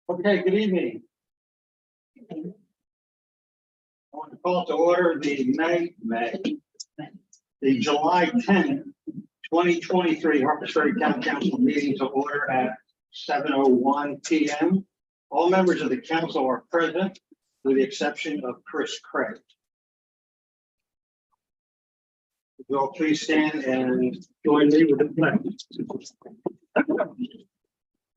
Okay, good evening. I want to call to order the July 10th, 2023 Harpers Ferry Town Council meeting to order at 7:01 p.m. All members of the council are present with the exception of Chris Craig. Would you all please stand and join me with the pledge.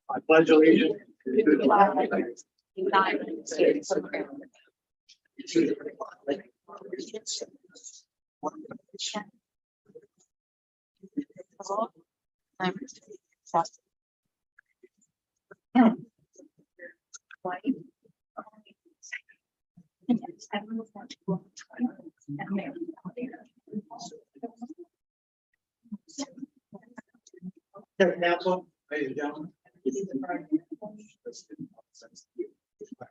I pledge allegiance to the flag of the United States of America. To the republic for which it stands, one nation, indivisible, with liberty and justice. White. Yes, I move that to America. Council, ladies and gentlemen.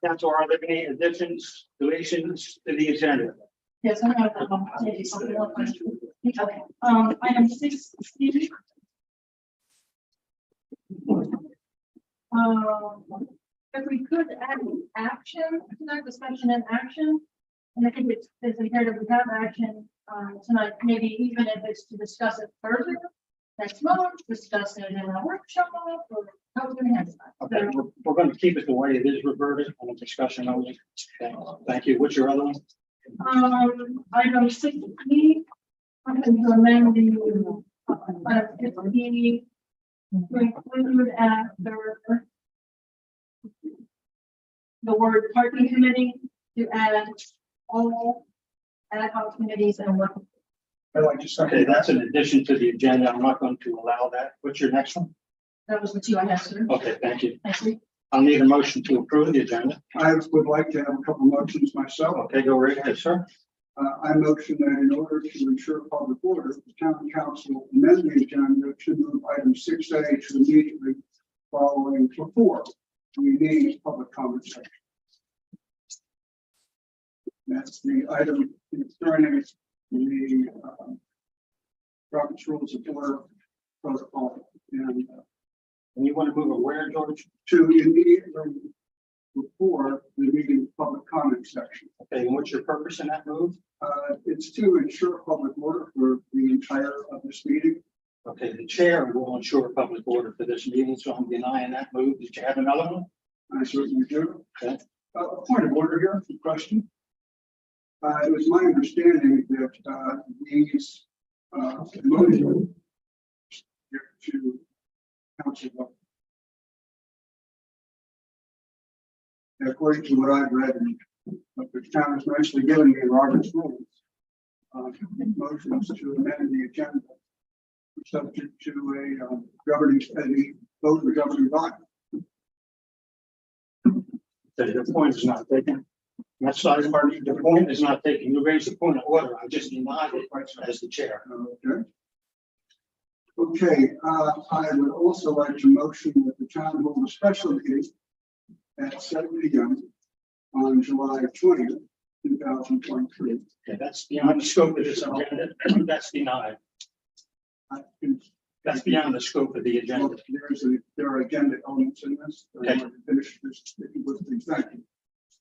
Council, are there any additions, deletions to the agenda? Yes, I have something. Okay, item 16. If we could add action to that discussion and action, and I think it's imperative we have action tonight, maybe even if it's to discuss it further next month, discuss it in a workshop, or how we're going to handle that. Okay, we're going to keep it the way it is reverted on the discussion only. Okay, thank you. What's your other one? Item 16, I'm going to amend the item 15 to include after the word parking committee to add all ad hoc committees and work. Okay, that's an addition to the agenda. I'm not going to allow that. What's your next one? That was the two I had, sir. Okay, thank you. Thank you. I'll need a motion to approve the agenda. I would like to have a couple motions myself. Okay, go right ahead, sir. I motion that in order to ensure public order, the town council amend the agenda to move item 6A to immediately following before we need public comment section. That's the item concerning the Robert's Rules of Order protocol and And you want to move it where, George? to immediately before the meeting public comment section. Okay, and what's your purpose in that move? It's to ensure public order for the entire of this meeting. Okay, the chair will ensure public order for this meeting, so I'm denying that move. Did you have another one? I certainly do. Okay. A point of order here, a question. It was my understanding that these motions to council, according to what I've read, but the town is nicely given me Robert's rules. Motions to amend the agenda subject to a governing vote of the governing body. So your point is not taken. That's not part of the point is not taken. You raised the point of order. I just denied it as the chair. Okay. Okay, I would also like to motion that the town hold a special meeting at 7 p.m. on July 20th, 2023. Okay, that's beyond the scope of this agenda. That's denied. That's beyond the scope of the agenda. There are agenda elements in this. I Okay. want to finish this with the executive,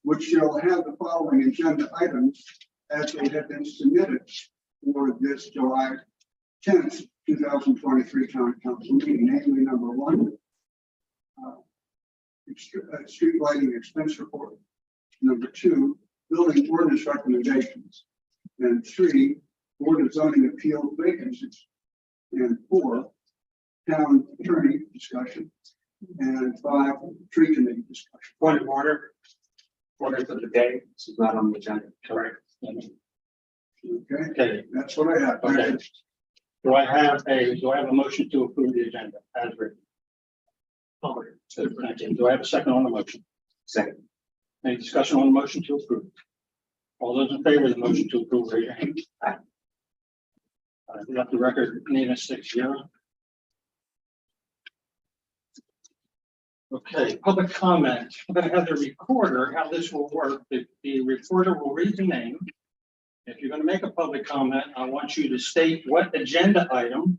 which shall have the following agenda items as they have been submitted for this July 10th, 2023 town council meeting, namely number 1, street lighting expense report, number 2, building ordinance recommendations, and 3, board of zoning appeal vacancies, and 4, town attorney discussion, and 5, tree committee discussion. Point of order. Order for the day, this is not on the agenda. Correct. Okay, Okay. that's what I have. Okay. Do I have a motion to approve the agenda as written? Thank you. Do I have a second on the motion? Second. Any discussion on the motion to approve? All those in favor of the motion to approve, raise your hand. Aye. Let the record name is 6-0. Okay, public comment. I'm going to have the recorder, how this will work. The recorder will read the name. If you're going to make a public comment, I want you to state what agenda item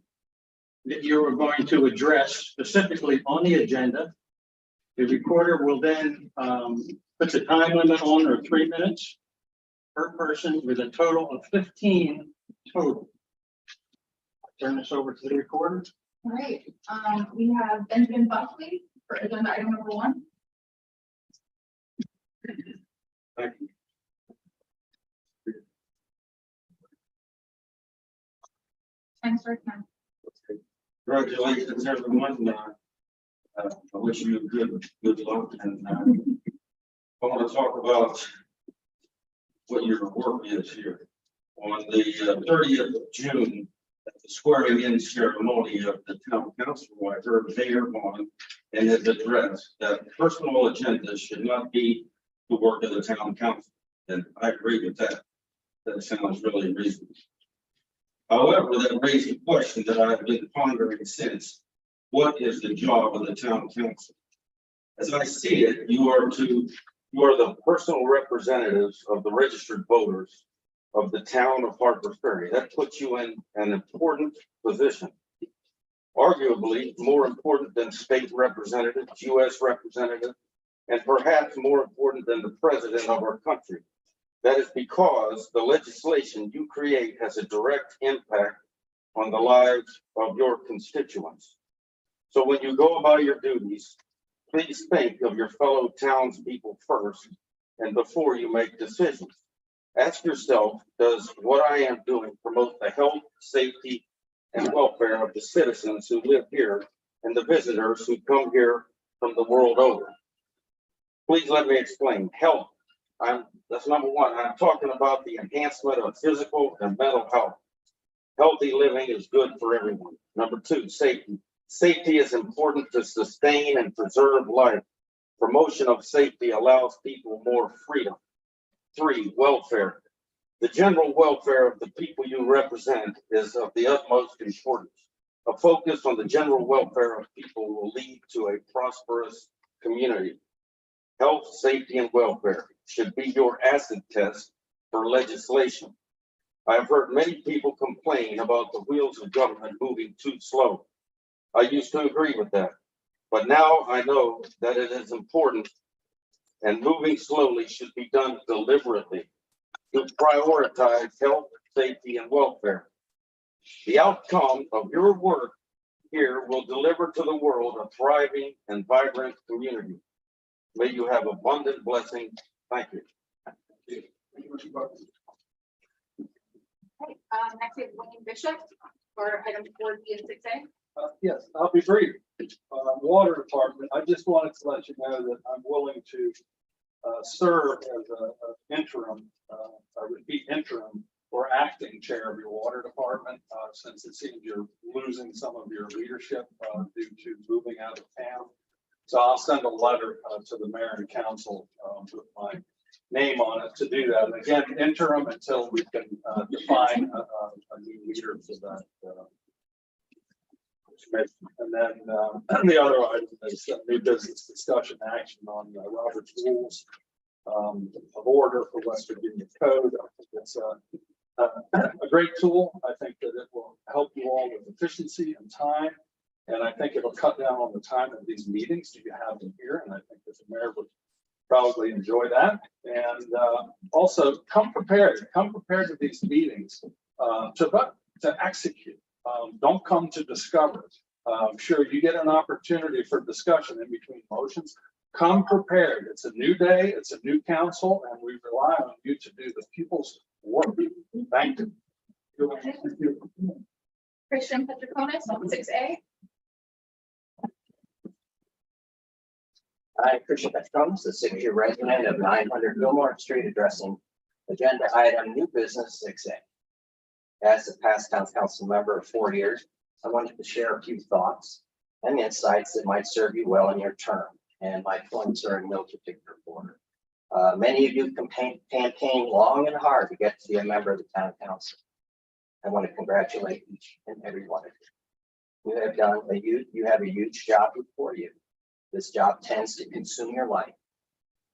that you are going to address specifically on the agenda. The recorder will then put the time limit on, or 3 minutes per person, with a total of 15 total. Turn this over to the recorder. All right, we have Benjamin Buckley for agenda item number 1. Thank you. Thanks for your time. Congratulations, everyone. I wish you good luck, and I want to talk about what your work is here. On the 30th of June, at the swearing in ceremony of the town council, I heard Mayor Vaughn in his address that personal agendas should not be the work of the town council. And I agree with that. That sounds really reasonable. However, that raises a question that I've been pondering since. What is the job of the town council? As I see it, you are the personal representatives of the registered voters of the town of Harpers Ferry. That puts you in an important position. Arguably more important than state representatives, U.S. representatives, and perhaps more important than the president of our country. That is because the legislation you create has a direct impact on the lives of your constituents. So when you go about your duties, please think of your fellow townspeople first and before you make decisions. Ask yourself, does what I am doing promote the health, safety, and welfare of the citizens who live here and the visitors who come here from the world over? Please let me explain. Health. That's number one. I'm talking about the enhancement of physical and mental health. Healthy living is good for everyone. Number two, safety. Safety is important to sustain and preserve life. Promotion of safety allows people more freedom. 3, welfare. The general welfare of the people you represent is of the utmost importance. A focus on the general welfare of people will lead to a prosperous community. Health, safety, and welfare should be your acid test for legislation. I have heard many people complain about the wheels of government moving too slow. I used to agree with that, but now I know that it is important, and moving slowly should be done deliberately to prioritize health, safety, and welfare. The outcome of your work here will deliver to the world a thriving and vibrant community. May you have abundant blessings. Thank you. Okay, next we have Wayne Bishop for item 4B and 6A. Yes, I'll be brief. Water Department, I just wanted to let you know that I'm willing to serve as an interim, I repeat, interim or acting chair of your water department, since it seems you're losing some of your leadership due to moving out of town. So I'll send a letter to the mayor and council with my name on it to do that. And again, interim until we can define a new leader for that. And then the other item is new business discussion action on Robert's Rules of Order for West Virginia Code. I think it's a great tool. I think that it will help you all with efficiency and time. And I think it'll cut down on the time of these meetings that you have them here. And I think that the mayor would probably enjoy that. And also come prepared to these meetings to execute. Don't come to discover. I'm sure you get an opportunity for discussion in between motions. Come prepared. It's a new day. It's a new council, and we rely on you to do the people's work. Thank you. Christian Petroconis on 6A. I'm Christian Petroconis, the 6-year resident of 900 Gilmore Street, addressing agenda item new business 6A. As a past town council member of 4 years, I wanted to share a few thoughts and insights that might serve you well in your term, and my points are in no particular order. Many of you campaigned long and hard to get to be a member of the town council. I want to congratulate each and every one of you. You have a huge job before you. This job tends to consume your life.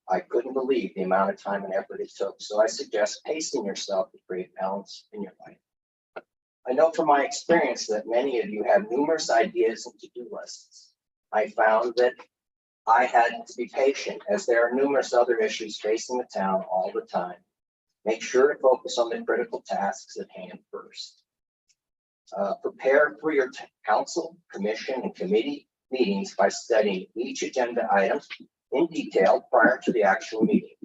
I couldn't believe the amount of time and effort it took, so I suggest pacing yourself to create balance in your life. I know from my experience that many of you have numerous ideas and to-do lists. I found that I had to be patient as there are numerous other issues facing the town all the time. Make sure to focus on the critical tasks at hand first. Prepare for your council, commission, and committee meetings by studying each agenda item in detail prior to the actual meeting.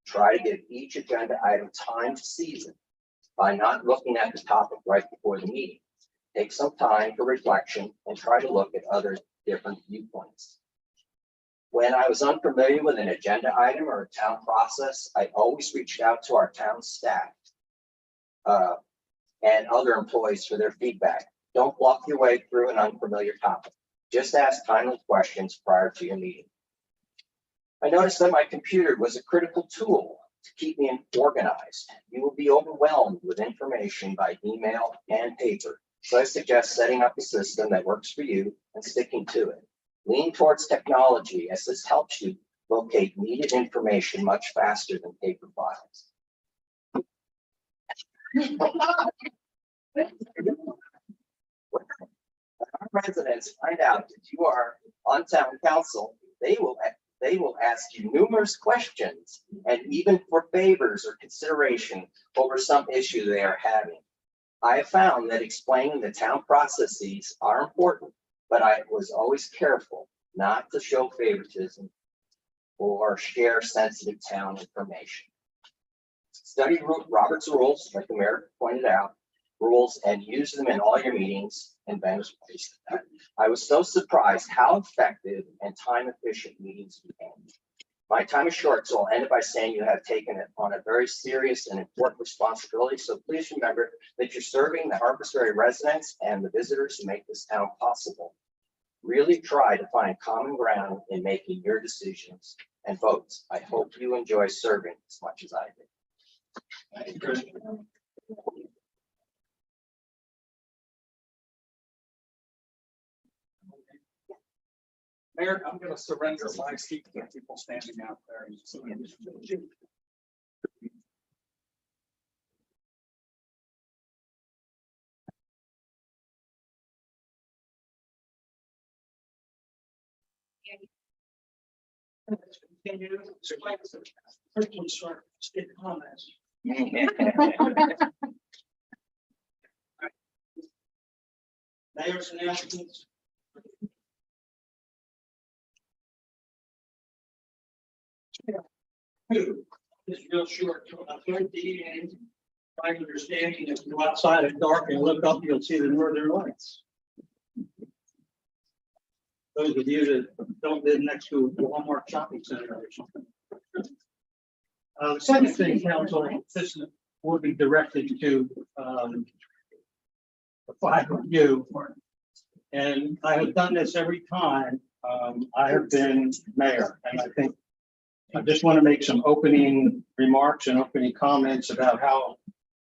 Try to give each agenda item time to season by not looking at the topic right before the meeting. Take some time for reflection and try to look at other different viewpoints. When I was unfamiliar with an agenda item or a town process, I always reached out to our town staff and other employees for their feedback. Don't bluff your way through an unfamiliar topic. Just ask timely questions prior to your meeting. I noticed that my computer was a critical tool to keep me organized. You will be overwhelmed with information by email and paper. So I suggest setting up a system that works for you and sticking to it. Lean towards technology as this helps you locate needed information much faster than paper files. When our residents find out that you are on town council, they will ask you numerous questions and even for favors or consideration over some issue they are having. I have found that explaining the town processes are important, but I was always careful not to show favoritism or share sensitive town information. Study Robert's rules, like the mayor pointed out, rules, and use them in all your meetings and Ben's place. I was so surprised how effective and time efficient meetings became. My time is short, so I'll end it by saying you have taken it on a very serious and important responsibility. So please remember that you're serving the Harpers Ferry residents and the visitors who make this town possible. Really try to find common ground in making your decisions and votes. I hope you enjoy serving as much as I did. Thank you, Chris. Mayor, I'm going to surrender my seat to people standing out there. Continue. Quickly start skip comments. Mayor's announcements. Two, just real short, third DN, my understanding, if you go outside at dark and look up, you'll see the northern lights. Those of you that don't live next to a Walmart shopping center or something. The second thing, council, this will be directed to the five of you. And I have done this every time I have been mayor, and I think I just want to make some opening remarks and opening comments about how,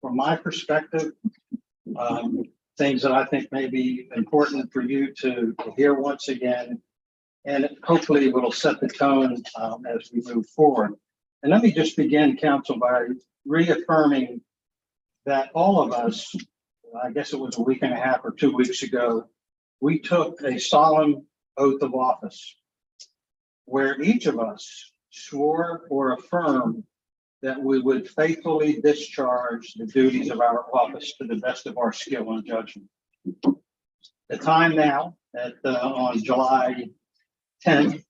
from my perspective, things that I think may be important for you to hear once again, and hopefully it will set the tone as we move forward. And let me just begin, council, by reaffirming that all of us, I guess it was a week and a half or 2 weeks ago, we took a solemn oath of office where each of us swore or affirmed that we would faithfully discharge the duties of our office to the best of our skill and judgment. The time now on July 10th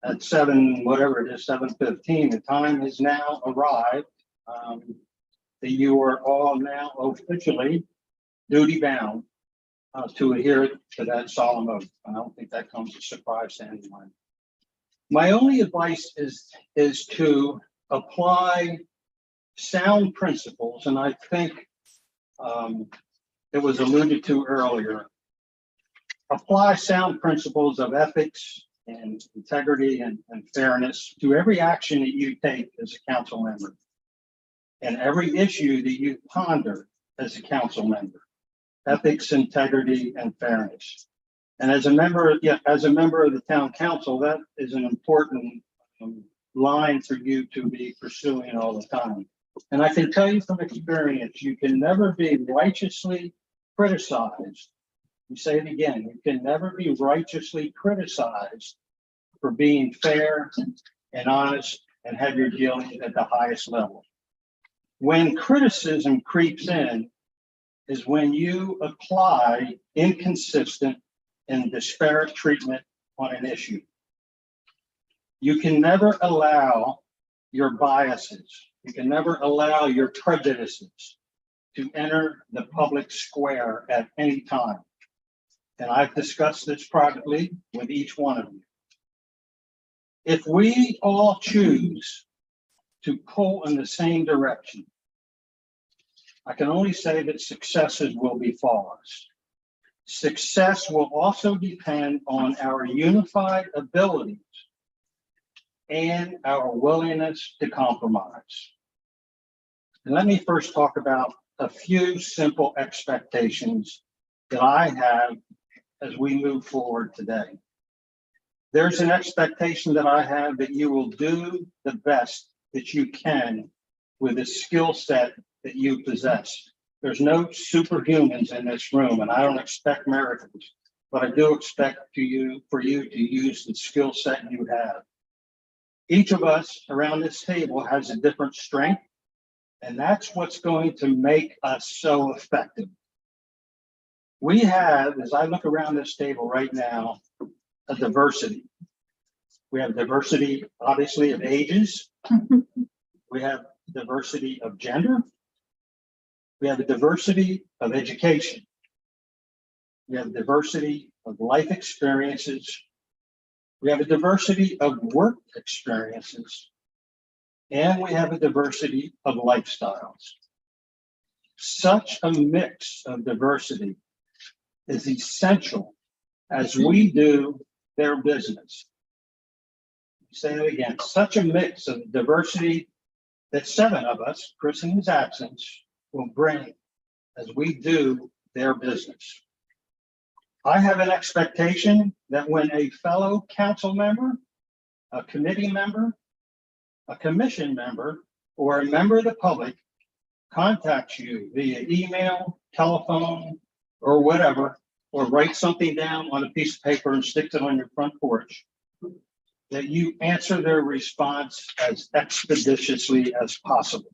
at 7:15, the time has now arrived that you are all now officially duty bound to adhere to that solemn oath. I don't think that comes as a surprise to anyone. My only advice is to apply sound principles, and I think it was alluded to earlier. Apply sound principles of ethics and integrity and fairness to every action that you take as a council member and every issue that you ponder as a council member. Ethics, integrity, and fairness. And as a member of the town council, that is an important line for you to be pursuing all the time. And I can tell you from experience, you can never be righteously criticized. You say it again, you can never be righteously criticized for being fair and honest and have your dealings at the highest level. When criticism creeps in is when you apply inconsistent and disparate treatment on an issue. You can never allow your biases, you can never allow your prejudices to enter the public square at any time. And I've discussed this privately with each one of you. If we all choose to pull in the same direction, I can only say that successes will befall us. Success will also depend on our unified abilities and our willingness to compromise. And let me first talk about a few simple expectations that I have as we move forward today. There's an expectation that I have that you will do the best that you can with the skill set that you possess. There's no superhumans in this room, and I don't expect miracles, but I do expect for you to use the skill set you have. Each of us around this table has a different strength, and that's what's going to make us so effective. We have, as I look around this table right now, a diversity. We have diversity, obviously, of ages. We have diversity of gender. We have a diversity of education. We have a diversity of life experiences. We have a diversity of work experiences. And we have a diversity of lifestyles. Such a mix of diversity is essential as we do their business. Say it again, such a mix of diversity that 7 of us, Chris in his absence, will bring as we do their business. I have an expectation that when a fellow council member, a committee member, a commission member, or a member of the public contacts you via email, telephone, or whatever, or write something down on a piece of paper and stick it on your front porch, that you answer their response as expeditiously as possible.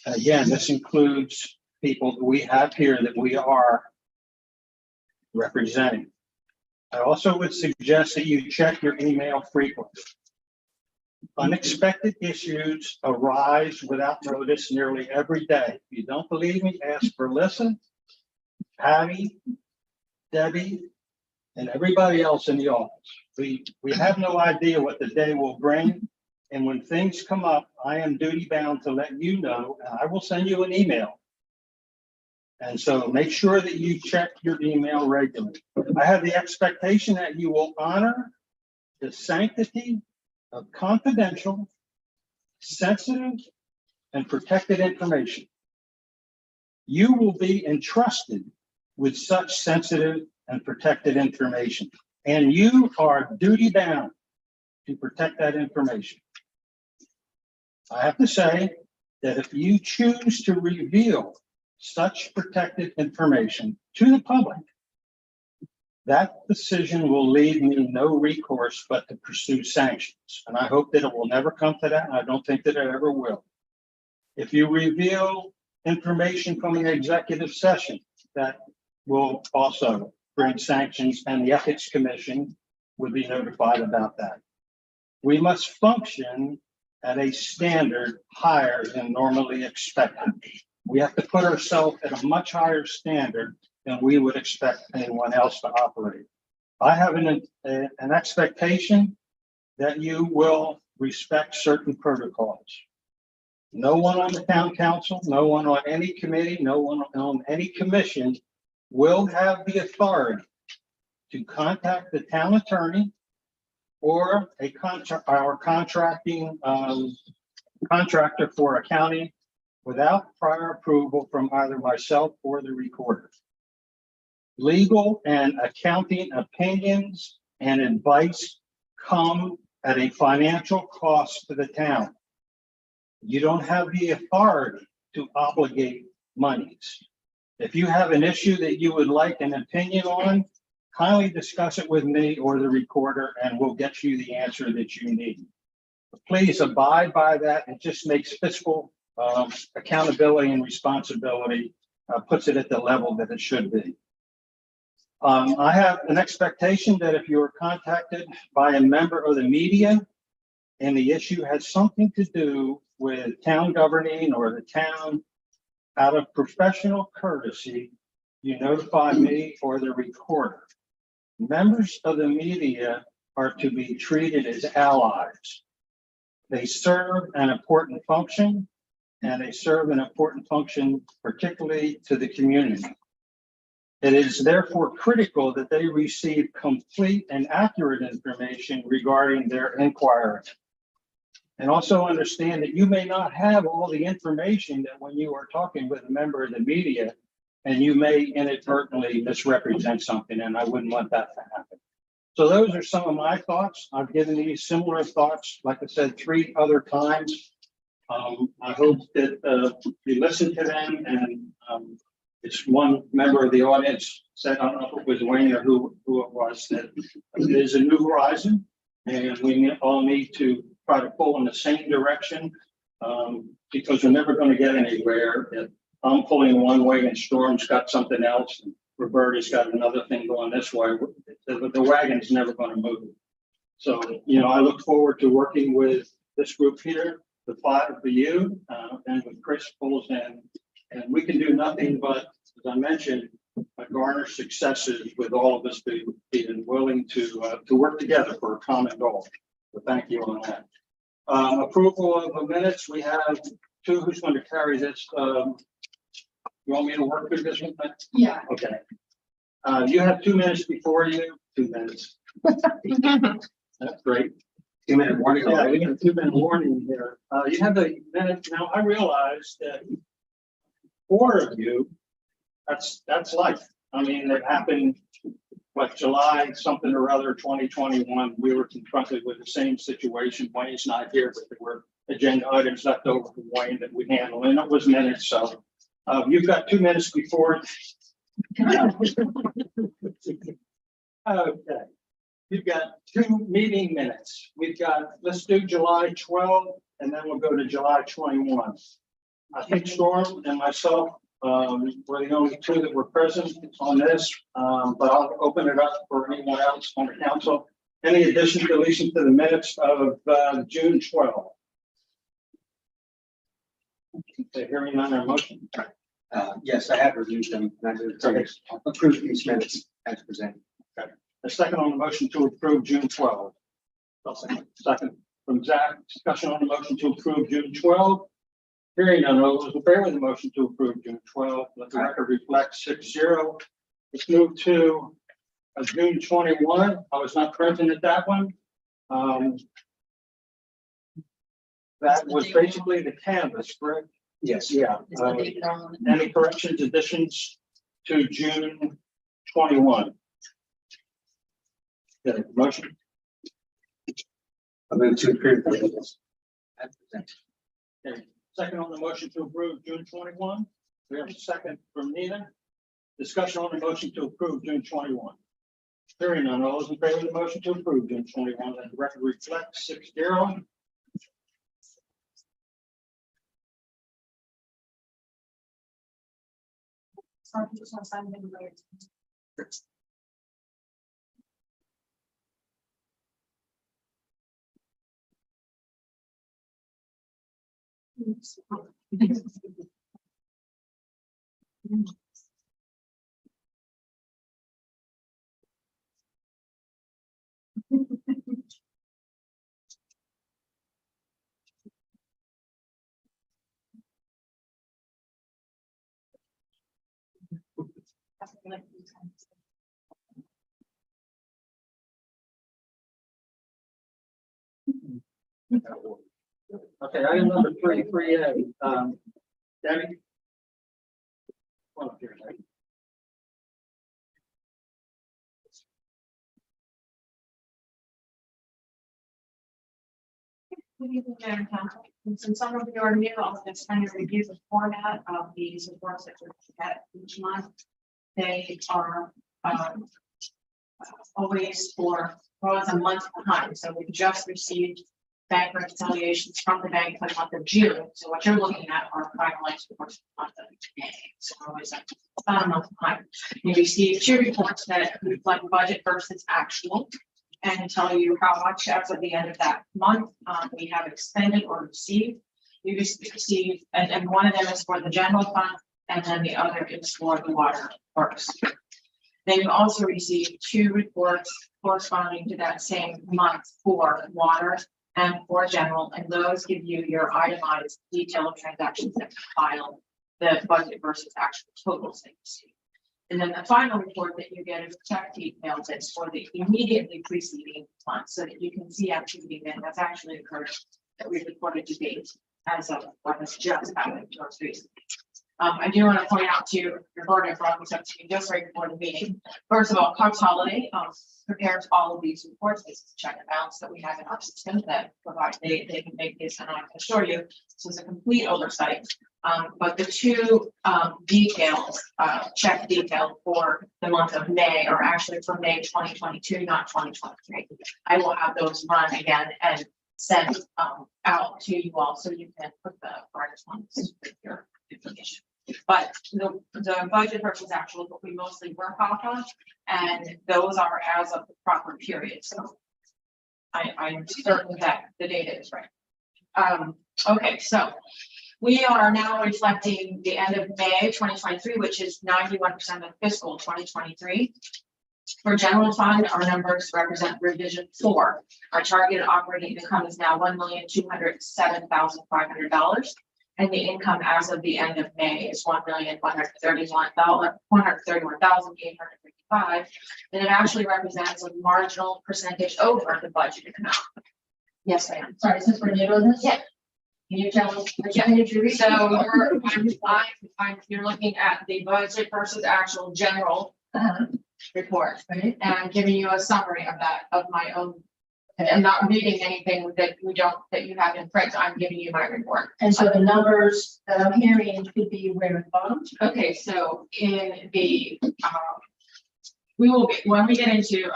Again, this includes people that we have here that we are representing. I also would suggest that you check your email frequently. Unexpected issues arise without notice nearly every day. If you don't believe me, ask for Lisa, Patty, Debbie, and everybody else in the office. We have no idea what the day will bring. And when things come up, I am duty bound to let you know, and I will send you an email. And so make sure that you check your email regularly. I have the expectation that you will honor the sanctity of confidential, sensitive, and protected information. You will be entrusted with such sensitive and protected information, and you are duty bound to protect that information. I have to say that if you choose to reveal such protected information to the public, that decision will leave me no recourse but to pursue sanctions. And I hope that it will never come to that, and I don't think that it ever will. If you reveal information from the executive session, that will also bring sanctions, and the Ethics Commission would be notified about that. We must function at a standard higher than normally expected. We have to put ourselves at a much higher standard than we would expect anyone else to operate. I have an expectation that you will respect certain protocols. No one on the town council, no one on any committee, no one on any commission will have the authority to contact the town attorney or our contracting contractor for accounting without prior approval from either myself or the recorder. Legal and accounting opinions and advice come at a financial cost to the town. You don't have the authority to obligate monies. If you have an issue that you would like an opinion on, kindly discuss it with me or the recorder, and we'll get you the answer that you need. Please abide by that. It just makes fiscal accountability and responsibility, puts it at the level that it should be. I have an expectation that if you are contacted by a member of the media and the issue has something to do with town governing or the town, out of professional courtesy, you notify me or the recorder. Members of the media are to be treated as allies. They serve an important function, and they serve an important function particularly to the community. It is therefore critical that they receive complete and accurate information regarding their inquiry. And also understand that you may not have all the information that when you are talking with a member of the media, and you may inadvertently misrepresent something, and I wouldn't want that to happen. So those are some of my thoughts. I've given these similar thoughts, like I said, 3 other times. I hope that you listen to them, and it's one member of the audience said, I don't know if it was Wayne or who it was, that there's a new horizon, and we all need to try to pull in the same direction, because we're never going to get anywhere. If I'm pulling one way and Storm's got something else, and Roberta's got another thing going this way, the wagon's never going to move. So, I look forward to working with this group here, the 5 of you, and with Chris pulls in, and we can do nothing but, as I mentioned, garner successes with all of us being willing to work together for a common goal. So thank you on that. Approval of the minutes, we have 2. Who's going to carry this? You want me to work through this one? Yeah. Okay. You have 2 minutes before you. 2 minutes. That's great. 2-minute warning. Yeah, we got a 2-minute warning here. You have the minute. Now, I realize that 4 of you, that's life. I mean, it happened, July something or other, 2021. We were confronted with the same situation. Wayne's not here, but there were agenda items left over from Wayne that we handled, and it was minutes. So you've got 2 minutes before. Okay. You've got 2 meeting minutes. Let's do July 12, and then we'll go to July 21. I think Storm and myself were the only 2 that were present on this, but I'll open it up for anyone else on the council. Any additions, deletions to the minutes of June 12? Okay, hearing none, our motion. Yes, I have reviewed them. And I move to approve these minutes as presented. A second on the motion to approve June 12. Second from Zach. Discussion on the motion to approve June 12. Hearing none, all those in favor of the motion to approve June 12, let the record reflect 6-0. Let's move to June 21. I was not present at that one. That was basically the canvas, correct? Yes. Yeah. Any corrections, additions to June 21? Okay, motion. I move to approve the minutes as presented. Okay. Second on the motion to approve June 21. We have a second from Nina. Discussion on the motion to approve June 21. Hearing none, all those in favor of the motion to approve June 21, let the record reflect 6-0. Some people don't sign them anyway. Okay, item number 3A. Debbie? Come up here, Debbie. Good evening, Mayor and Council. And since some of you are new, I'll just kind of review the format of these reports that we get each month. They are always always a month behind. So we just received bank reconciliations from the bank for the month of June. So what you're looking at are finalized reports for the month of May. So we're always about a month behind. You receive two reports that reflect budget versus actual, and tell you how much as of the end of that month we have expended or received. You receive, and one of them is for the general fund, and then the other is for the water works. Then you also receive two reports corresponding to that same month for water and for general, and those give you your itemized detailed transactions that file the budget versus actual totals that you see. And then the final report that you get is check details that's for the immediately preceding month, so that you can see activity that's actually occurred that we've reported to date as of what has just happened most recently. I do want to point out to you, Roberta, from just right before the meeting. First of all, Cox Holiday prepares all of these reports. This is check and balance that we have in our system that provide they can make this, and I can assure you this is a complete oversight. But the two details, check detail for the month of May are actually for May 2022, not 2023. I will have those run again and sent out to you all so you can put the correct ones with your information. But the budget versus actual, what we mostly work off of, and those are as of the proper period. So I'm certain that the data is right. Okay, so we are now reflecting the end of May 2023, which is 91% of fiscal 2023. For general fund, our numbers represent revision 4. Our targeted operating income is now $1,207,500. And the income as of the end of May is $1,131,855. And it actually represents a marginal percentage over the budgeted amount. Yes, ma'am. Sorry, since we're new on this? Yeah. Can you tell us? Yeah. So you're looking at the budget versus actual general report, Right. and I'm giving you a summary of that, of my own. I'm not reading anything that you have in print. I'm giving you my report. And so the numbers that I'm hearing could be where at the bottom. Okay, so in the we will get when we get into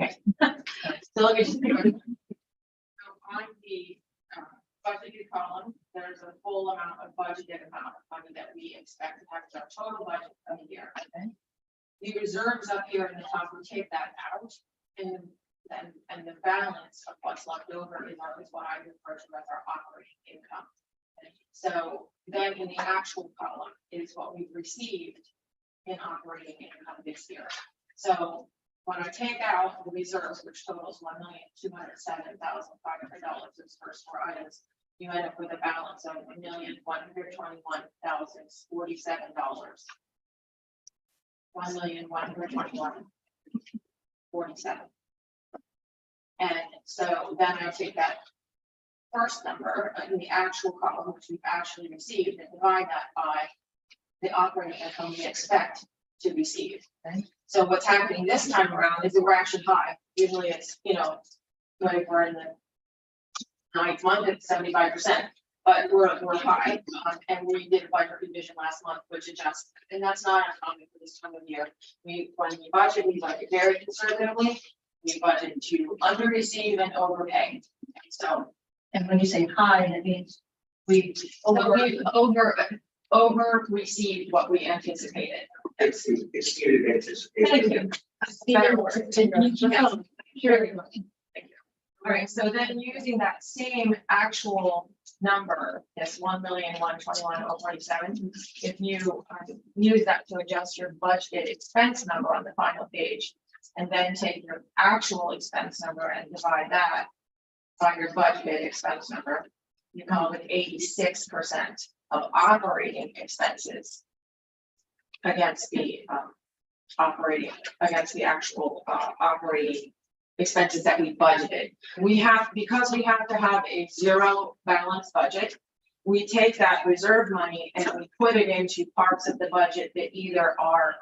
okay. So let me just on the budgeted column, there's a full amount of budgeted amount of money that we expect to have as our total budget of the year. Okay. The reserves up here in the top, we take that out, and the balance of what's left over is what I refer to as our operating income. So then in the actual column is what we've received in operating income this year. So when I take out the reserves, which totals $1,207,500, those first 4 items, you end up with a balance of $1,121,047. $1,121,047. And so then I take that first number in the actual column, which we've actually received, and divide that by the operating income we expect to receive. Okay. So what's happening this time around is that we're actually high. Usually it's, like we're in the 9th month at 75%, but we're high. And we did a budget revision last month, which adjusts, and that's not uncommon for this time of year. When we budget very conservatively. We budget to under receive and overpay. So, And when you say high, that means we over received what we anticipated. Exceeded anticipation. Thank you. Better word. Thank you. All right, so then using that same actual number, this 1,121,047, if you use that to adjust your budgeted expense number on the final page, and then take your actual expense number and divide that by your budgeted expense number, you come up with 86% of operating expenses against the actual operating expenses that we budgeted. Because we have to have a zero balance budget, we take that reserve money and we put it into parts of the budget that either are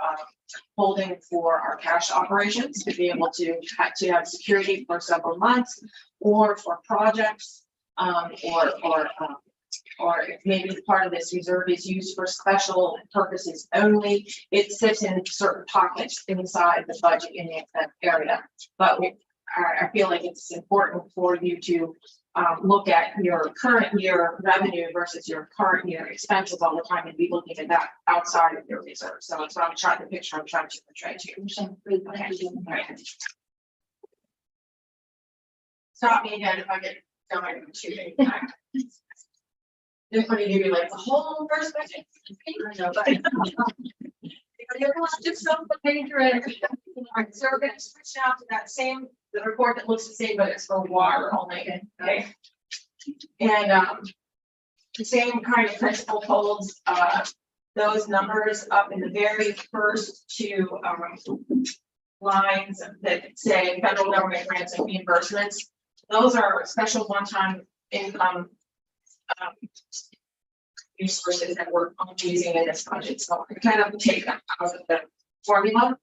holding for our cash operations to be able to have security for several months, or for projects, or if maybe part of this reserve is used for special purposes only. It sits in certain pockets inside the budget in that area. But I feel like it's important for you to look at your current year revenue versus your current year expenses all the time, and be looking at that outside of your reserve. So that's what I'm trying to picture. I'm trying to portray to you. Okay. Right. Stop me again if I get going too big. They're going to give you like the whole first budget. I know, but you're going to do something dangerous. So we're going to switch now to that same, the report that looks the same, but it's for water only. Okay. And the same kind of principle holds those numbers up in the very first two lines that say federal government grants and reimbursements. Those are special one-time income resources that we're using in this budget. So I kind of take that out of the formula.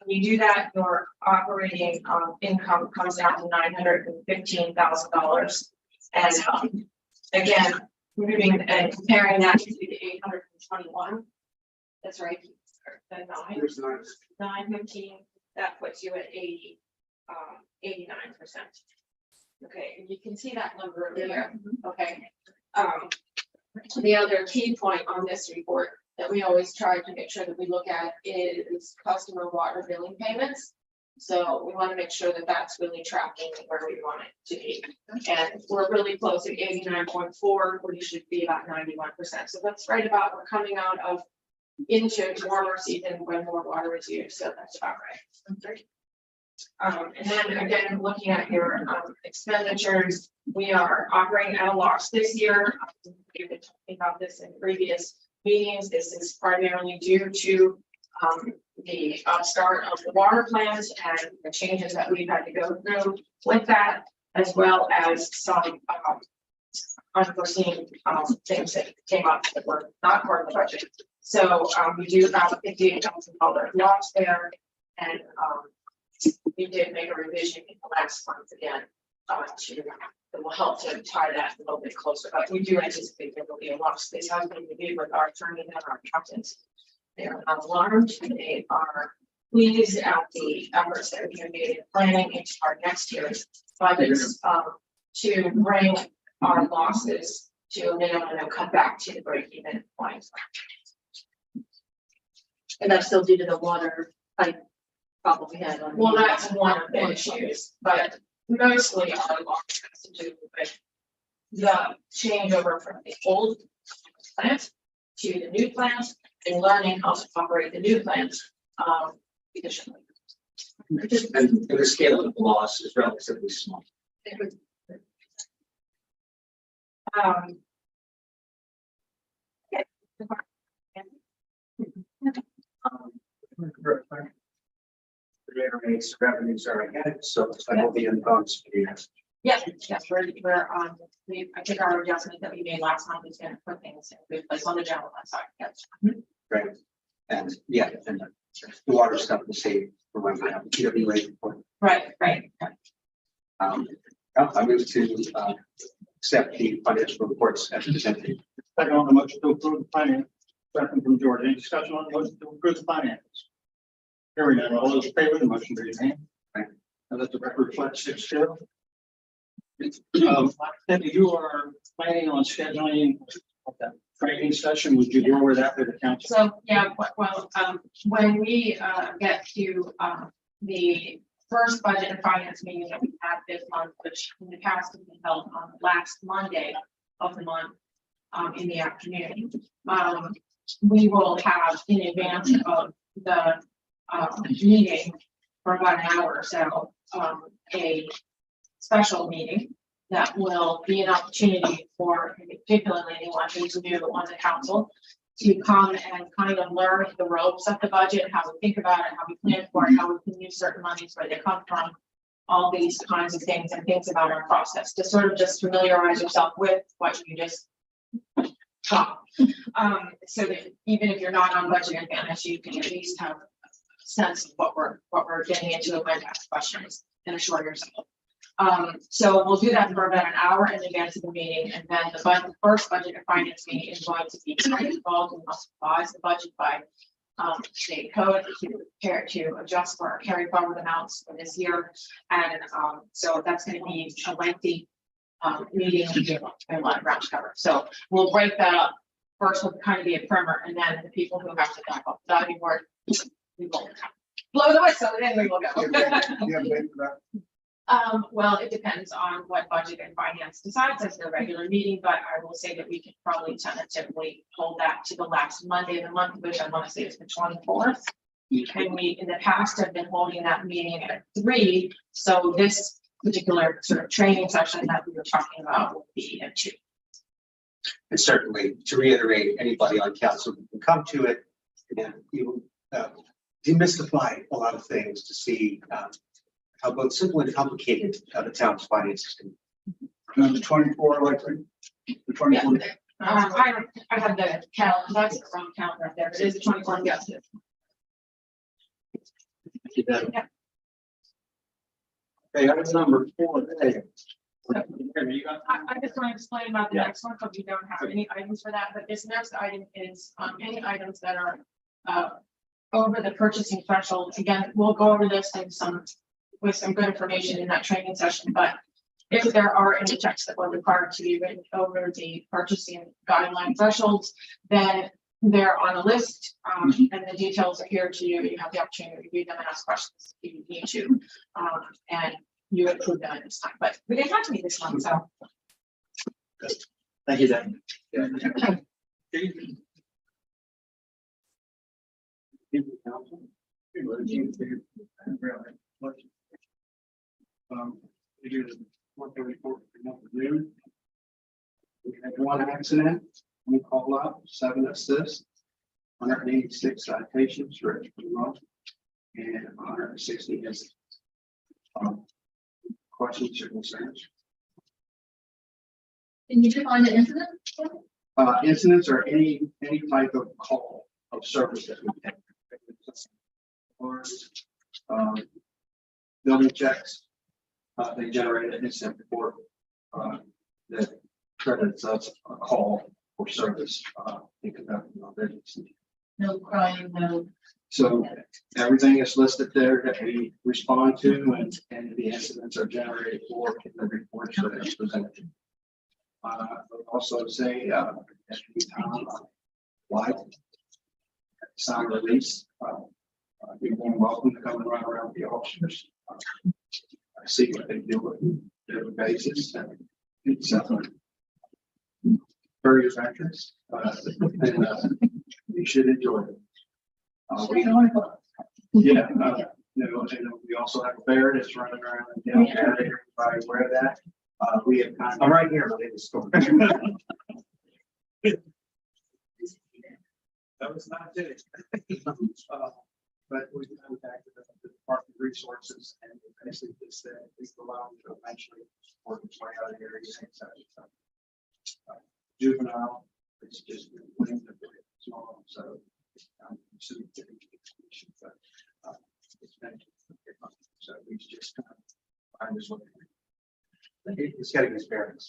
When you do that, your operating income comes down to $915,000. And again, moving and comparing that to the 821. That's right. The 915, that puts you at 89%. Okay, and you can see that number there. Okay. The other key point on this report that we always try to make sure that we look at is customer water billing payments. So we want to make sure that that's really tracking where we want it to be. And we're really close at 89.4, where you should be about 91%. So that's right about, we're coming out of into warmer season when more water is used. So that's about right. And then again, looking at your expenditures, we are operating at a loss this year. We've been talking about this in previous meetings. This is primarily due to the start of the water plant and the changes that we've had to go through with that, as well as some unforeseen things that came up that were not part of the budget. So we do have a $58,000 loss there, and we did make a revision in the last month again that will help to tie that a little bit closer. But we do anticipate there will be a loss. This has been reviewed with our attorney and our accountants. They are not alarmed. They are pleased at the efforts that we have made in planning into our next year's budgets to bring our losses to a minimum and come back to the break-even point. And that's still due to the water pipe problem we had on. Well, that's one of the issues, but mostly our loss has to do with the changeover from the old plant to the new plant and learning how to operate the new plant efficiently. And the scale of the loss is relatively small. Reiterates revenues are ahead, so that will be in bonus for you. Yes, we're on. I think our adjustment that we made last month is going to put things in a good place on the general fund side. Yes. Right. And yeah, and the water stuff the same for when we have the TWA report. Right. I move to accept the financial reports as presented. Second on the motion to approve the finance. Second from George. Any discussion on the motion to approve the finances? Hearing none, all those in favor of the motion, raise your hand. Right. And let the record reflect 6-0. Debbie, you are planning on scheduling that training session. Would you go over that with the council? So yeah, well, when we get to the first budget and finance meeting that we had this month, which in the past has been held on the last Monday of the month in the afternoon, we will have in advance of the meeting for about an hour or so, a special meeting that will be an opportunity for particularly anyone who's new on the council to come and kind of learn the ropes of the budget, how we think about it, how we plan for it, how we can use certain monies, where they come from, all these kinds of things and things about our process to sort of just familiarize yourself with what you just top. So that even if you're not on budget advantage, you can at least have a sense of what we're getting into when to ask questions in a shorter cycle. So we'll do that for about an hour in advance of the meeting, and then the first budget and finance meeting is going to be involved. We must revise the budget by state code to adjust for our carry forward amounts for this year. And so that's going to be a lengthy meeting and a lot of ground to cover. So we'll break that up. First will kind of be a primer, and then the people who have to back up the diving board, we will blow the whistle, and then we will go. You have a date for that? Well, it depends on what budget and finance decides as their regular meeting, but I will say that we can probably tentatively hold that to the last Monday of the month, which I want to say is the 24th. And we, in the past, have been holding that meeting at 3. So this particular sort of training session that we were talking about will be at 2. And certainly, to reiterate, anybody on council who can come to it, and you demystify a lot of things to see how both simple and complicated the town's finances can. And the 24, likely? The 24. I have the calendar, that's the wrong calendar right there. It is the 24th, yes. Okay, item number 4A. I just want to explain about the next one, because we don't have any items for that, but this next item is any items that are over the purchasing threshold. Again, we'll go over this in with some good information in that training session, but if there are any checks that were required to be written over the purchasing guideline thresholds, then they're on a list, and the details are here to you. You have the opportunity to read them and ask questions if you need to, and you approve them at this time, but we didn't have to be this one, so. Thank you, Dan. It is 4:34 for afternoon. We had 1 accident, 1 call out, 7 assists, 186 citations for the month, and 160 incidents. Questions or concerns? Can you define the incident? Incidents are any type of call of service that we have. Or, building checks, they generate an incident report that credits us a call for service in conducting our business. No crime, no. So everything is listed there that we respond to, and the incidents are generated for in the reports that are presented. I would also say every time live sign release, you're more than welcome to come and run around with the officers. I see what they do with their basis, and it's very adventurous, and you should enjoy it. Yeah, we also have a bear that's running around down there. Everybody aware of that? We have I'm right here. That was not it. But we contacted the Department of Resources, and basically they said it's allowed to eventually work its way out of the area. Juvenile, it's just small, so. It's been, so he's just kind of, I'm just looking. He's getting his bearings.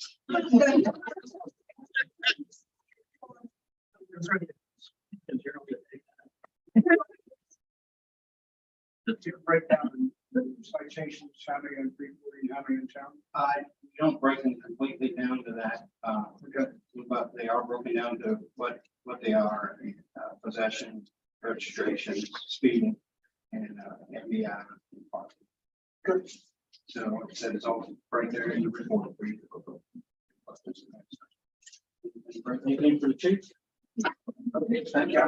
To break down the citations, how many in Freeport, how many in town? We don't break them completely down to that, but they are broken down to what they are: possession, registration, speeding, and MBI. Good. So like I said, it's all right there in the report for you to go. Anything for the chief? Okay, thank you.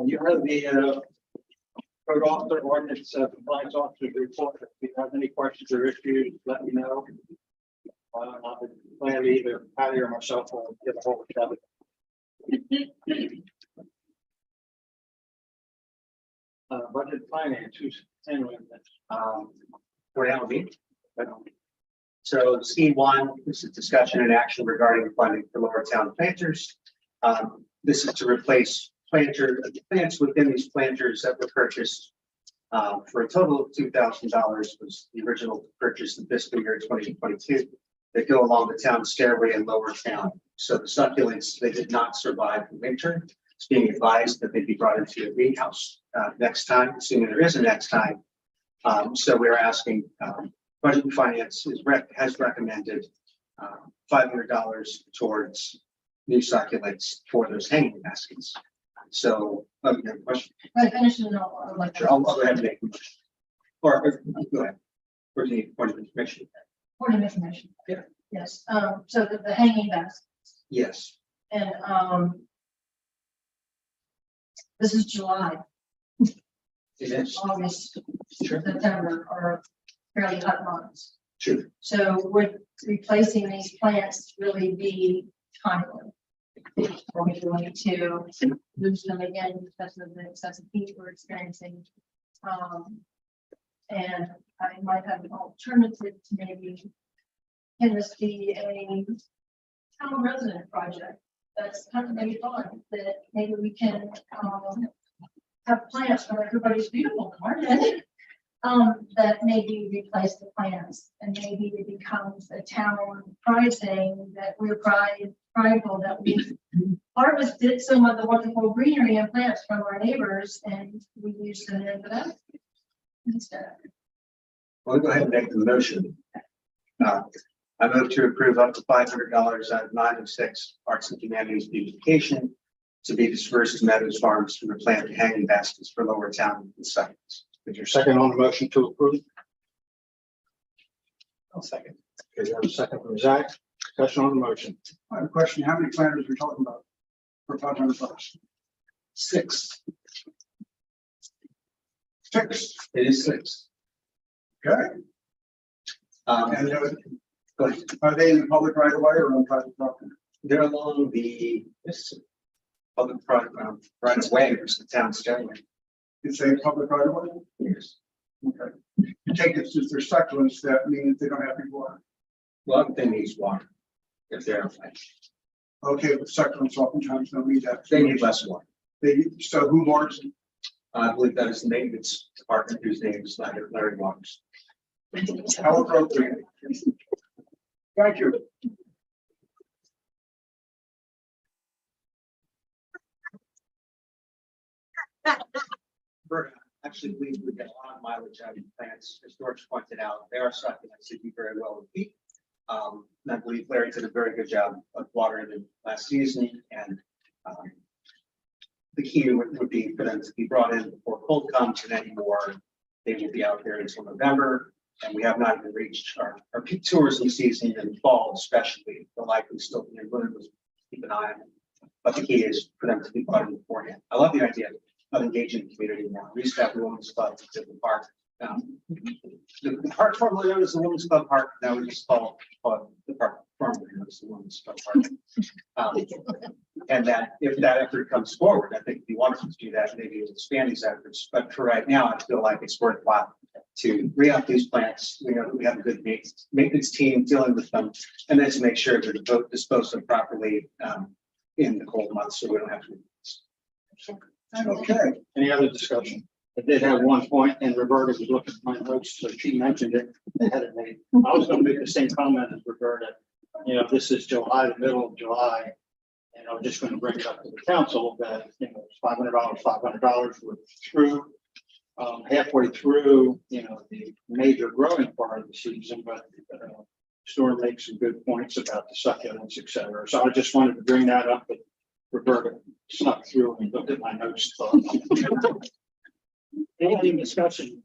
You heard the code officer, ordinance compliance officer report. If you have any questions or issues, let me know. I'll plan to either Patty or myself will get a hold of Kevin. Budget finance, who's handling this? Where that would be? So C1, this is discussion and action regarding funding for Lower Town planters. This is to replace plants within these planters that were purchased for a total of $2,000 was the original purchase in fiscal year 2022. That go along the town stairway in Lower Town. So the succulents, they did not survive the winter. It's being advised that they be brought into a greenhouse next time, assuming there is a next time. So we're asking, Budget and Finance has recommended $500 towards new succulents for those hanging baskets. So, you have a question? I finished it all, like. Sure, I'll go ahead and make a motion. Or go ahead. Or do you need point of information? Point of information. Yeah. Yes, so the hanging basket, Yes. and, this is July, It is. August, Sure. September are fairly hot months. Sure. So would replacing these plants really be timely? Are we going to lose them again because of the excessive heat we're experiencing? And I might have an alternative to maybe, can this be a town resident project? That's kind of maybe fun, that maybe we can, have plants from everybody's beautiful garden. That maybe replace the plants, and maybe it becomes a town pride thing that we're prideful that we harvested some of the wonderful greenery and plants from our neighbors, and we use them in for that instead. Well, go ahead and make the motion. I move to approve up to $500 out of 906 Arts and Humanities beautification to be dispersed to Meadows Farms to replant hanging baskets for Lower Town and sites. Is your second on the motion to approve? I'll second. Okay, you have a second from Zach. Discussion on the motion. I have a question. How many planters are we talking about for $500? 6. Six. It is 6. Okay. And Go ahead. are they in the public right away or on private property? They're along this public right of way, there's the town stairway. It's a public right away? Yes. Okay. You take it since they're succulents, that means they don't have any water. Well, they need water if they're, Okay, but succulents oftentimes don't need that. they need less water. So who waters them? I believe that is the maintenance department whose name is Larry Waters. How appropriate. Thank you. Actually, we get a lot of mileage out of plants, as George pointed out. They are succulents that do very well with heat. And I believe Larry did a very good job of watering them last season, and the key would be for them to be brought in before cold comes, and anymore they will be out there until November. And we have not even reached our peak tourism season in fall, especially. They'll likely still be in winter, keep an eye on it. But the key is for them to be brought in beforehand. I love the idea of engaging the community now. We used to have the Women's Club at the park. The park formerly known as the Women's Club Park, now we just call the park formerly known as the Women's Club Park. And that if that effort comes forward, I think it'd be wonderful to do that, maybe expand these efforts. But for right now, I feel like it's worthwhile to re-up these plants. We know that we have a good maintenance team dealing with them, and then to make sure that they're disposed of properly in the cold months, so we don't have to. Okay. Any other discussion? I did have one point, and Roberta was looking at my notes, so she mentioned it ahead of me. I was going to make the same comment as Roberta. You know, this is July, the middle of July, and I'm just going to bring it up to the council that, you know, $500, we're through. Halfway through, you know, the major growing part of the season, but Storm makes some good points about the succulents, et cetera. So I just wanted to bring that up, but Roberta snuck through and looked at my notes. Any discussion?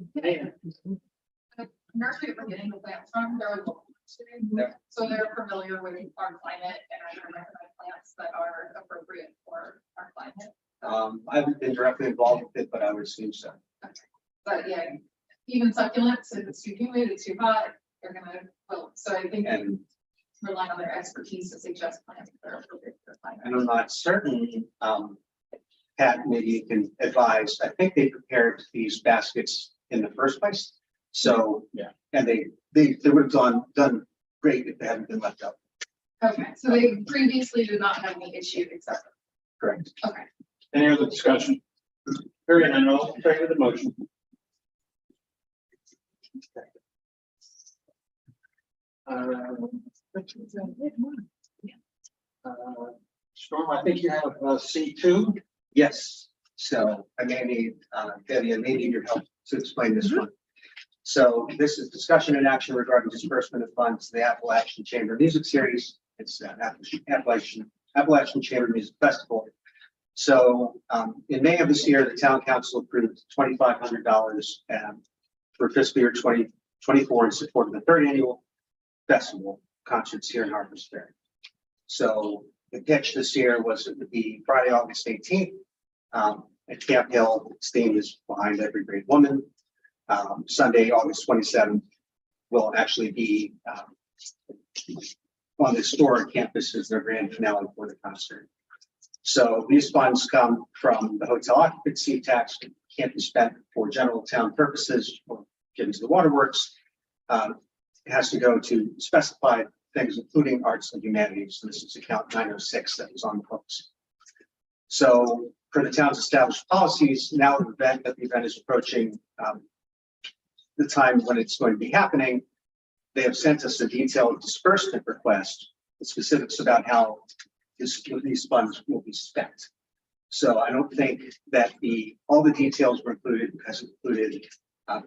Nursery we're getting the plants from, they're local nursery, so they're familiar with our climate and I recommend plants that are appropriate for our climate. I haven't been directly involved with it, but I would assume so. But yeah, even succulents, if it's too humid, it's too hot, they're gonna, well, so I think And rely on their expertise to suggest plants that are appropriate for the climate. I'm not certain, Pat, maybe you can advise. I think they prepared these baskets in the first place. So, Yeah. and they would have done great if they haven't been left out. Okay, so they previously did not have any issue except, Correct. okay. Any other discussion? Hearing none, all in favor of the motion? Storm, I think you have C2. Yes, so I may need, Debbie, I may need your help to explain this one. So this is discussion and action regarding disbursement of funds to the Appalachian Chamber Music Series. It's Appalachian Chamber Music Festival. So in May of this year, the town council approved $2,500 for fiscal year 2024 in support of the third annual festival concerts here in Harpers Ferry. So the pitch this year was it would be Friday, August 18th at Camp Hill. Its theme is Behind Every Great Woman. Sunday, August 27th will actually be on the historic campus as their grand finale for the concert. So these funds come from the hotel occupancy tax, can't be spent for general town purposes or given to the waterworks. It has to go to specified things, including arts and humanities. So this is account 906 that was on the books. So for the town's established policies, now the event is approaching the time when it's going to be happening, they have sent us a detailed disbursement request, the specifics about how these funds will be spent. So I don't think that all the details were included because it included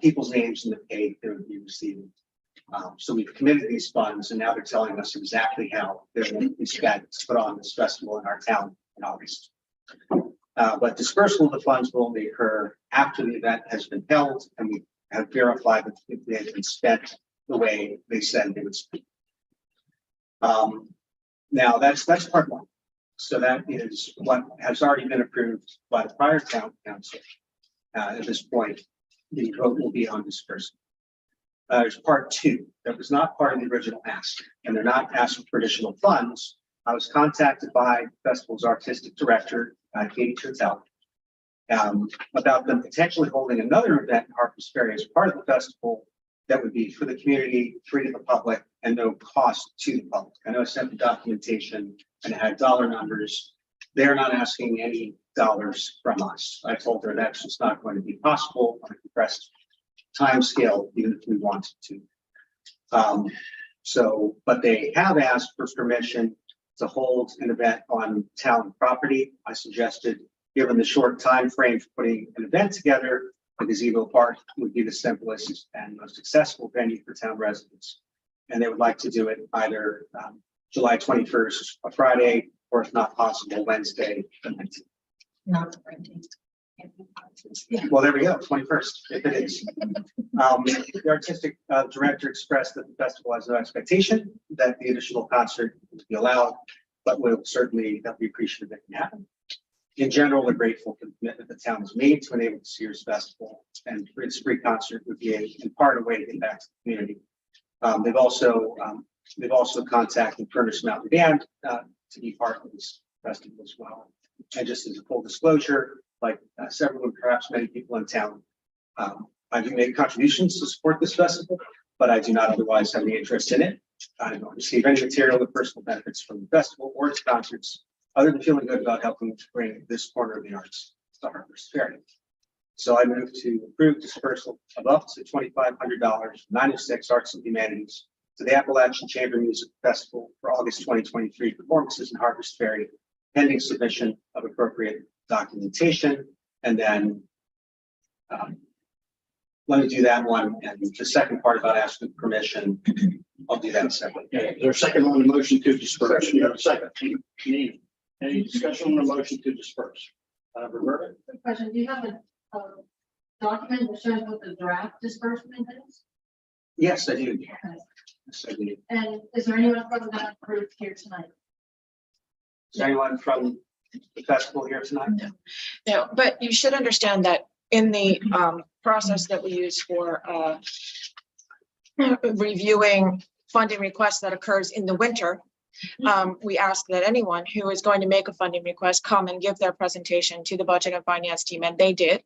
people's names and the pay they would be receiving. So we've committed these funds and now they're telling us exactly how they're going to be spent to put on this festival in our town in August. But dispersal of the funds will only occur after the event has been held and we have verified that they have been spent the way they said they would spend. Now that's part one. So that is what has already been approved by the prior town council. At this point, the vote will be on disbursement. There's part two that was not part of the original ask, and they're not asking for additional funds. I was contacted by the festival's artistic director, Katie Churtel, about them potentially holding another event in Harpers Ferry as part of the festival that would be for the community, free to the public, and no cost to the public. I know I sent the documentation and it had dollar numbers. They're not asking any dollars from us. I told her that's just not going to be possible on a compressed time scale, even if we wanted to. But they have asked for permission to hold an event on town property. I suggested, given the short time frame for putting an event together, the gazebo park would be the simplest and most accessible venue for town residents. And they would like to do it either July 21st, a Friday, or if not possible, Wednesday, the 19th. Not the 19th. Well, there we go, 21st, if it is. The artistic director expressed that the festival has no expectation that the additional concert would be allowed, but will certainly be appreciative that can happen. In general, we're grateful for the commitment the town has made to enable the Sears Festival, and its free concert would be in part a way to get back to the community. They've also contacted Furnace Mountain Band to be part of this festival as well. And just as a full disclosure, like several and perhaps many people in town, I do make contributions to support this festival, but I do not otherwise have any interest in it. I don't receive any material or personal benefits from the festival or its concerts, other than feeling good about helping to bring this corner of the arts to Harpers Ferry. So I move to approve dispersal of up to $2,500, 906 Arts and Humanities to the Appalachian Chamber Music Festival for August 2023 performances in Harpers Ferry, pending submission of appropriate documentation. And then let me do that one. And the second part about asking permission, I'll do that separately. Okay, there's a second on the motion to disperse. You have a second. Any discussion on the motion to disperse? Roberta? Quick question, do you have a document that shows what the draft disbursement is? Yes, I do. Okay. Yes, I do. And is there anyone from that group here tonight? Is there anyone from the festival here tonight? No, but you should understand that in the process that we use for reviewing funding requests that occurs in the winter, we ask that anyone who is going to make a funding request come and give their presentation to the budget and finance team, and they did.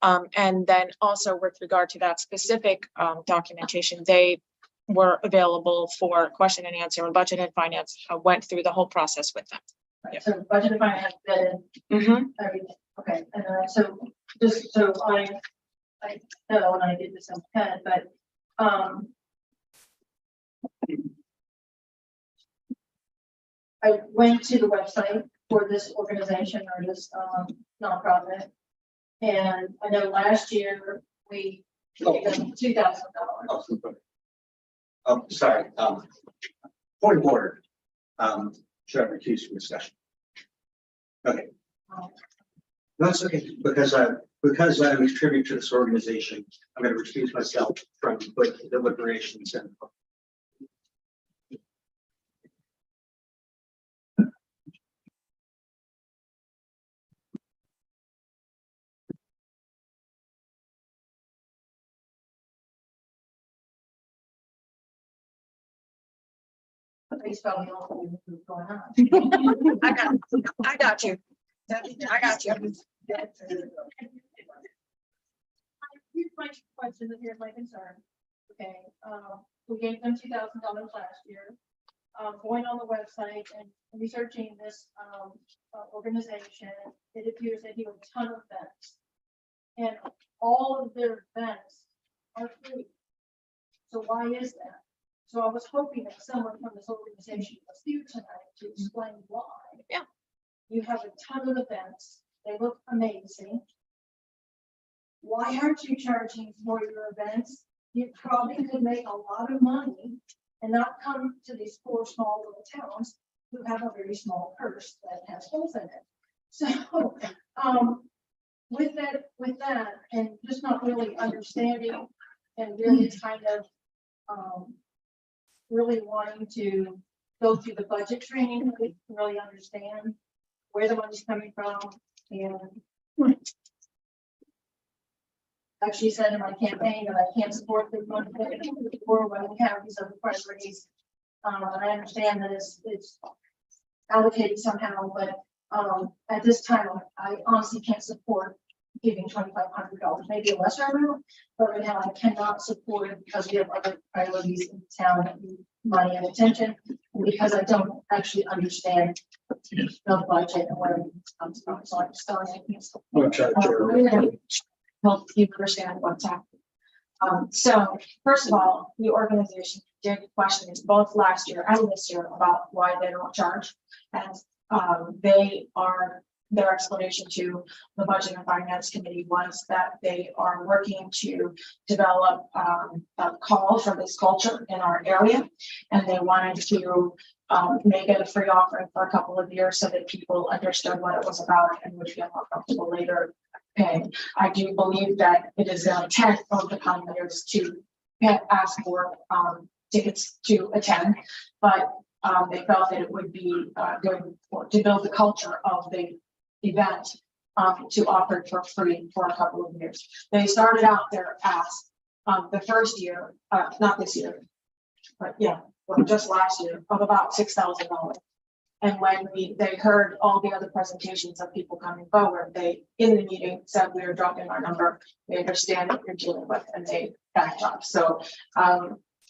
And then also with regard to that specific documentation, they were available for question and answer, and budget and finance went through the whole process with them. Right, so budget and finance vetted Mhm. everything, okay, and so, just so I know, and I did this in my head, but, I went to the website for this organization or this, nonprofit. And I know last year we gave them $2,000. Oh, sorry, point of order. Should I recuse from discussion? Okay. No, it's okay, because I'm a tribute to this organization, I'm gonna recuse myself from the deliberations and. Please tell me what's going on. I got you. I got you. Here's my question, and here's my concern. Okay, we gave them $2,000 last year. Going on the website and researching this, organization, it appears they do a ton of events. And all of their events are free. So why is that? So I was hoping that someone from this organization was here tonight to explain why. Yeah. You have a ton of events. They look amazing. Why aren't you charging for your events? You probably could make a lot of money and not come to these poor, small little towns who have a very small purse that has holes in it. So, with that, and just not really understanding and really kind of, really wanting to go through the budget training, really understand where the money's coming from. And actually said in my campaign that I can't support the money for when the counties of the priorities. And I understand that it's allocated somehow, but at this time, I honestly can't support giving $2,500, maybe a lesser amount, but right now I cannot support it because we have other priorities in town that need money and attention, and because I don't actually understand the budget and where it comes from. So I'm just telling you. Help you understand what's happening. So first of all, the organization did question us both last year and this year about why they don't charge. And their explanation to the Budget and Finance Committee was that they are working to develop a call for this culture in our area. And they wanted to make it a free offering for a couple of years so that people understood what it was about and would feel more comfortable later paying. I do believe that it is the intent of the commenters to ask for tickets to attend, but they felt that it would be good to build the culture of the event to offer it for free for a couple of years. They started out their ask the first year, not this year, but yeah, well, just last year, of about $6,000. And when they heard all the other presentations of people coming forward, they, in the meeting, said we are dropping our number. They understand what you're dealing with, and they backed up. So,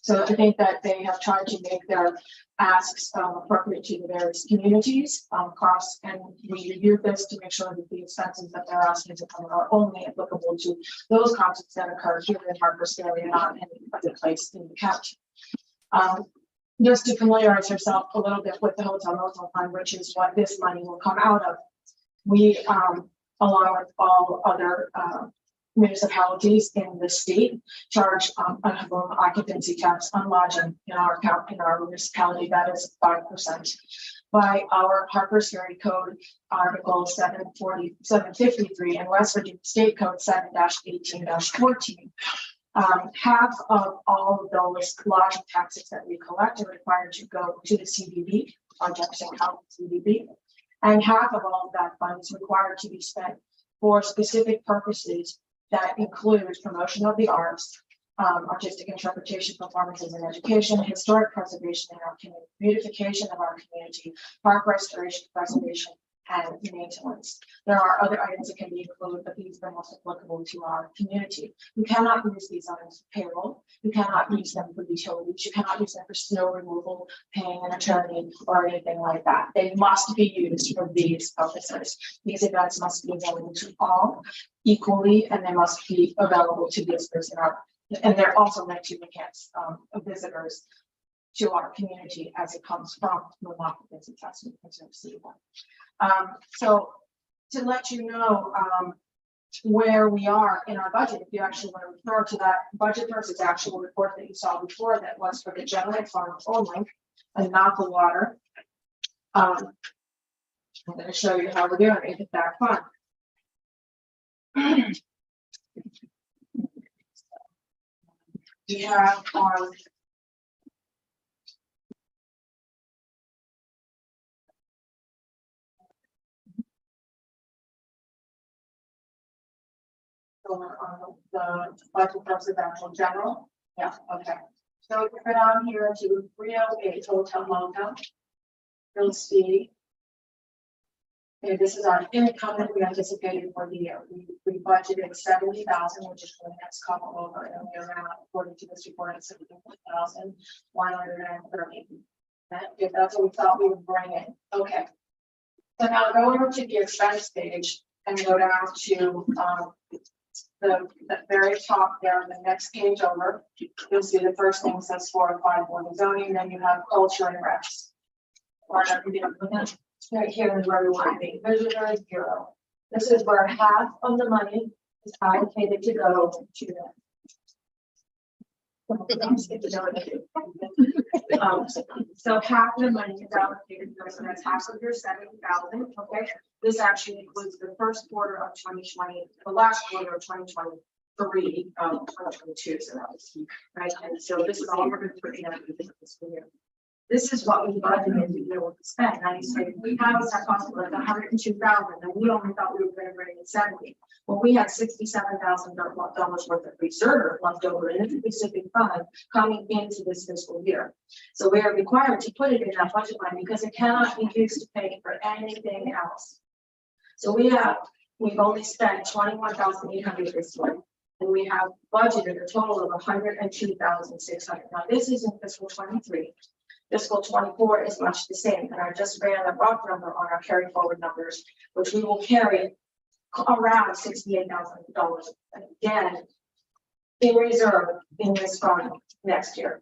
so I think that they have tried to make their asks appropriate to the various communities, costs, and we reviewed this to make sure that the expenses that they're asking to cover are only applicable to those concerts that occur here in Harper's area, not any other place in the county. Just to familiarize yourself a little bit with the hotel motel fund, which is what this money will come out of. We, along with all other municipalities in the state, charge a home occupancy tax on lodging in our municipality. That is 5%. By our Harper's Ferry Code, Article 753 and West Virginia State Code 7-18-14. Half of all of those lodging taxes that we collect are required to go to the CBB, our Jefferson County CBB, and half of all of that fund is required to be spent for specific purposes that include promotion of the arts, artistic interpretation, performances, and education, historic preservation in our community, beautification of our community, park restoration, preservation, and maintenance. There are other items that can be included, but these are most applicable to our community. You cannot use these items for payroll. You cannot use them for utilities. You cannot use them for snow removal, paying an attorney, or anything like that. They must be used for these purposes. These events must be available to all equally, and they must be available to visitors and they're also meant to enhance visitors to our community as it comes from the occupants and assessment to receive one. So to let you know where we are in our budget, if you actually want to refer to that budget versus actual report that you saw before, that was for the general fund only and not the water. I'm going to show you how we're doing it with that fund. We have the budget residential general. Yeah, okay. So if you go down here to 308 hotel motel, you'll see. Okay, this is our income that we anticipated for the year. We budgeted 70,000, which is for the next couple over, and we're around, according to this report, at 74,130. That's what we thought we would bring in. Okay. So now go over to the expense page and go down to the very top there, the next page over. You'll see the first thing says 405 board of zoning, then you have culture and recs. Right here is where we want to be. Visitors bureau. This is where half of the money is allocated to go to them. So half of the money is allocated to, so that's half of your 70,000. Okay, this actually includes the first quarter of 2020, the last quarter of 2023, 2022. So that was right. And so this is all we're going to put in this fiscal year. This is what we budgeted to be able to spend. Now you say we have a cost of like 102,000, and we only thought we were going to bring in 70. Well, we had $67,000 worth of reserve left over in the Pacific Fund coming into this fiscal year. So we are required to put it in that budget line because it cannot be used to pay for anything else. So we've only spent 21,800 this year, and we have budgeted a total of 102,600. Now this is in fiscal 23. Fiscal 24 is much the same, and I just ran a rough number on our carry forward numbers, which we will carry around $68,000 again in reserve in this fund next year.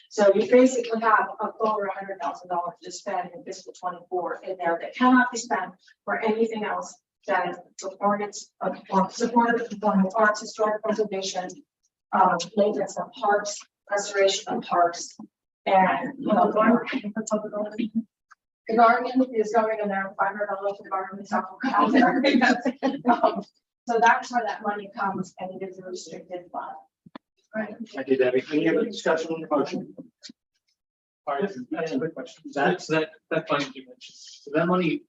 So you basically have over $100,000 to spend in fiscal 24 in there that cannot be spent for anything else than performance of support of the performing arts, historic preservation, maintenance of parks, restoration of parks. And the garden is going in there, $500 for the garden itself. So that's where that money comes, and it is a restricted fund. Right. Thank you, Debbie. Any other discussion on the motion? All right, that's a good question. That's that fund you mentioned. So that money,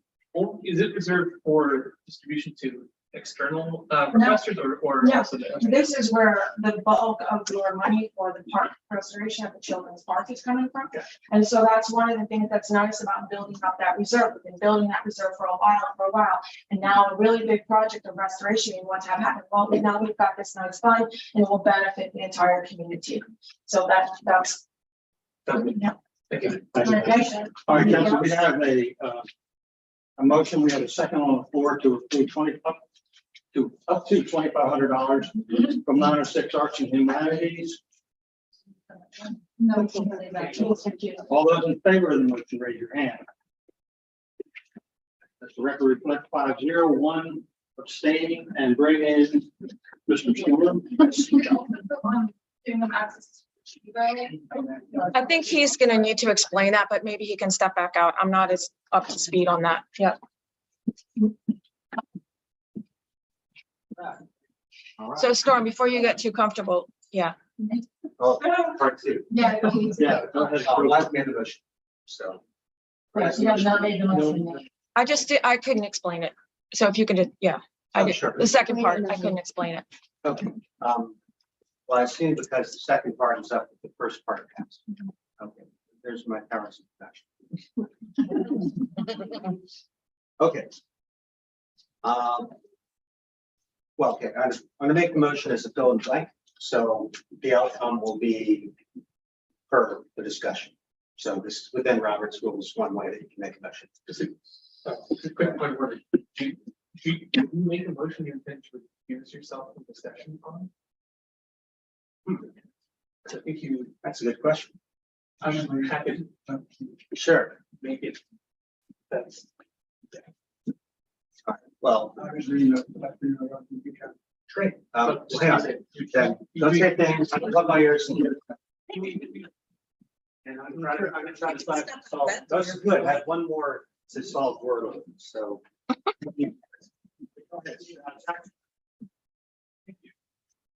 is it reserved for distribution to external investors or Yeah. also the- This is where the bulk of your money for the park restoration of the children's park is coming from. Okay. And so that's one of the things that's nice about building up that reserve. We've been building that reserve for a while. And now a really big project of restoration we want to have happen. Well, now we've got this nice fund and it will benefit the entire community. So that's yeah. Thank you. All right, council, we have a motion. We have a second on the floor to approve up to $2,500 from 906 Arts and Humanities. No, thank you. All those in favor of the motion, raise your hand. Let the record reflect 5-0, 1 abstaining, and bring in Mr. Stewart. I think he's going to need to explain that, but maybe he can step back out. I'm not as up to speed on that yet. All right. So Storm, before you get too comfortable, yeah. Oh, part two. Yeah. Yeah, go ahead. Last made the motion, so. Right, you have not made the motion yet. I couldn't explain it. So if you could, yeah, Oh, sure. the second part, I couldn't explain it. Okay, well, I assume because the second part is up, the first part passed. Okay, there's my powers of production. Okay. Well, okay, I'm gonna make the motion as a fill in blank, so the outcome will be per the discussion. So this is within Robert's rules, one way that you can make a motion. Just a quick point, where do you make a motion you intend to use yourself in discussion on? I think you, That's a good question. I'm happy to Sure. make it. That's. Well, great. Hang on. Then, don't say things, I love my ears. And I'm gonna try to solve, that's good, I have one more to solve Wordle, so. And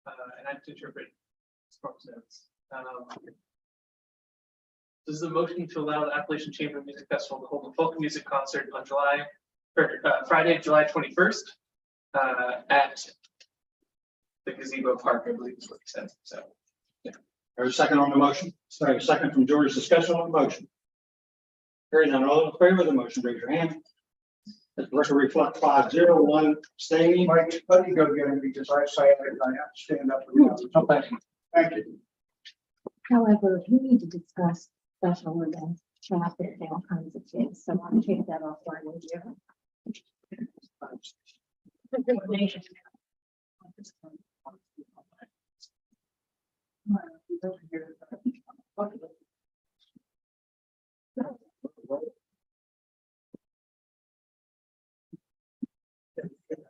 I have to interpret. Sparks notes. This is a motion to allow the Appalachian Chamber Music Festival to hold a folk music concert on Friday, July 21st, at the Gazebo Park, I believe is what he said, so. There's a second on the motion. Sorry, a second from George. Discussion on the motion. Hearing none, all in favor of the motion, raise your hand. Let the record reflect 5-0-1 abstaining. Mike, let me go get him because I say it, and I have to stand up. Okay. Thank you. However, we need to discuss special events, traffic, and all kinds of things, so I'll take that offline with you.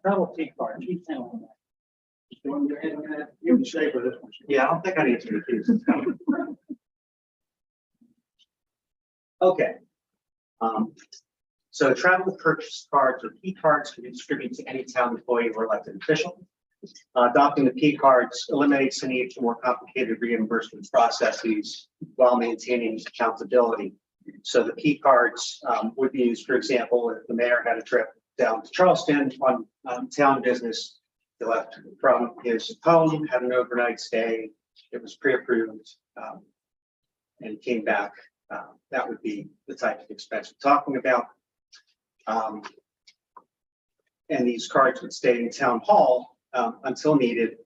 Travel T card. You can stay for this one. Yeah, I don't think I need to recuse this. Okay. So travel purchase cards or P cards can be distributed to any town employee or elected official. Adopting the P cards eliminates the need for more complicated reimbursement processes while maintaining accountability. So the P cards would be used, for example, if the mayor had a trip down to Charleston on town business. He left from his home, had an overnight stay. It was pre-approved and came back. That would be the type of expense we're talking about. And these cards would stay in town hall until needed.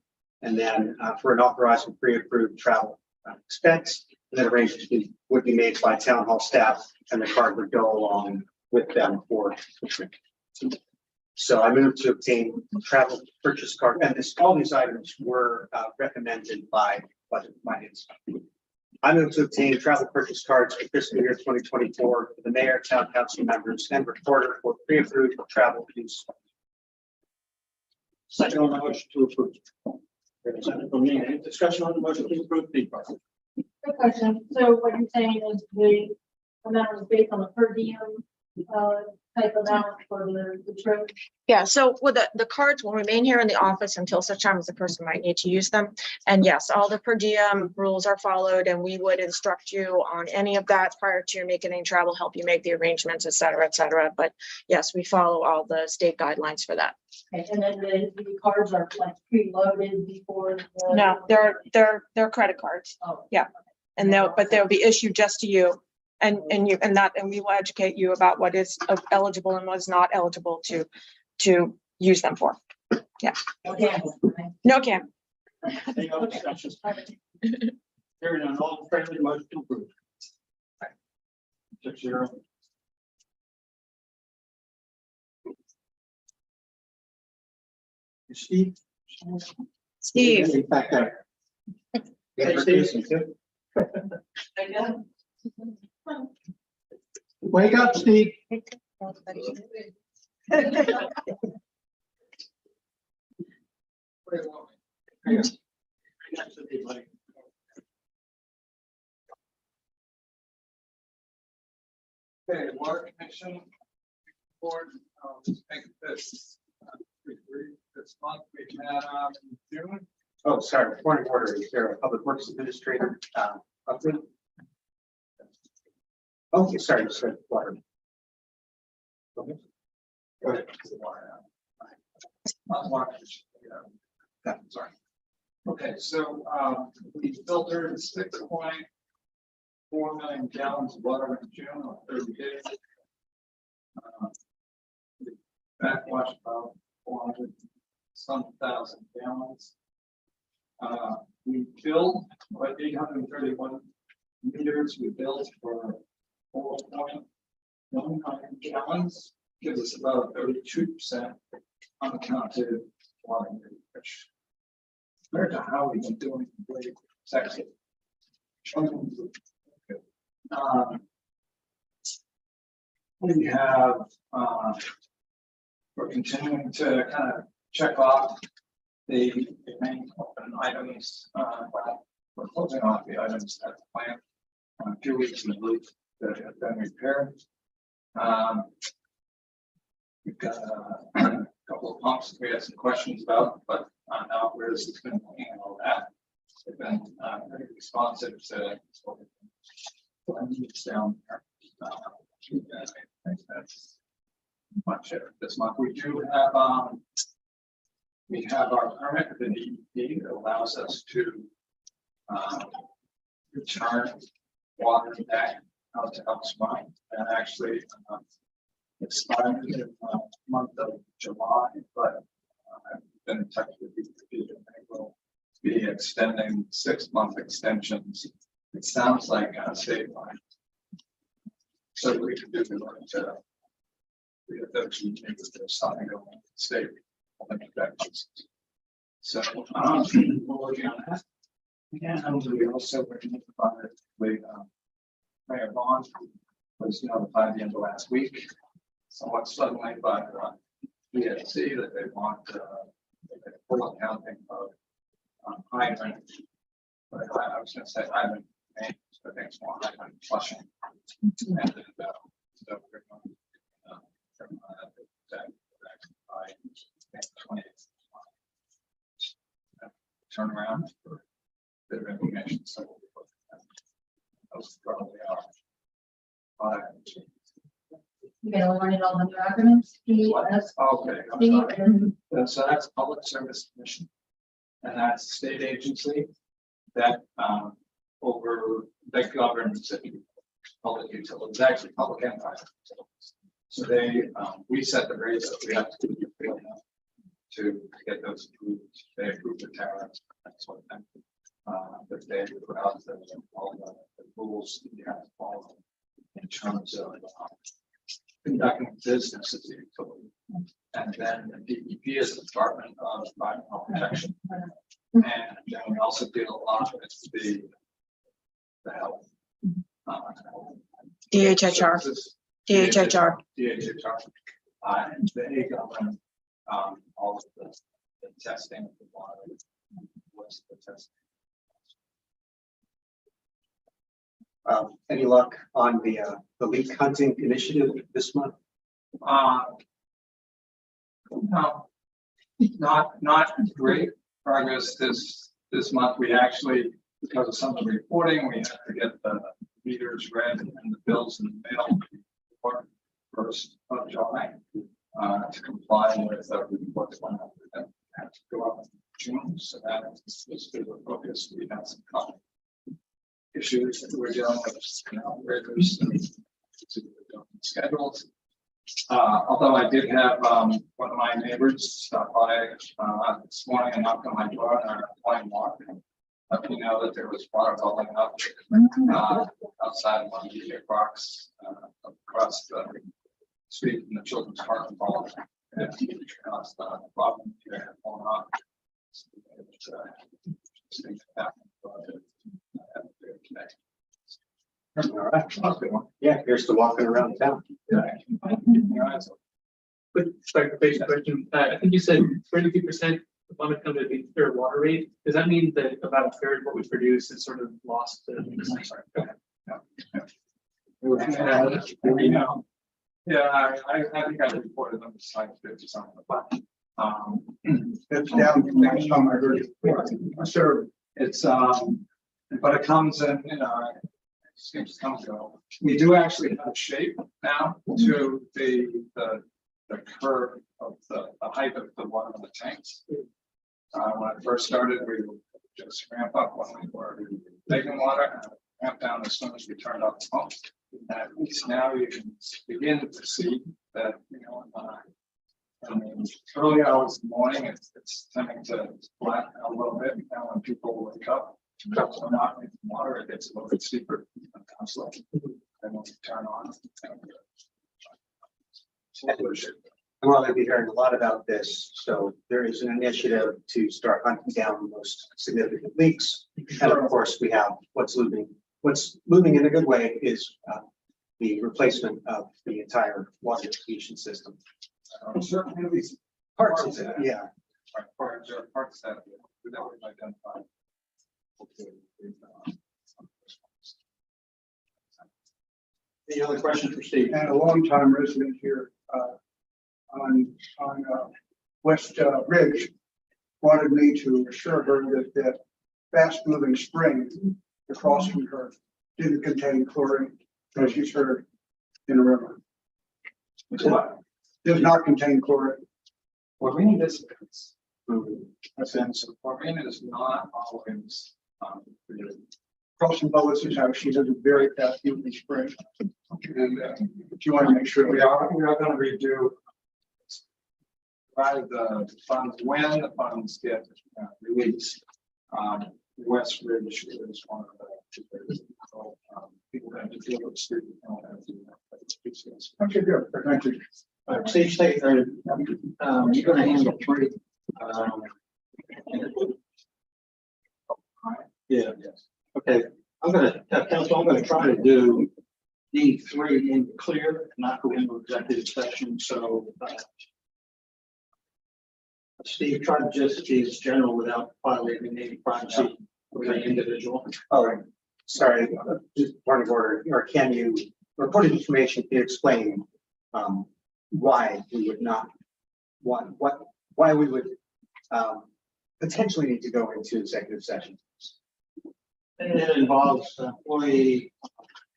And then for an authorized and pre-approved travel expense, then arrangements would be made by town hall staff and the card would go along with them for the trip. So I moved to obtain travel purchase card, and all these items were recommended by Budget Finance. I moved to obtain travel purchase cards for fiscal year 2024 for the mayor, town council members, and recorder for pre-approved travel use. Second on the motion to approve. There's a second from me. Any discussion on the motion to approve P card? Good question. So what you're saying is the amount is based on the per diem, type amount for the trip? Yeah, so with the cards will remain here in the office until such time as the person might need to use them. And yes, all the per diem rules are followed, and we would instruct you on any of that prior to making any travel, help you make the arrangements, et cetera, et cetera. But yes, we follow all the state guidelines for that. Okay, and then the cards are like preloaded before the. No, they're credit cards. Oh. Yeah. And they'll be issued just to you. And we will educate you about what is eligible and what is not eligible to use them for. Yeah. Okay. No can. Any other discussions? Hearing none, all in favor of the motion to approve. 6-0. Steve? Steve. Back there. Yeah, recusing too. Wake up, Steve. Okay, water connection board, make this month we had June. Oh, sorry, point of order, is there a public works administrator? Update? Okay, sorry, just said water. Okay. Go ahead. Yeah, sorry. Okay, so we filtered 6.4 million gallons of water in June on 30 days. backwash about 400 some thousand gallons. We billed about 831 meters. We billed for 4.1 gallons, gives us about 32% uncounted water usage. Compared to how we've been doing really sexy. We have, we're continuing to kind of check off the main open items, but we're closing off the items at the plant. 2 weeks in the loop that have been repaired. We've got a couple of pumps we had some questions about, but now where's it's been looking at all that. They've been very responsive to needs down there. I think that's much it this month. We do have our permit with the DEP that allows us to return water back out to Elks Mine, and actually expired in the month of July, but I've been in touch with DEP and they will be extending 6-month extensions. It sounds like state line. So we can do the right to there's something going on state. So we're working on that. And we also were notified with Mayor Bond was notified the end of last week, somewhat suddenly by VSC that they want full accounting of hydrant. But I was going to say hydrant, I think it's more hydrant flushing. And so we're going from by 20 turn around for bit of information. So those probably are. You gotta learn it all the new acronyms, PES. Okay, I'm sorry. So that's Public Service Commission. And that's a state agency that that governs public utilities, actually public and private utilities. So we set the rates that we have to get those approved. They approve the tariffs, that sort of thing. But they put out all the rules that you have to follow in terms of conducting business as a utility. And then the DEP is the Department of Environmental Protection. And then we also deal a lot with the health. DHHR. DHHR. And they govern all of the testing of the water. What's the testing? Any luck on the leak hunting initiative this month? No, not great progress this month. We actually, because of some of the reporting, we have to get the meters read and the bills in the mail for 1st of July to comply with the reports that have to go up in June. So that is good focus. We have some issues that we're dealing with, there's some schedules. Although I did have one of my neighbors stop by this morning and knock on my door and applying water. Let me know that there was water bubbling up outside one of the rocks across the street in the children's park and ball. And caused the problem here falling off. All right. Yeah, here's the walking around town. Quick clarification question. I think you said 32% of unaccounted or water rate. Does that mean that about a third of what we produce is sort of lost to the sorry. Okay. Yeah, I think I reported them to site 50 something, but It's down next time I heard it. sure it's but it comes in, seems to come and go. We do actually have a shape now to the curve of the height of the water in the tanks. When I first started, we would just ramp up when we were taking water and ramp down as soon as we turned off the pump. And at least now you can begin to see that, I mean, early hours in the morning, it's tending to flatten a little bit, and when people wake up, so not in water, it gets a little bit steeper. Constantly. Then once you turn on. We're going to be hearing a lot about this, so there is an initiative to start hunting down the most significant leaks. And of course, we have what's moving in a good way is the replacement of the entire water distribution system. Certainly these Parts of it, yeah. parts that we've identified. Any other questions for Steve? And a longtime resident here, on West Ridge wanted me to assure her that that fast moving spring across from her didn't contain chlorine, as she's heard in the river. Does not contain chlorine. Chlorine is, chlorine is not always, Crossing Bowis's house, she has a very fast moving spring. And if you want to make sure we are gonna redo. Provided the funds, when the funds get released, West Ridge is one of the. People have to deal with student. Okay, good. Thank you. Steve, state, you're gonna handle three. Yeah, okay, council, I'm gonna try to do D3 in clear, not go into executive session, so. Steve, try to just be as general without violating any privacy of the individual. All right, sorry, just point of order, or can you, reported information, can you explain why we would not want, why we would potentially need to go into executive session? And it involves employee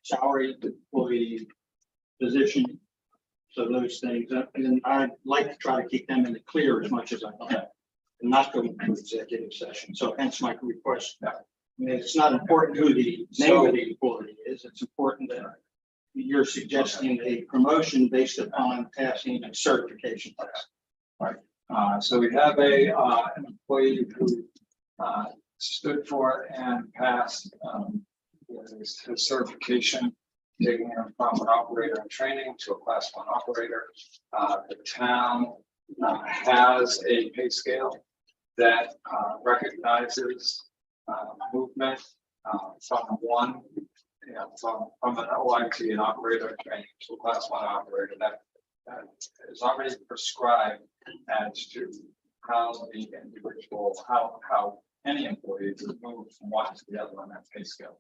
salary, employee position, so those things. And I'd like to try to keep them in the clear as much as I can, and not go into executive session. So hence my request. I mean, it's not important who the name of the employee is. It's important that you're suggesting a promotion based upon passing a certification test. So we have an employee who stood for and passed his certification, taking him from an operator in training to a class 1 operator. The town has a pay scale that recognizes movement from one, from an OIT, an operator in training, to a class 1 operator that is already prescribed as to how the individual, how any employee is moved from one to the other on that pay scale.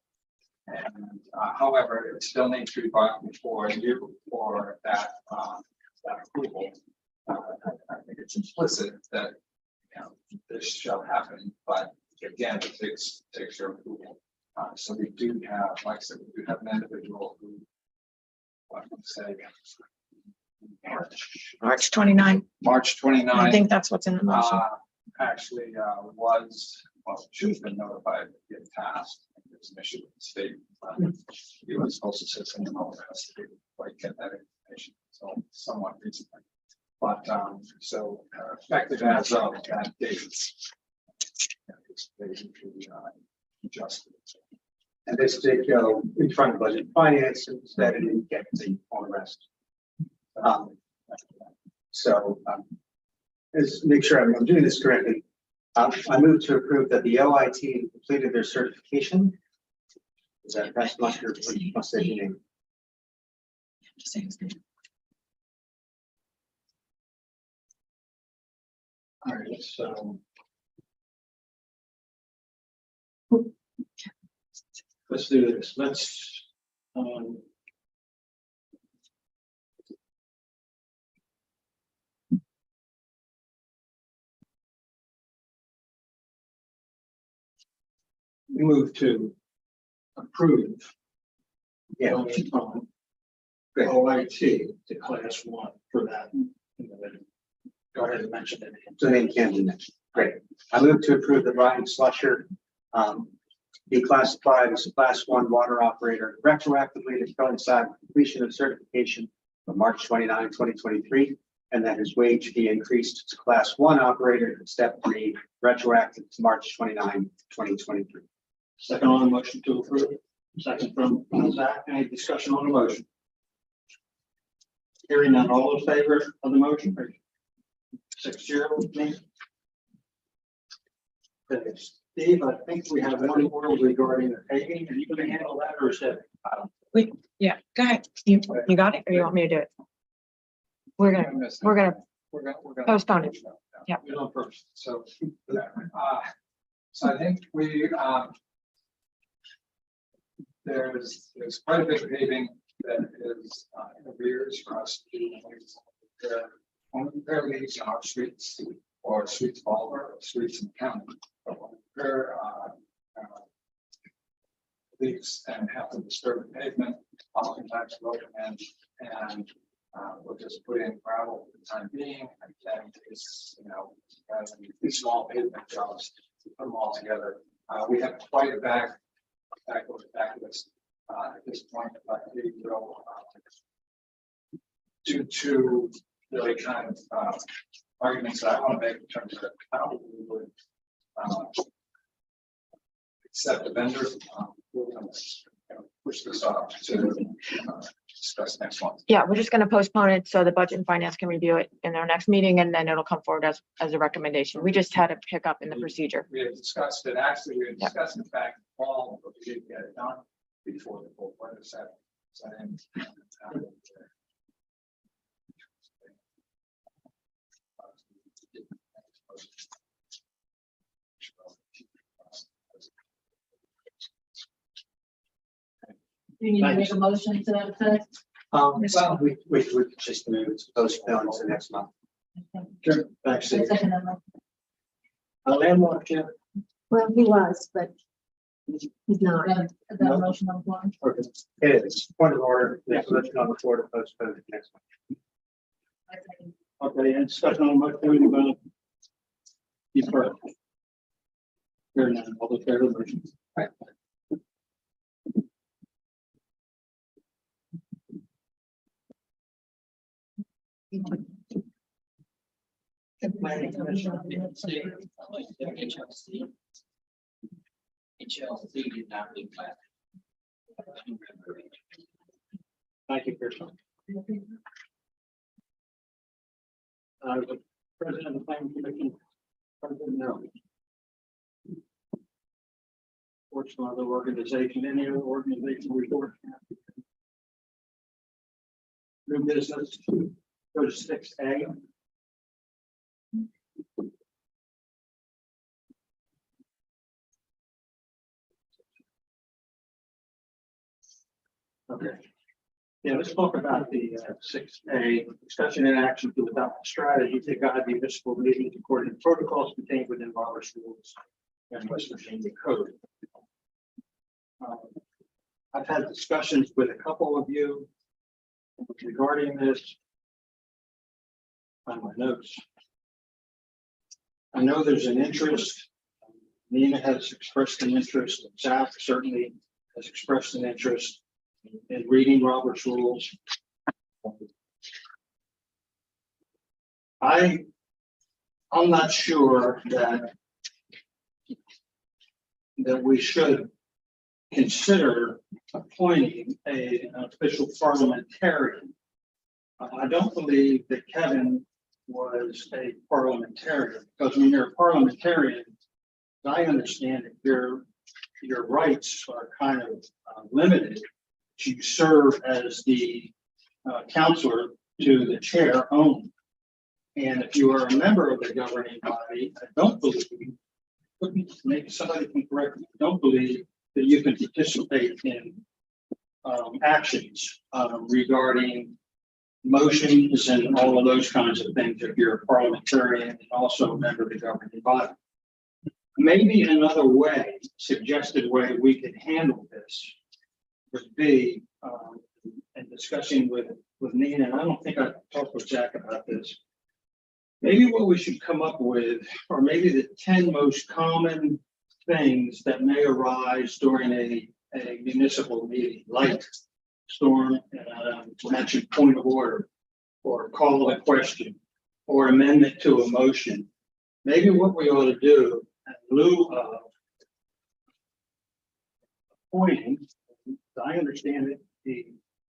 And however, it still needs to be brought before you for that approval. I think it's implicit that this shall happen, but again, it takes your approval. So we do have, like I said, we do have an individual who, what would say, March 29. March 29. I think that's what's in the motion. Actually should have been notified to get tasked. It's an issue with the state. He was supposed to sit in the office to like get that information, so somewhat recently. But so effective as of that date. It's basically adjusted. And this did go in front of budget and finance, instead it didn't get the all the rest. Let's make sure I'm doing this correctly. I move to approve that the OIT completed their certification. Is that's not your must say your name? All right, so. Let's do this. Let's. We move to approve. Yeah. Going from OIT to class 1 for that. Go ahead and mention it. So name can be mentioned. Great. I move to approve the Ryan Slusher be classified as a class 1 water operator retroactively to coincide with completion of certification from March 29, 2023, and that his wage be increased to class 1 operator, step 3, retroactive to March 29, 2023. Second on the motion to approve. Second from Zach. Any discussion on the motion? Hearing none, all in favor of the motion? 6-0, please. Okay, Steve, I think we have one more regarding the paving. Are you going to handle that or is that? Yeah, go ahead. You got it or you want me to do it? We're gonna postpone it. Yeah. You're on first. So, so I think we, there's quite a bit of paving that is in arrears for us to do. When we compare these on our streets or streets all over, streets in the county, but when we compare leaks and have to disturb the pavement, oftentimes we'll come in and we'll just put in gravel for the time being, and then it's, these small pavement jobs, to put them all together. We have quite a back of this at this point, but we will due to really kind of arguments that I want to make in terms of how we would accept the vendors. We're going to push this off to discuss next month. Yeah, we're just gonna postpone it so the budget and finance can review it in their next meeting and then it'll come forward as a recommendation. We just had a hiccup in the procedure. We have discussed it, actually, we have discussed in fact, all, but we didn't get it done before the full weather set. Do you need to make a motion to that effect? Well, we just move it to postpone to next month. Sure. Thanks, Steve. Second amendment. Landmark, Jim. Well, he was, but he's not. Is that a motion on the floor? Okay. It is point of order. There's a motion on the floor to postpone it next month. I second. Okay, and discussion on the motion, we're going to defer. Hearing none, all those favor of the motion? Right. Planning Commission. HLC did not leave that. Thank you, Kirsten. The President of the Planning Commission. President, no. Fortune, other organization, any other organization report? New business, go to 6A. Okay. Yeah, let's talk about the 6A, discussion and action to adopt a strategy to guide municipal meetings according to protocols contained within Robert's rules and West Virginia code. I've had discussions with a couple of you regarding this. On my notes. I know there's an interest. Nina has expressed an interest. Zach certainly has expressed an interest in reading Robert's rules. I'm not sure that we should consider appointing an official parliamentarian. I don't believe that Kevin was a parliamentarian, because when you're a parliamentarian, as I understand it, your rights are kind of limited. You serve as the counselor to the chair only. And if you are a member of the governing body, I don't believe, maybe somebody can correct me, I don't believe that you can participate in actions regarding motions and all of those kinds of things if you're a parliamentarian and also a member of the governing body. Maybe another way, suggested way we could handle this would be in discussing with Nina, and I don't think I talked with Jack about this. Maybe what we should come up with, or maybe the 10 most common things that may arise during a municipal meeting, like Storm mentioned point of order or call a question or amendment to a motion. Maybe what we ought to do in lieu of appointing, I understand that the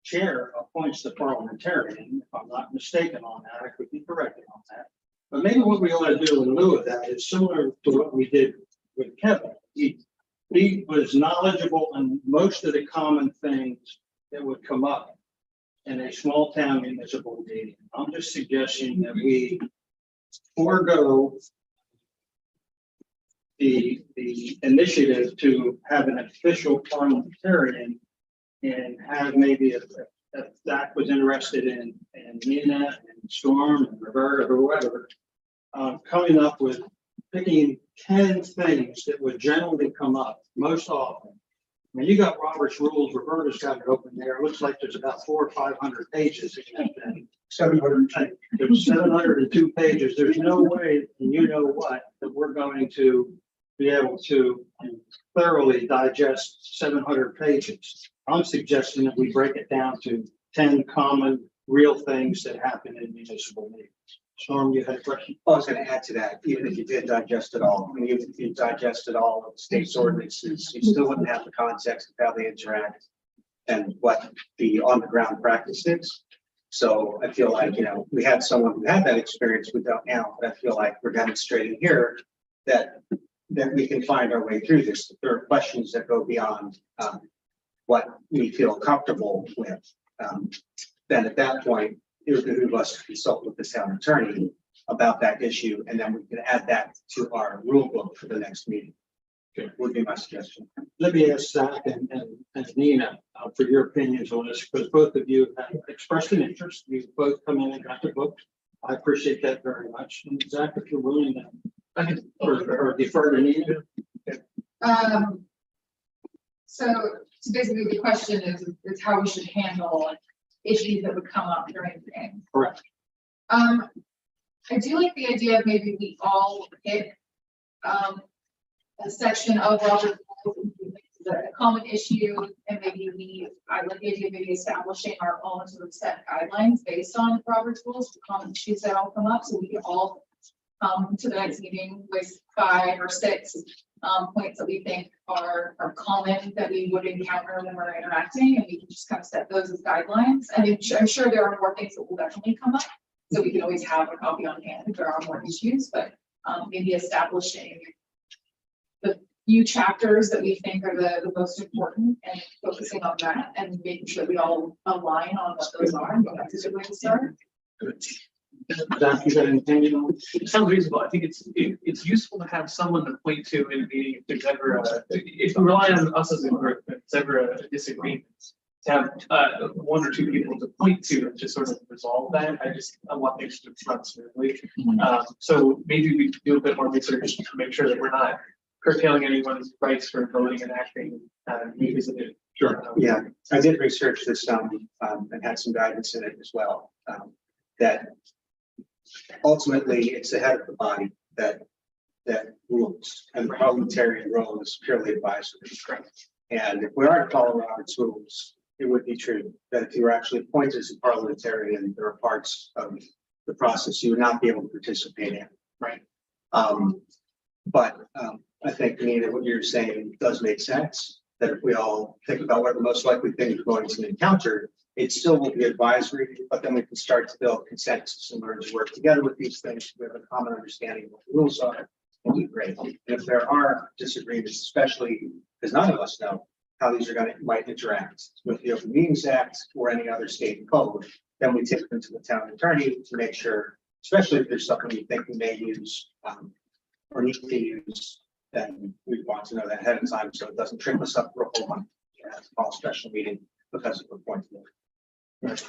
chair appoints the parliamentarian, if I'm not mistaken on that, I could be corrected on that. But maybe what we ought to do in lieu of that is similar to what we did with Kevin. He was knowledgeable on most of the common things that would come up in a small town municipal meeting. I'm just suggesting that we forego the initiative to have an official parliamentarian and have maybe if Zach was interested in Nina and Storm and Roberta or whoever, coming up with picking 10 things that would generally come up most often. I mean, you got Robert's rules, Roberta's got it open there. It looks like there's about 400 or 500 pages in that thing. 702. There's 702 pages. There's no way, and you know what, that we're going to be able to thoroughly digest 700 pages. I'm suggesting that we break it down to 10 common, real things that happen in municipal meetings. Storm, you had a question? I was gonna add to that, even if you did digest it all, I mean, even if you digested all of the state's ordinances, you still wouldn't have the context of how they interact and what the on the ground practice is. So I feel like, you know, we had someone who had that experience, we don't now, but I feel like we're demonstrating here that we can find our way through this. If there are questions that go beyond what we feel comfortable with, then at that point, it would behoove us to consult with the town attorney about that issue, and then we can add that to our rule book for the next meeting. Okay, would be my suggestion. Let me ask Zach and Nina for your opinions on this, because both of you have expressed an interest. You've both come in and got the book. I appreciate that very much. And Zach, if you're willing to, I can or defer to Nina. So basically the question is how we should handle issues that would come up during the game. Correct. I do like the idea of maybe we all pick a section of Robert the common issue, and maybe I like the idea of maybe establishing our own sort of set guidelines based on Robert's rules for common issues that all come up, so we can all come to the next meeting with 5 or 6 points that we think are common that we would encounter when we're interacting, and we can just kind of set those as guidelines. And I'm sure there are more things that will definitely come up, so we can always have a copy on hand if there are more issues, but maybe establishing the few chapters that we think are the most important and focusing on that and making sure we all align on what those are. And that's a good way to start. Zach, you got an opinion on it? It sounds reasonable. I think it's useful to have someone to point to in a meeting if there's ever if we rely on us as a group, if there's ever a disagreement, to have 1 or 2 people to point to and just sort of resolve that. I want things to run smoothly. So maybe we do a bit more research to make sure that we're not curtailing anyone's rights for voting and acting. Revisited. Sure. Yeah, I did research this and had some guidance in it as well. That ultimately it's the head of the body that rules, and the parliamentarian role is purely advisory. And if we are to follow Robert's rules, it would be true that if you were actually appointed as a parliamentarian, there are parts of the process you would not be able to participate in. Right. But I think, Nina, what you're saying does make sense, that if we all think about what the most likely thing we're going to encounter, it still will be advisory, but then we can start to build consensus and learn to work together with these things. We have a common understanding of what the rules are. It'll be great. And if there are disagreements, especially because none of us know how these might interact with the Open Meetings Act or any other state code, then we take them to the town attorney to make sure, especially if there's something we think we may use or need to use, then we want to know that ahead of time so it doesn't trip us up for a whole month. Have to call a special meeting because of the point. Right.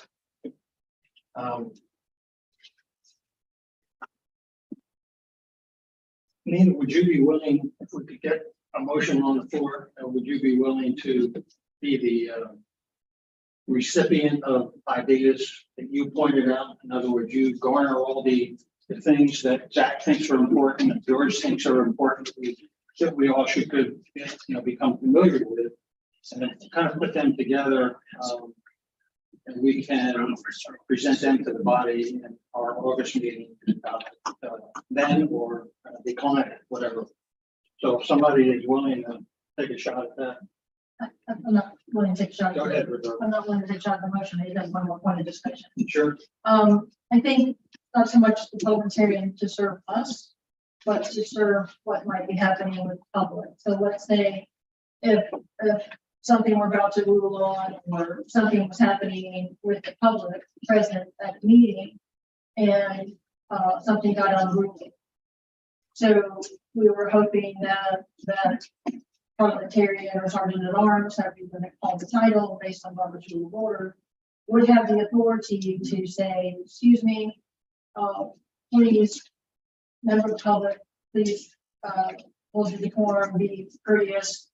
Nina, would you be willing, if we could get a motion on the floor, would you be willing to be the recipient of ideas that you pointed out? In other words, you garner all the things that Zach thinks are important, and George thinks are important, that we all should become familiar with, and then kind of put them together and we can present them to the body in our August meeting, then or decline it, whatever. So if somebody is willing to take a shot at that, I'm not willing to take a shot. go ahead, Roberta. I'm not willing to take a shot at the motion. It does one more point of discussion. Sure. I think not so much the parliamentarian to serve us, but to serve what might be happening with the public. So let's say if something we're about to rule on, or something was happening with the public present at the meeting, and something got unruly. So we were hoping that parliamentarian or sergeant at arms, however you're going to call the title based on Robert's Rule of Order, would have the authority to say, excuse me, please, member of the public, please, hold your decorum, be courteous,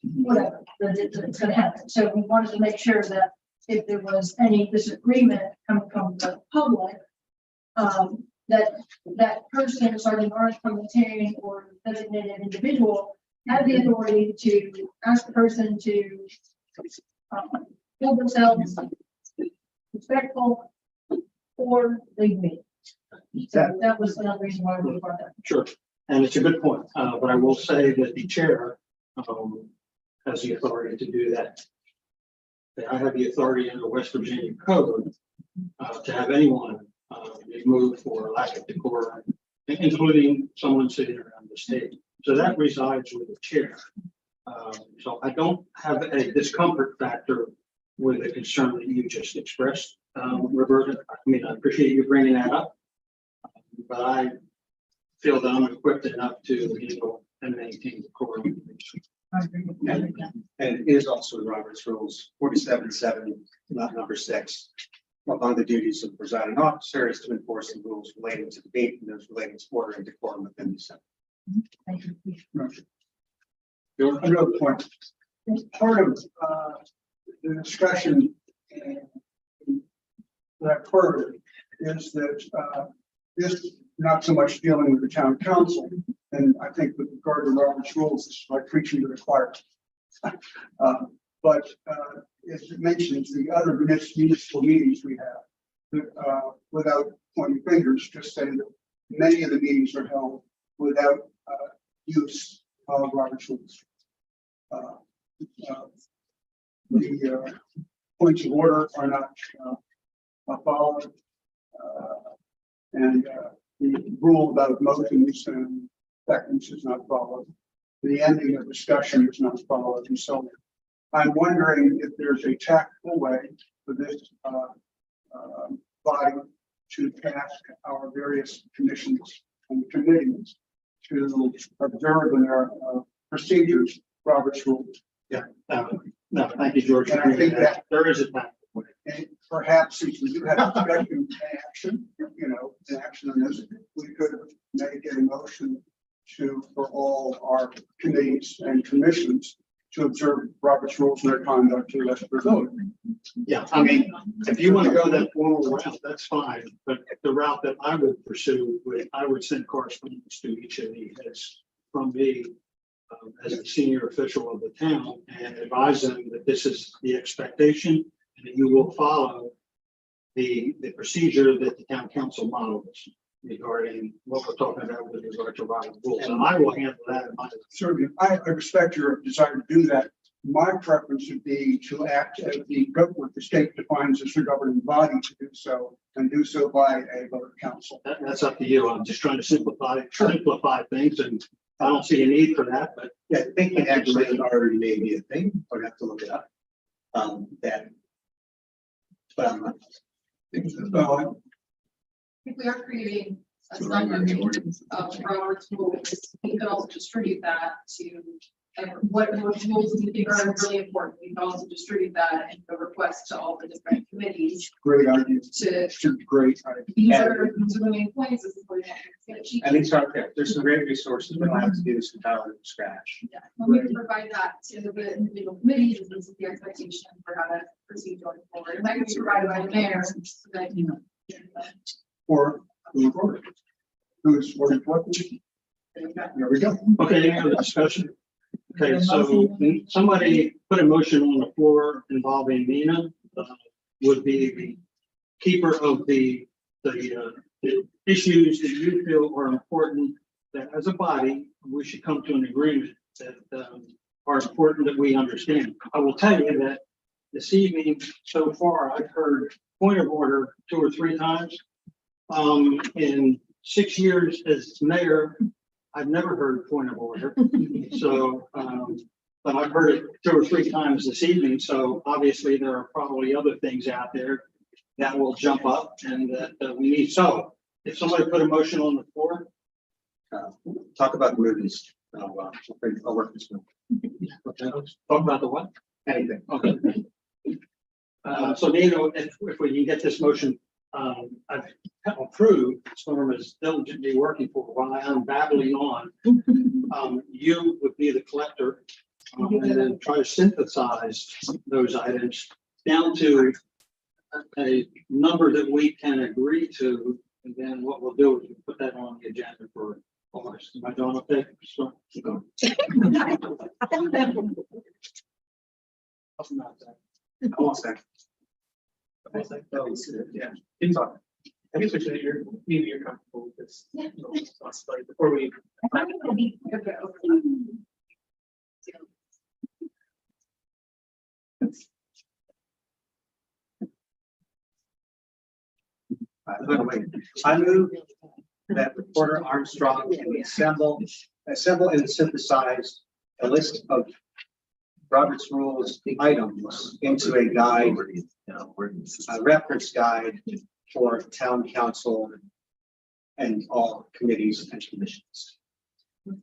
whatever, that it's going to happen. So we wanted to make sure that if there was any disagreement coming from the public, that person, sergeant at arms, parliamentarian, or designated individual had the authority to ask the person to hold themselves respectful or leave me. So that was another reason why we brought that. Sure, and it's a good point, but I will say that the chair has the authority to do that. That I have the authority under West Virginia code to have anyone removed for lack of decorum, including someone sitting around the stage. So that resides with the chair. So I don't have a discomfort factor with the concern that you just expressed, Roberta. I mean, I appreciate you bringing that up, but I feel that I'm equipped enough to handle and maintain the core. And it is also in Robert's Rules 47.7, not number 6. Among the duties of the presiding officer is to enforce the rules relating to debate and those relating to order and decorum within the Senate. Thank you. Another point, part of the discussion that I've heard is that this not so much dealing with the town council, and I think with regard to Robert's rules, this is like preaching to the choir. But as it mentions the other municipal meetings we have, without pointing fingers, just saying that many of the meetings are held without use of Robert's rules. The points of order are not followed, and the rule about motions and seconds is not followed. The ending of discussion is not followed, and so I'm wondering if there's a tactful way for this body to task our various commissions and committees to observe in their procedures Robert's rules. Yeah, no, thank you, George. And I think that there is a time. and perhaps since we do have discussion in action on this, we could make a motion for all our committees and commissions to observe Robert's rules and their conduct to the rest of the vote. Yeah, I mean, if you want to go that formal route, that's fine, but the route that I would pursue, I would send correspondence to each of the heads from me as a senior official of the town and advise them that this is the expectation and that you will follow the procedure that the town council models regarding what we're talking about with regard to Robert's rules. And I will handle that in my. Certainly, I respect your desire to do that. My preference would be to act as the government, the state defines as the governing body to do so, and do so by a vote of council. That's up to you. I'm just trying to simplify things, and I don't see a need for that, but Yeah, thinking actually already may be a thing, but I have to look it up. But I'm not. So If we are creating a summary of Robert's rules, we could also distribute that to, and what rules we think are really important. We can also distribute that and the request to all the different committees great idea. to. Great idea. These are the main points. This is what we want to get cheap. I think so. Okay, there's some great resources, but I have to do this entirely from scratch. Yeah, and we can provide that to the individual committees, and this is the expectation for how to proceed going forward. And that can be provided by the mayor, so that, you know. Or who's working for it? There we go. okay, any other discussion? Okay, so somebody put a motion on the floor involving Nina. would be the keeper of the issues that you feel are important, that as a body, we should come to an agreement that are important that we understand. I will tell you that this evening, so far, I've heard point of order 2 or 3 times. In 6 years as mayor, I've never heard point of order. So, but I've heard it 2 or 3 times this evening. So obviously there are probably other things out there that will jump up and that we need. So if somebody put a motion on the floor. Talk about the movies. I'll work this one. Okay, let's talk about the what? Anything. Okay. So Nino, if we can get this motion I've approved, Storm is diligently working for while I'm babbling on. You would be the collector and then try to synthesize those items down to a number that we can agree to. And then what we'll do is we'll put that on the agenda for August. Am I doing okay? So, keep going. Almost there. Yeah, keep talking. I guess we should, maybe you're comfortable with this. Yeah. Before we. By the way, I move that Reporter Armstrong can assemble and synthesize a list of Robert's Rules items into a guide, a reference guide for town council and all committees and commissions.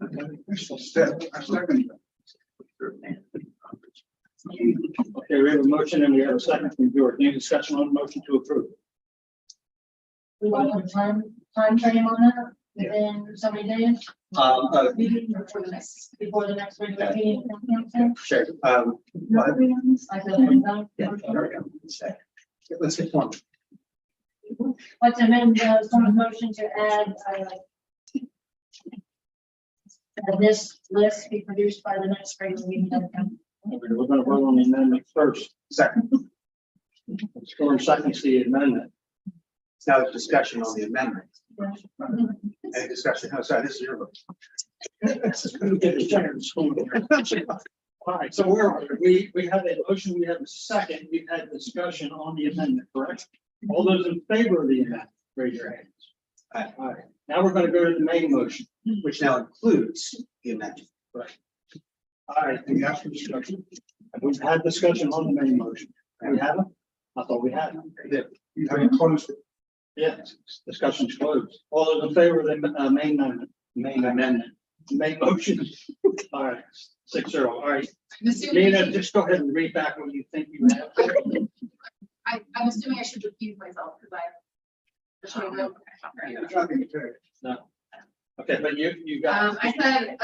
I second. Okay, we have a motion and we have a second from George. Any discussion on the motion to approve? We want a time frame on that within so many days before the next regular meeting. Sure. I said, Let's get one. let's amend someone's motion to add this list be produced by the next regular meeting. We're going to vote on the amendment first. Second. Storm seconds the amendment. Now discussion on the amendment. Any discussion? Oh, sorry, this is your vote. All right, so where are we? We have a motion, we have a second, we've had discussion on the amendment, correct? All those in favor of the amendment, raise your hands. All right, now we're going to go to the main motion. Which now includes the amendment. All right, we have some discussion. We've had discussion on the main motion. We haven't? I thought we had. You haven't closed it. Yes, discussion's closed. All those in favor of the main amendment, main motion. All right, 6-0. All right, I'm assuming, Nina, just go ahead and read back what you think you have. I'm assuming I should recuse myself because No. Okay, but you got. I said,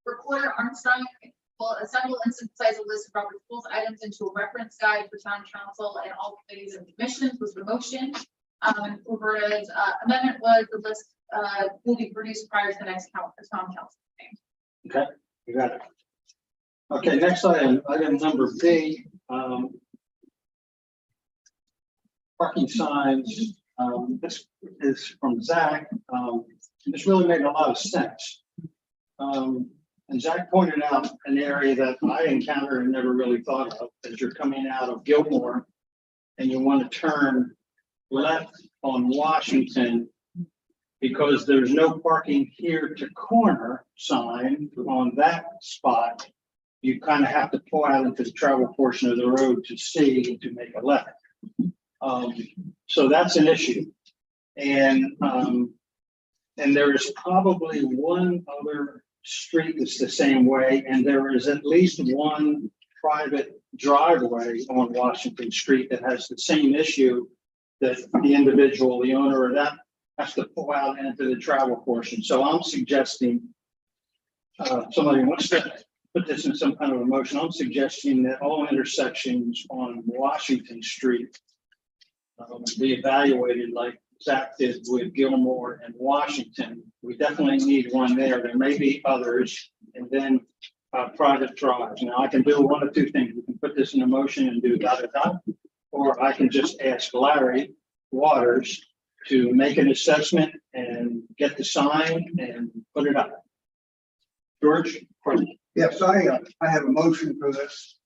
Reporter Armstrong will assemble and synthesize a list of Robert's Rules items into a reference guide for town council and all committees and commissions was the motion. Whereas amendment was the list will be produced prior to the next town council meeting. Okay, you got it. Okay, next item number B. Parking signs. This is from Zach. This really made a lot of sense. And Zach pointed out an area that I encountered and never really thought of as you're coming out of Gilmore and you want to turn left on Washington because there's no parking here to corner sign on that spot. You kind of have to pull out into the travel portion of the road to see to make a left. So that's an issue. And there is probably one other street that's the same way, and there is at least one private driveway on Washington Street that has the same issue that the individual, the owner of that, has to pull out into the travel portion. So I'm suggesting somebody wants to put this in some kind of a motion. I'm suggesting that all intersections on Washington Street be evaluated like Zach did with Gilmore and Washington. We definitely need one there. There may be others, and then private drives. Now I can do one of two things. We can put this in a motion and do or I can just ask Larry Waters to make an assessment and get the sign and put it up. George? Yes, I have a motion for this.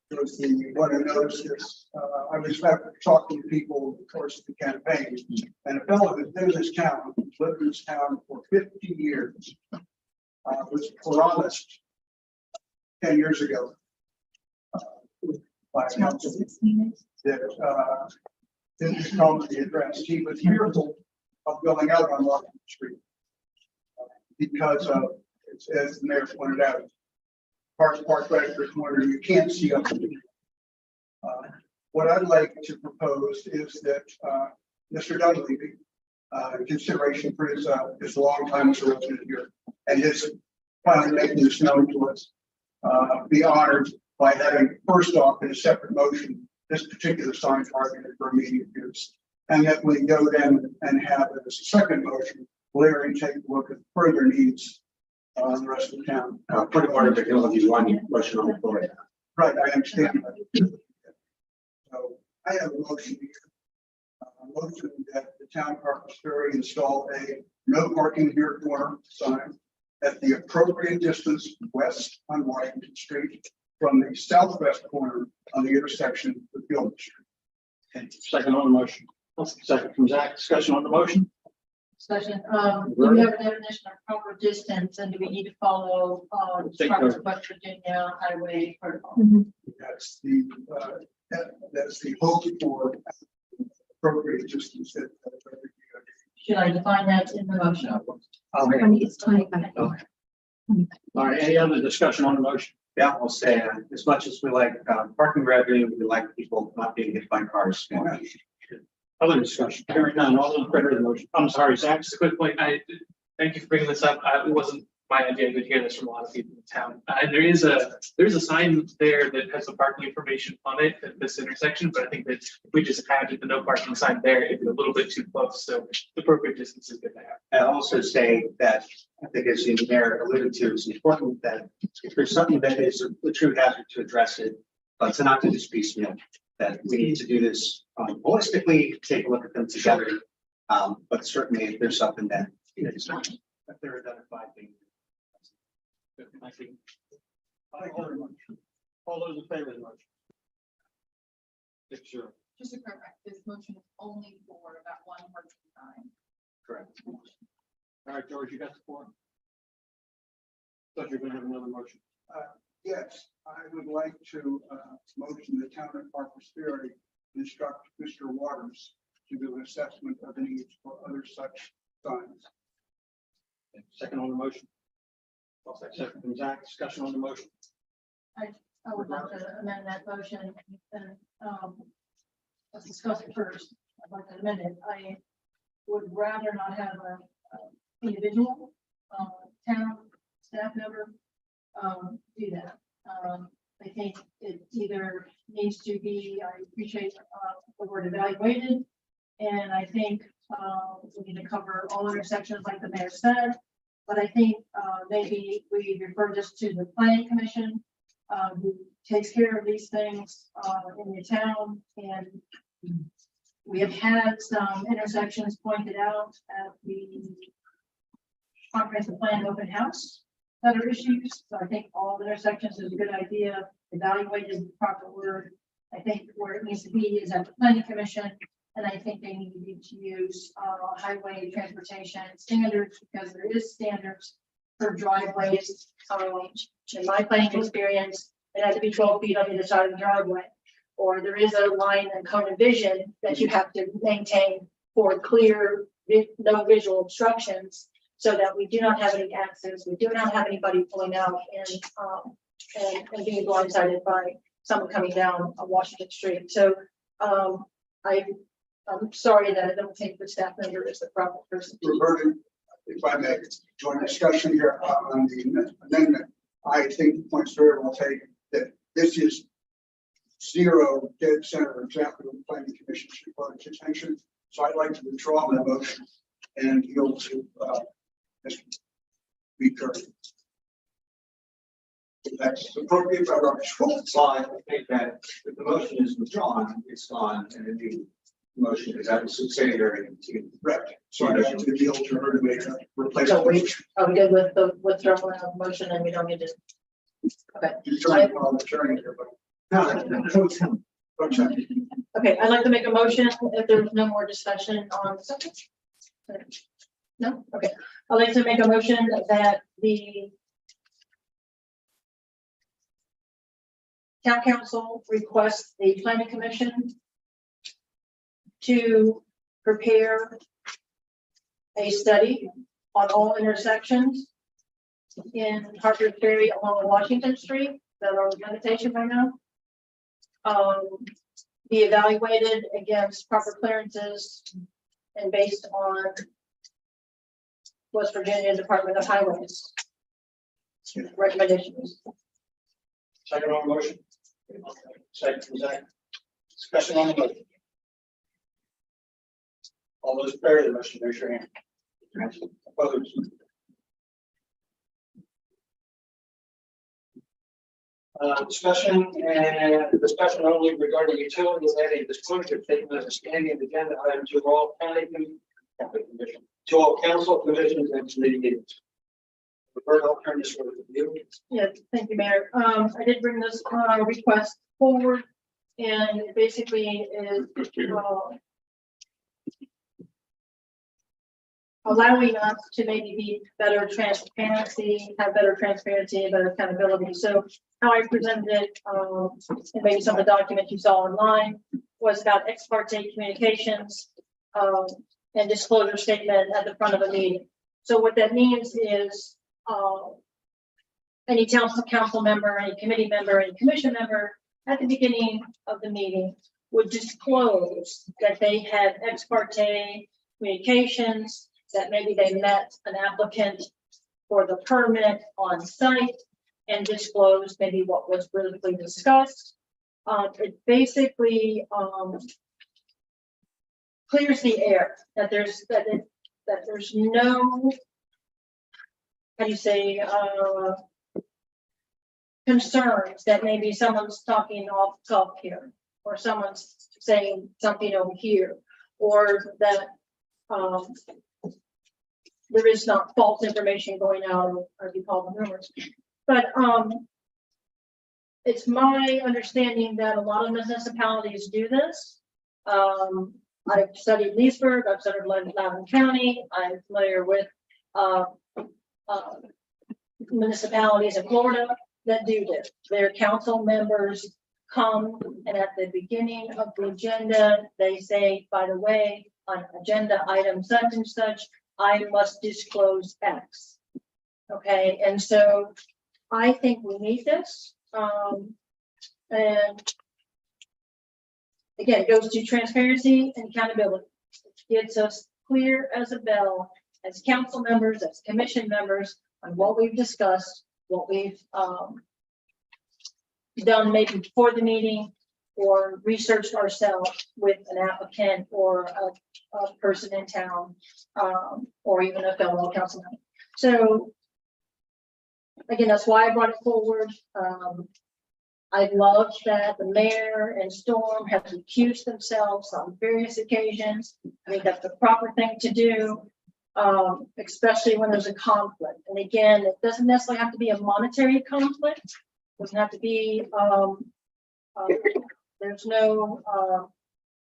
Was the one who noticed this. I was talking to people over the course of the campaign, and a fellow who's been in this town, lived in this town for 50 years, was promised 10 years ago by council that didn't come to the address. He was fearful of going out on Washington Street because of, as the mayor pointed out, cars parked right at the corner, you can't see up. What I'd like to propose is that Mr. Dunleavy, in consideration for his long time as a resident here, and his finally making this known to us, be honored by having first off in a separate motion this particular sign targeted for immediate use, and that we go then and have as a second motion, Larry take a look at further needs on the rest of the town. Point of order, there can only be one motion on the floor. Right, I understand. So I have a motion here. A motion that the town of Harpers install a no parking here corner sign at the appropriate distance west on Washington Street from the southwest corner on the intersection with Gilman Street. Okay, second on the motion. Second from Zach, discussion on the motion. Discussion, do we have a definition of proper distance and do we need to follow, Department of West Virginia highway protocol? That's the hope for appropriate distance. Should I define that in the motion? It's 25. Okay. All right, any other discussion on the motion? Yeah, I'll say, as much as we like parking revenue, we like people not being hit by cars. Other discussion, hearing none, all those in favor of the motion, I'm sorry, Zach. Just a quick point, thank you for bringing this up. It wasn't my idea, but hear this from a lot of people in town. There's a sign there that has the parking information on it at this intersection, but I think that if we just added the no parking sign there, it'd be a little bit too close, so the appropriate distance is good to have. I'll also say that I think, as the mayor alluded to, it's important that if there's something that is a true hazard, to address it, but to not do this piecemeal, that we need to do this holistically, take a look at them together. But certainly if there's something that is not, if they're identified things. Thank you. All those in favor of the motion? Sure. Just to correct, this motion is only for that one parking sign. Correct. All right, George, you got the floor. Thought you were gonna have another motion. Yes, I would like to motion the town of Harpers Ferry instruct Mr. Waters to do an assessment of the needs for other such signs. Second on the motion. Second from Zach, discussion on the motion. I would like to amend that motion and, let's discuss it first. I'd like to amend it. I would rather not have a individual, town staff member, do that. I think it either needs to be, I appreciate, the word evaluated. And I think, we need to cover all intersections like the mayor said. But I think, maybe we refer this to the planning commission, who takes care of these things, in the town. And we have had some intersections pointed out at the comprehensive plan open house that are issues. So I think all the intersections is a good idea. Evaluate is the proper word. I think where it needs to be is at the planning commission. And I think they need to use highway transportation standards, because there is standards for driveways. In my planning experience, it has to be 12 feet on either side of the driveway. Or there is a line and cone of vision that you have to maintain for clear, no visual obstructions, so that we do not have any accidents. We do not have anybody pulling out and being blindsided by someone coming down on Washington Street. So I'm sorry that I don't think the staff member is the proper person. Roberta, if I may join discussion here on the amendment, I think the point's very well taken that this is zero dead center example of the planning commission should brought its attention. So I'd like to withdraw my motion and yield to Mr. Curry. If that's appropriate by Robert's rules. So I think that if the motion is withdrawn, it's gone, and a new motion is at subsidiary to. Correct. So I have to deal to her to make a So replacement. we, are we good with the withdrawal of motion and we don't need to? Okay, You're trying to attorney here, but. Okay. okay, I'd like to make a motion if there's no more discussion on the subject. No, okay, I'd like to make a motion that the town council requests the planning commission to prepare a study on all intersections in Harper's Ferry along Washington Street that are in limitation right now. Be evaluated against proper clearances and based on West Virginia Department of Highways recommendations. Second on the motion. Second, Zach. Discussion on the motion. All those in favor of the motion, raise your hand. Opposed? Discussion only regarding utilities and a disclosure statement of standing agenda item to all county commission, to all council commissions and committee meetings. Roberta, I'll turn this over to you. Yeah, thank you, Mayor. I did bring this request forward, and it basically is allowing us to maybe be better transparency, have better transparency and better accountability. So how I presented it, and maybe some of the documents you saw online, was about ex parte communications and disclosure statement at the front of a meeting. So what that means is any council member, any committee member, any commission member at the beginning of the meeting would disclose that they had ex parte communications, that maybe they met an applicant for the permit on site and disclosed maybe what was briefly discussed. It basically clears the air that there's no, how do you say, concerns that maybe someone's talking off top here, or someone's saying something over here, or that there is not false information going out, or you call them rumors. But it's my understanding that a lot of municipalities do this. I've studied Leesburg, I've studied Loudoun County, I'm familiar with municipalities in Florida that do this. Their council members come, and at the beginning of the agenda, they say, by the way, on agenda item such and such, I must disclose X. Okay, and so I think we need this. And again, it goes to transparency and accountability. It gets us clear as a bell as council members, as commission members, on what we've discussed, what we've done maybe before the meeting, or researched ourselves with an applicant or a person in town, or even a fellow council member. So again, that's why I brought it forward. I love that the mayor and Storm have recused themselves on various occasions. I think that's the proper thing to do, especially when there's a conflict. And again, it doesn't necessarily have to be a monetary conflict. It doesn't have to be, there's no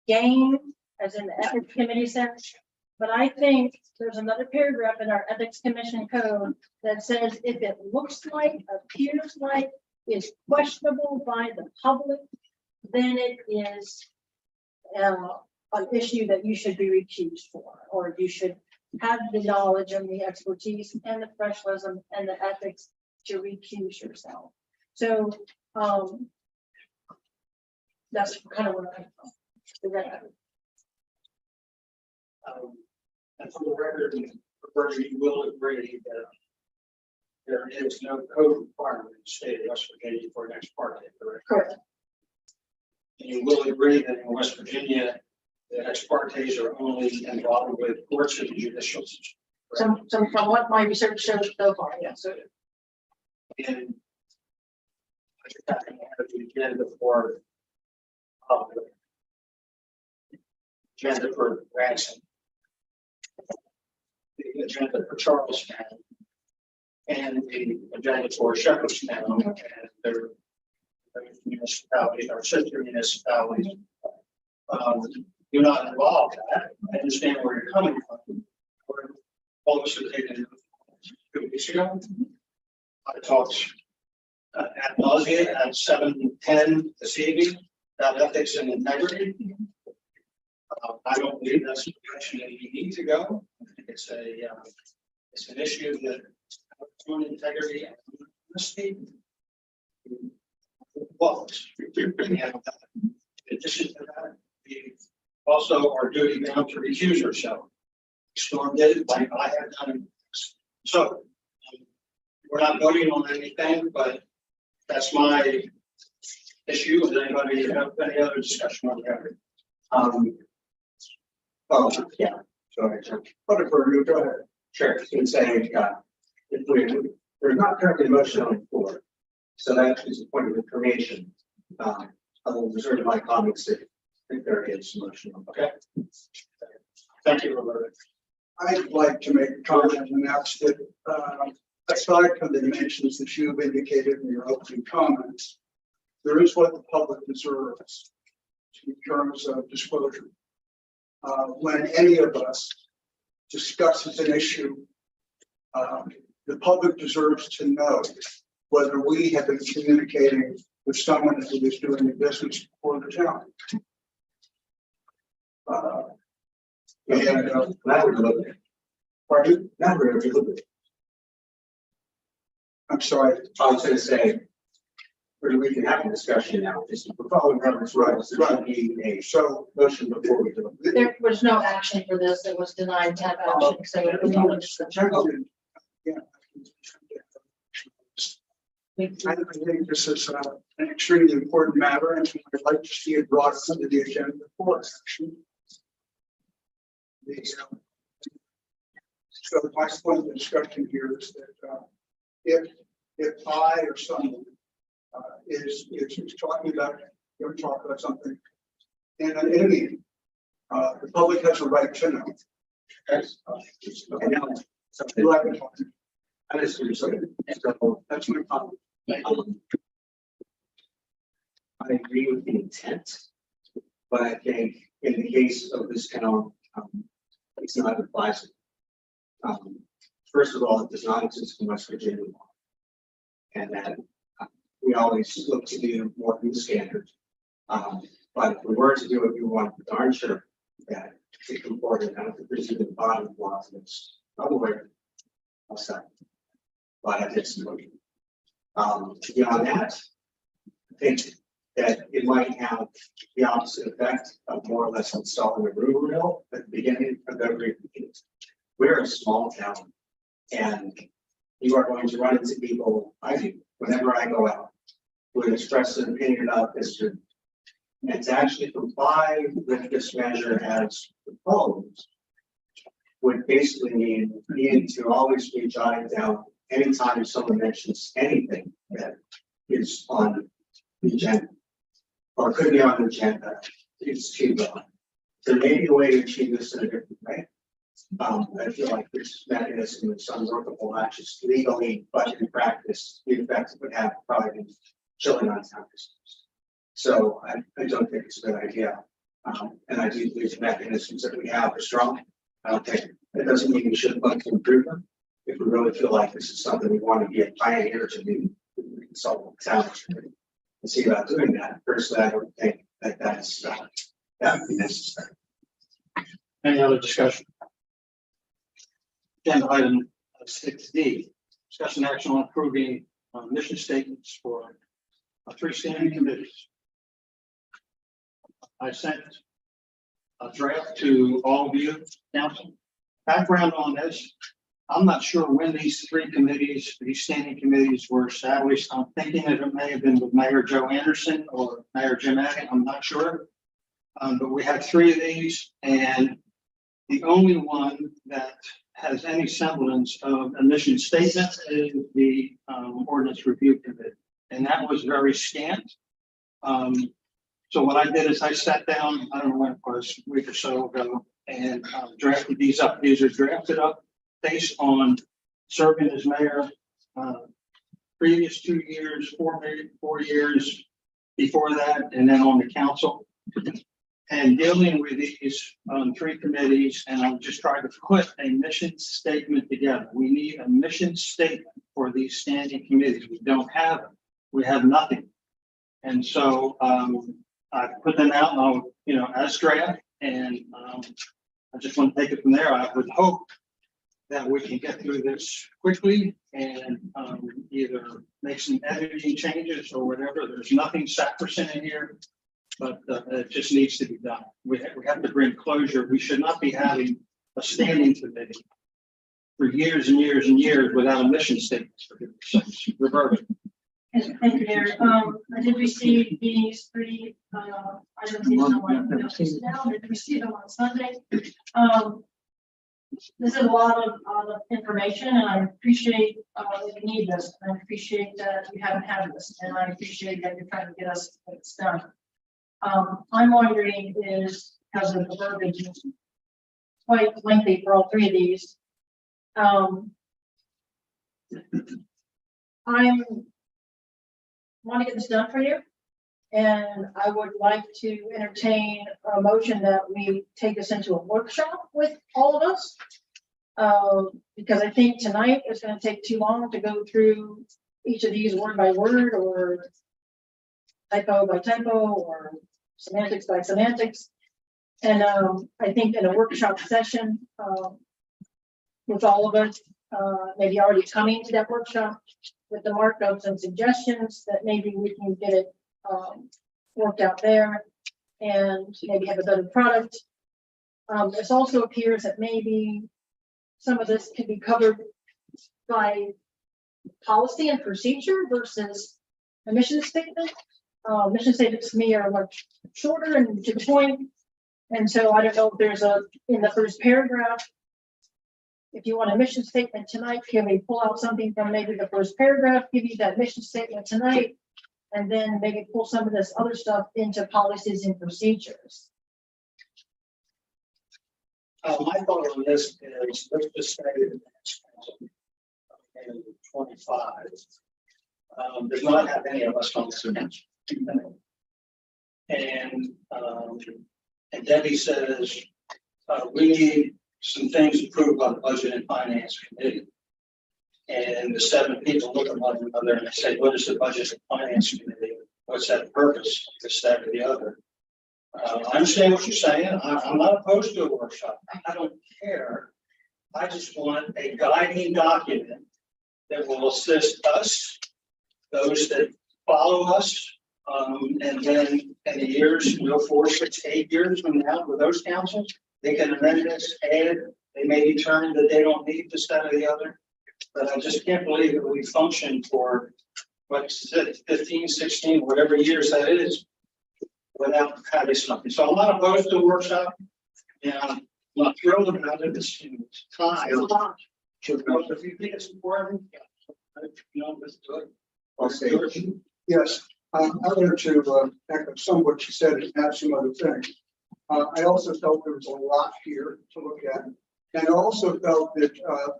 gain, as in the ethics committee says. But I think there's another paragraph in our ethics commission code that says if it looks like, appears like, is questionable by the public, then it is an issue that you should be recused for, or you should have the knowledge and the expertise and the professionalism and the ethics to recuse yourself. So that's kind of what I thought. And for the record, Roberta, you will agree that there is no code requirement in the state of West Virginia for an ex parte, correct? Correct. And you will agree that in West Virginia, the ex partes are only involved with courts and judicial. Some from what my research shows so far, yes. And just happened to have the agenda for agenda for Ransom. The agenda for Charlestown. And the agenda for Shepherdstown and their municipalities, our sister municipalities. Do not involve that. I understand where you're coming from. We're almost taken 2 weeks ago. I talked ad nauseam at 7:10 this evening about ethics and integrity. I don't believe that's the direction that you need to go. I think it's an issue that integrity and honesty. Well, in addition to that, we also are duty bound to recuse ourselves. Storm did it like I have done. So we're not voting on anything, but that's my issue. Does anybody have any other discussion on that? Oh, yeah, sorry, Rutherford, you go ahead. sure, it's been saying, if there's not currently a motion on the floor, so that is a point of information. I will reserve my comments if there is a motion. Okay. Thank you, Roberta. I'd like to make a comment, and that's that, aside from the dimensions that you've indicated in your opening comments, there is what the public deserves in terms of disclosure. When any of us discusses an issue, the public deserves to know whether we have been communicating with someone who is doing the business for the town. Now we're deliberating. Pardon? Now we're deliberating. I'm sorry. I was going to say, we can have a discussion now. Just we're following Robert's rules. There should be a So motion before we do it. There was no action for this. It was denied to have action. So it was only discussion. I think this is an extremely important matter, and I'd like to see it brought under the agenda for action. So my point of discussion here is that if I or someone is talking about, you're talking about something in a meeting, the public has a right to know. Yes. Okay, now, something. You haven't talked. I just do something. So That's my comment. I agree with the intent, but I think in the case of this town, it's not advisable. First of all, it does not exist in West Virginia law. And that we always look to do more than the standard. But if we were to do it, we want to be darn sure that it's important. I don't think there's even a bottom of law to this. I'm aware. I'll say. But I did some looking. Beyond that, I think that it might have the opposite effect of more or less installing a rumor mill at the beginning of every meeting. We're a small town, and you are going to run into people, I do, whenever I go out, who would express an opinion about this. And to actually comply with this measure as proposed would basically mean needing to always be jotting down anytime someone mentions anything that is on the agenda or could be on the agenda. It's too broad. There may be a way to achieve this in a different way. I feel like this mechanism is unworkable, not just legally, but in practice, the effect it would have probably been chilling on town systems. So I don't think it's a good idea. And I do believe the mechanisms that we have are strong. I don't think it doesn't mean we shouldn't look to improve them. If we really feel like this is something we want to be a pioneer to do, we can consult with town and see about doing that. Personally, I don't think that that would be necessary. Any other discussion? Agenda item 6D, discussion action on approving mission statements for 3 standing committees. I sent a draft to all of you, council. Background on this, I'm not sure when these 3 committees, these standing committees were established. I'm thinking that it may have been with Mayor Joe Anderson or Mayor Jim Addy, I'm not sure. But we have 3 of these, and the only one that has any semblance of a mission statement is the ordinance review committee. and that was very scant. So what I did is I sat down, I don't know when it was, a week or so ago, and drafted these up. These are drafted up based on serving as mayor, previous 2 years, 4 years before that, and then on the council. And dealing with these 3 committees, and I'm just trying to put a mission statement together. We need a mission statement for these standing committees. We don't have it. We have nothing. And so I put them out, as draft, and I just want to take it from there. I would hope that we can get through this quickly and either make some editing changes or whatever. There's nothing sacrosanct in here, but it just needs to be done. We have to bring closure. We should not be having a standing committee for years and years and years without a mission statement. Roberta. Thank you, Mayor. I did receive these 3 items. I did receive them on Sunday. This is a lot of information, and I appreciate that you need this. I appreciate that you haven't had this, and I appreciate that you're trying to get us this done. I'm wondering is, because of the verbiage is quite lengthy for all 3 of these. I want to get this done for you, and I would like to entertain a motion that we take this into a workshop with all of us. Because I think tonight is going to take too long to go through each of these word by word or typo by typo or semantics by semantics. And I think in a workshop session with all of us, maybe already coming to that workshop with the markups and suggestions, that maybe we can get it worked out there and maybe have a better product. This also appears that maybe some of this can be covered by policy and procedure versus a mission statement. Mission statements to me are much shorter and to the point. And so I don't know if there's in the first paragraph, if you want a mission statement tonight, can we pull out something from maybe the first paragraph, give you that mission statement tonight, and then maybe pull some of this other stuff into policies and procedures? My thought on this is, let's just say the next council in 25 does not have any of us on this event. And Debbie says we need some things approved by the Budget and Finance Committee. And the 7 people look at one another and they say, what is the Budget and Finance Committee? What's that purpose? This, that, or the other. I understand what you're saying. I'm not opposed to a workshop. I don't care. I just want a guiding document that will assist us, those that follow us, and then in the years, 4, 6, 8 years from now with those councils, they can amend this, add, they may determine that they don't need this, that, or the other. But I just can't believe that we function for what 15, 16, whatever years that is, without having something. So I'm not opposed to a workshop. And I'm not thrilled about it. It's time. If you think it's important, let's do it. Okay. Yes, I wanted to echo some of what you said and add some other things. I also felt there was a lot here to look at. And I also felt that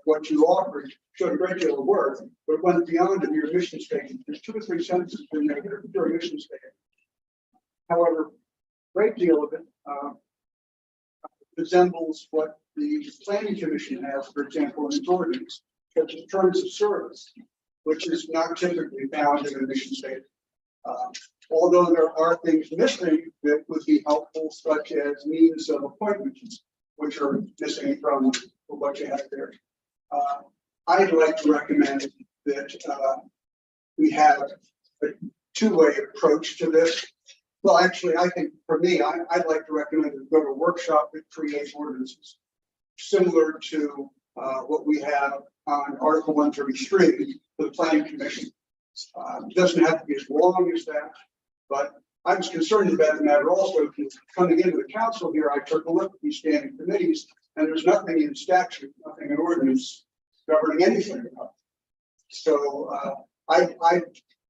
what you offered showed a great deal of work, but went beyond in your mission statement. There's 2 or 3 sentences in there for your mission statement. However, a great deal of it resembles what the Planning Commission has, for example, in its ordinance, such as terms of service, which is not typically found in a mission statement. Although there are things missing that would be helpful, such as means of appointments, which are missing from what you have there. I'd like to recommend that we have a 2-way approach to this. Well, actually, I think for me, I'd like to recommend that we go to a workshop that creates ordinances similar to what we have on Article 133 for the Planning Commission. It doesn't have to be as long as that, but I was concerned about the matter also because coming into the council here, I took a look at these standing committees, and there's nothing in statute, nothing in ordinance governing anything about it. So I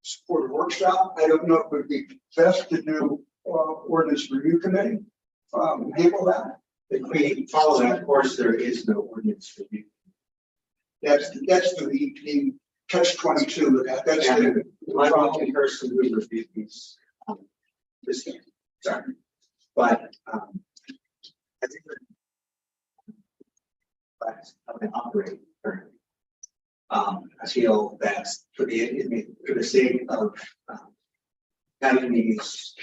support a workshop. I don't know if it would be best to do ordinance review committee, handle that. If we follow that course, there is no ordinance review. That's the catch 22 of that. That's And the I'm the only person who reviewed these, this thing, sorry. But, I think that's how they operate currently. I feel that for the sake of, having these,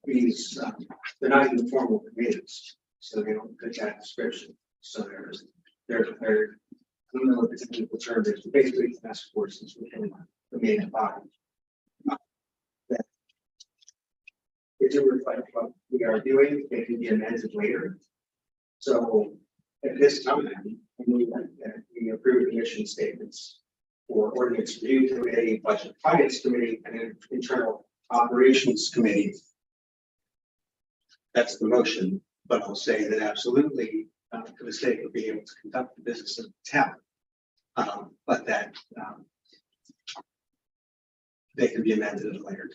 they're not even formal committees, so they don't fit that description. So they're, I don't know if it's a technical term, there's basically task forces within the main body. That they do reflect what we are doing, they can be amended later. So at this time, we approve the mission statements for ordinance review committee, budget finance committee, and then internal operations committee. That's the motion, but I'll say that absolutely, for the sake of being able to conduct the business of the town. But that they can be amended at a later.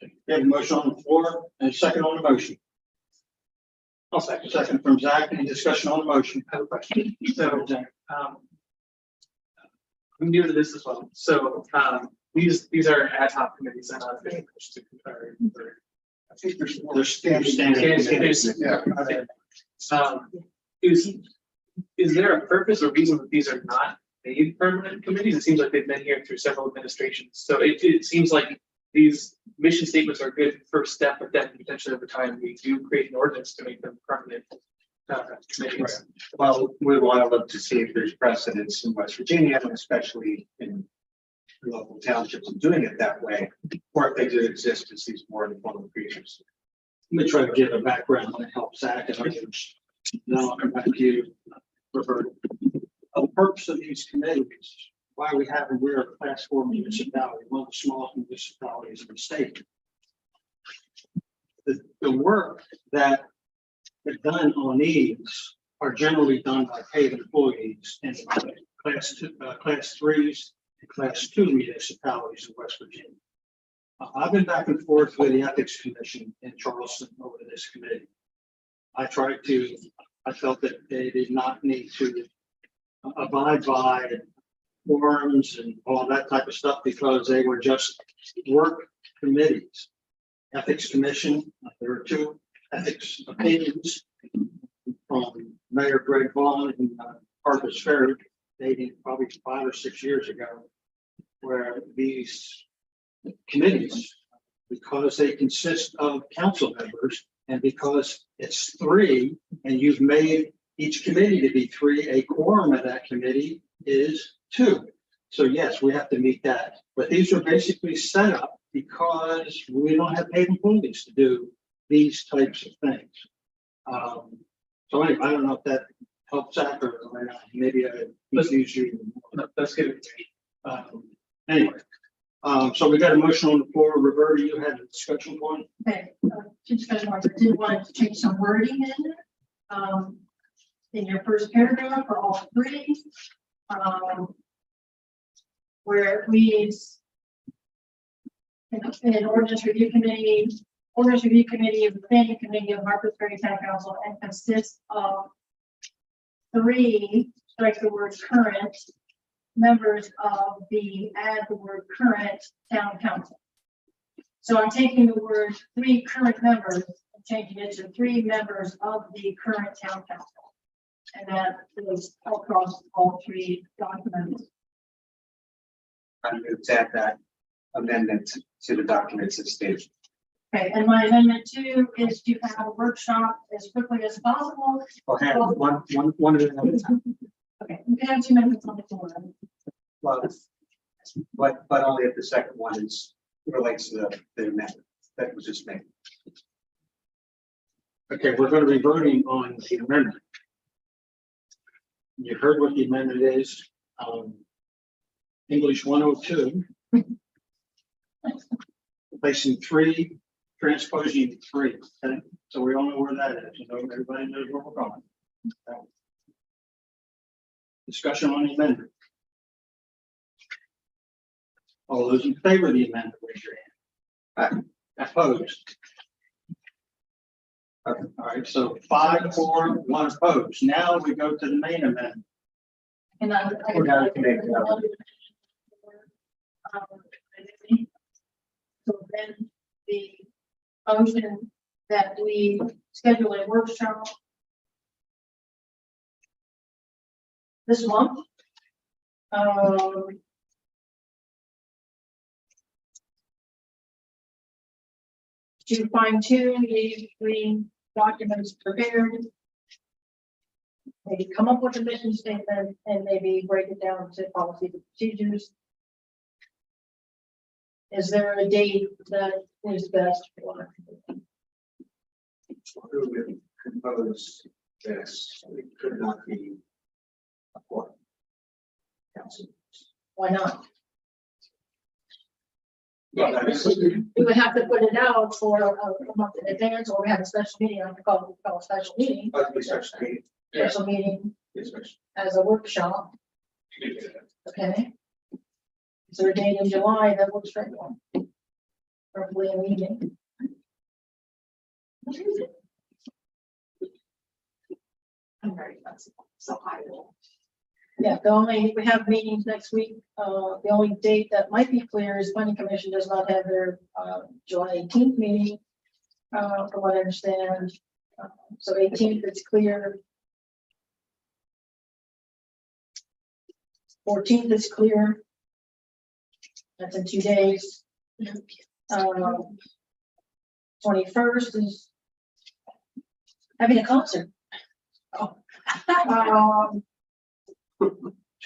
We have a motion on the floor and a second on the motion. I'll second from Zach. Any discussion on the motion? I have a question. So, I'm new to this as well. So, these are ad hoc committees and not official to compare. I think there's more They're standing. Is there a purpose or reason that these are not made permanent committees? It seems like they've been here through several administrations. So it seems like these mission statements are a good first step, but then potentially over time, we do create an ordinance to make them permanent committees. Well, we want to look to see if there's precedence in West Virginia, and especially in local townships of doing it that way, or if they do exist as these more informal creatures. Let me try to give a background that helps Zach and others. Then I'll come back to you, Robert. The purpose of these committees, why we have them, we're a class 4 municipality, one of the smallest municipalities in the state. The work that is done on these are generally done by paid employees in class 3s and class 2 municipalities in West Virginia. I've been back and forth with the Ethics Commission in Charleston over this committee. I felt that they did not need to abide by forms and all that type of stuff because they were just work committees. Ethics Commission, there are 2 ethics opinions from Mayor Greg Vaughn in Harper's Ferry, dating probably 5 or 6 years ago, where these committees, because they consist of council members and because it's 3 and you've made each committee to be 3, a quorum of that committee is 2. So yes, we have to meet that. But these are basically set up because we don't have paid employees to do these types of things. So anyway, I don't know if that helps out or maybe I confuse you. That's good. Anyway, so we got a motion on the floor. Roberta, you had a discussion point? Okay, discussion points. I did want to change some wording in your first paragraph for all 3. Where it reads in ordinance review committee of the planning committee of Harpers Ferry Town Council and consists of 3, strike the word current, members of add the word current town council. So I'm taking the word 3 current members and changing it to 3 members of the current town council. And that is across all 3 documents. I'm going to add that amendment to the documents as stated. Okay, and my amendment 2 is to have a workshop as quickly as possible. Okay, one at a time. Okay, we can have 2 minutes on the floor. Well, but only if the second one relates to the amendment that was just made. Okay, we're going to be voting on the amendment. You heard what the amendment is. English 102. Replacing 3, transposing 3. Okay? So we all know where that is. You know, everybody knows where we're going. Okay. Discussion on the amendment. All those in favor of the amendment, raise your hand. Opposed? Okay, all right, so 5 for, 1 opposed. Now we go to the main amendment. And I. We're down to make it up. So then the motion that we schedule a workshop this month. To fine tune the 3 documents prepared. Maybe come up with a mission statement and maybe break it down to policies and procedures. Is there a date that is best for? Who would compose this? It could not be a court. Council. Why not? Well, that is- We would have to put it out for a month in advance, or we have a special meeting, I have to call a special meeting, special meeting as a workshop, okay? Is there a date in July that works for everyone? Probably a meeting. I'm very flexible, so I will. Yeah, we have meetings next week. The only date that might be clear is planning commission does not have their July 18th meeting. From what I understand, so 18th is clear. 14th is clear. That's in 2 days. 21st is having a concert. Oh.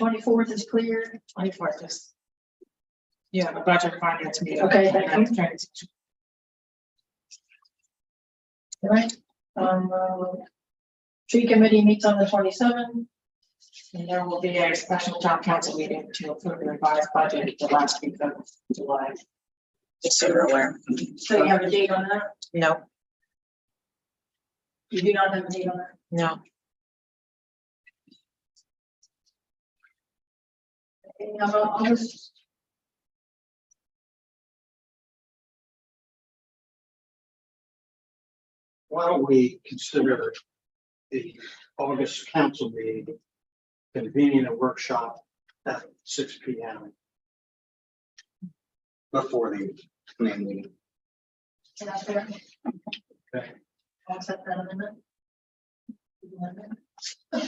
24th is clear. 24th is. Yeah, the budget finance meeting. Okay. Right. Tree committee meets on the 27th. And there will be a special town council meeting to approve the revised budget the last week of July. Just so you're aware. So you have a date on that? No, You do not have a date on that? no. Okay, August. Why don't we consider the August council meeting convening a workshop at 6 p.m. Before the main meeting. Is that fair? Okay. I'll accept that amendment. So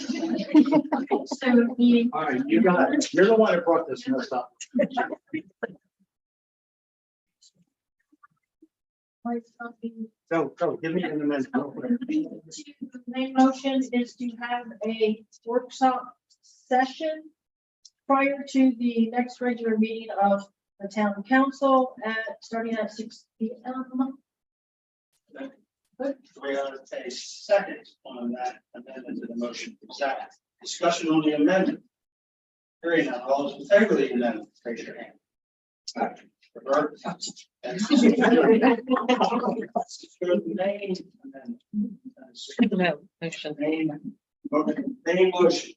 the All right, you got it. You're the one that brought this mess up. Go, give me an amendment. real quick. The main motion is to have a workshop session prior to the next regular meeting of the town council starting at 6 p.m. We are a second on that amendment to the motion. Is that discussion on the amendment? Hearing none, all those in favor of the amendment, raise your hand. Robert? No, motion. Main motion.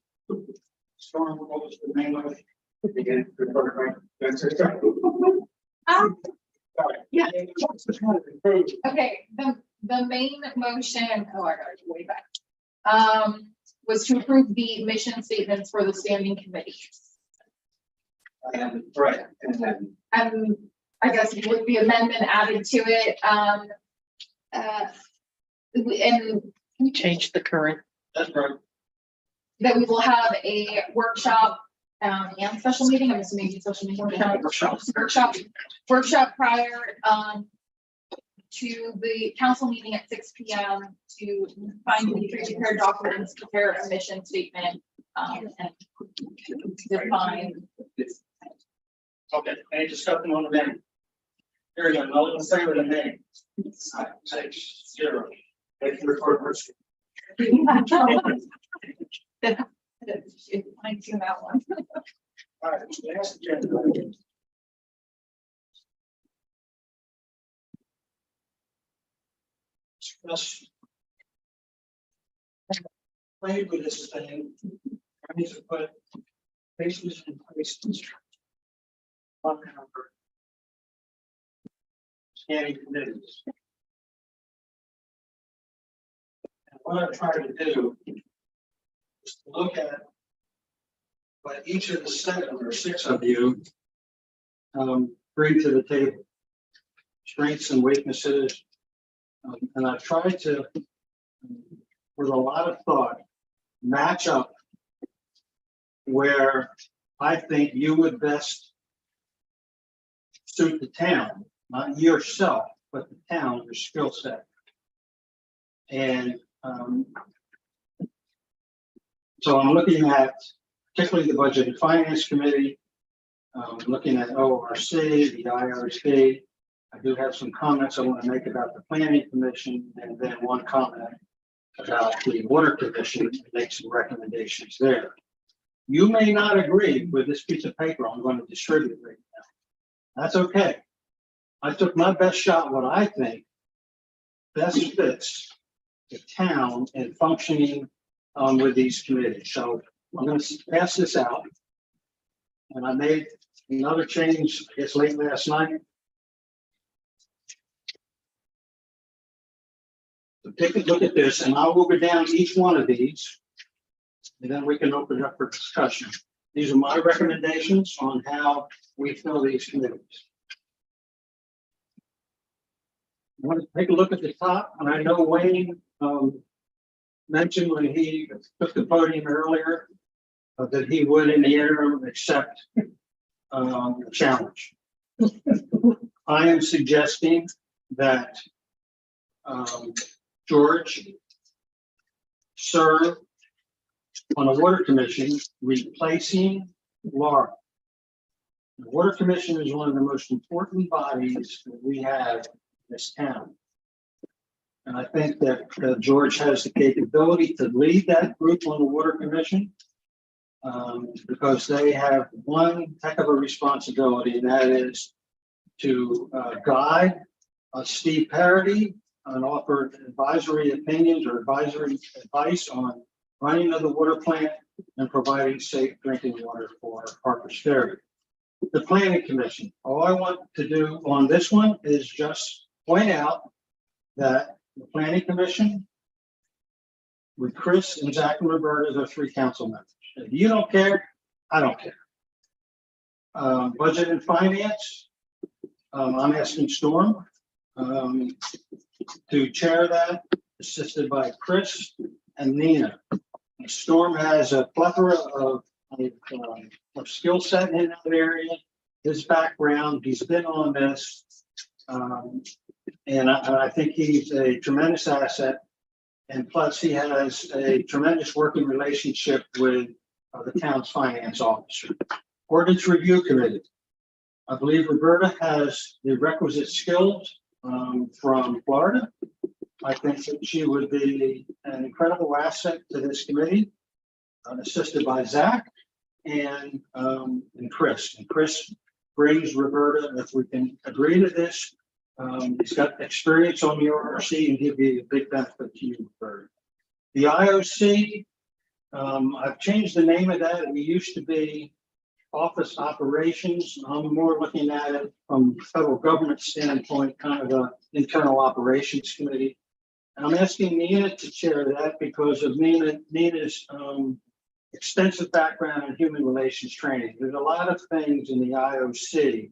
Storm, what was the main motion? Again, Yeah. Okay, the main motion, oh, I got it way back. Was to approve the mission statements for the standing committees. Right, and then I guess with the amendment added to it, and Change the current. That's right. that we will have a workshop, and special meeting, I'm assuming it's special meeting. Workshop prior, to the council meeting at 6 p.m. to find the prepared documents, prepare a mission statement, and define. Okay, any discussion on the name? Here we go, all in favor of the name? 6-0. Thank you, record first. I do that one. All right, next agenda. Discuss. Play with this thing. I need to put bases in place. Scanning committees. And what I'm trying to do is to look at what each of the 7 or 6 of you bring to the table. Strengths and weaknesses. And I've tried to, with a lot of thought, match up where I think you would best suit the town, not yourself, but the town, your skill set. And so I'm looking at particularly the Budget and Finance Committee, looking at ORC, the IRC. I do have some comments I want to make about the Planning Commission, and then one comment about the Water Commission, and make some recommendations there. You may not agree with this piece of paper I'm going to distribute right now. That's okay. I took my best shot, what I think best fits the town and functioning with these committees. So I'm going to pass this out. And I made another change, I guess, late last night. So take a look at this, and I will go down each one of these, and then we can open it up for discussion. These are my recommendations on how we fill these committees. I want to take a look at the top, and I know Wayne mentioned when he took the podium earlier that he would, in the interim, accept the challenge. I am suggesting that George serve on a Water Commission replacing Laura. The Water Commission is one of the most important bodies that we have in this town. And I think that George has the capability to lead that group on the Water Commission because they have one heck of a responsibility, and that is to guide Steve Parity and offer advisory opinions or advisory advice on running of the water plant and providing safe drinking water for Harper's Ferry. The Planning Commission, all I want to do on this one is just point out that the Planning Commission with Chris and Zach and Roberta are 3 council members. If you don't care, I don't care. Budget and Finance, I'm asking Storm to chair that, assisted by Chris and Nina. Storm has a plethora of skill set in that area. His background, he's been on this, and I think he's a tremendous asset. And plus, he has a tremendous working relationship with the town's finance officer. Ordinance Review Committee. I believe Roberta has the requisite skills from Florida. I think that she would be an incredible asset to this committee, assisted by Zach and Chris. And Chris brings Roberta, if we can agree to this, he's got experience on the ORC and he'll be a big benefit to you, Roberta. The IOC, I've changed the name of that. It used to be Office Operations. I'm more looking at it from federal government standpoint, kind of an internal operations committee. And I'm asking Nina to chair that because of Nina's extensive background in human relations training. There's a lot of things in the IOC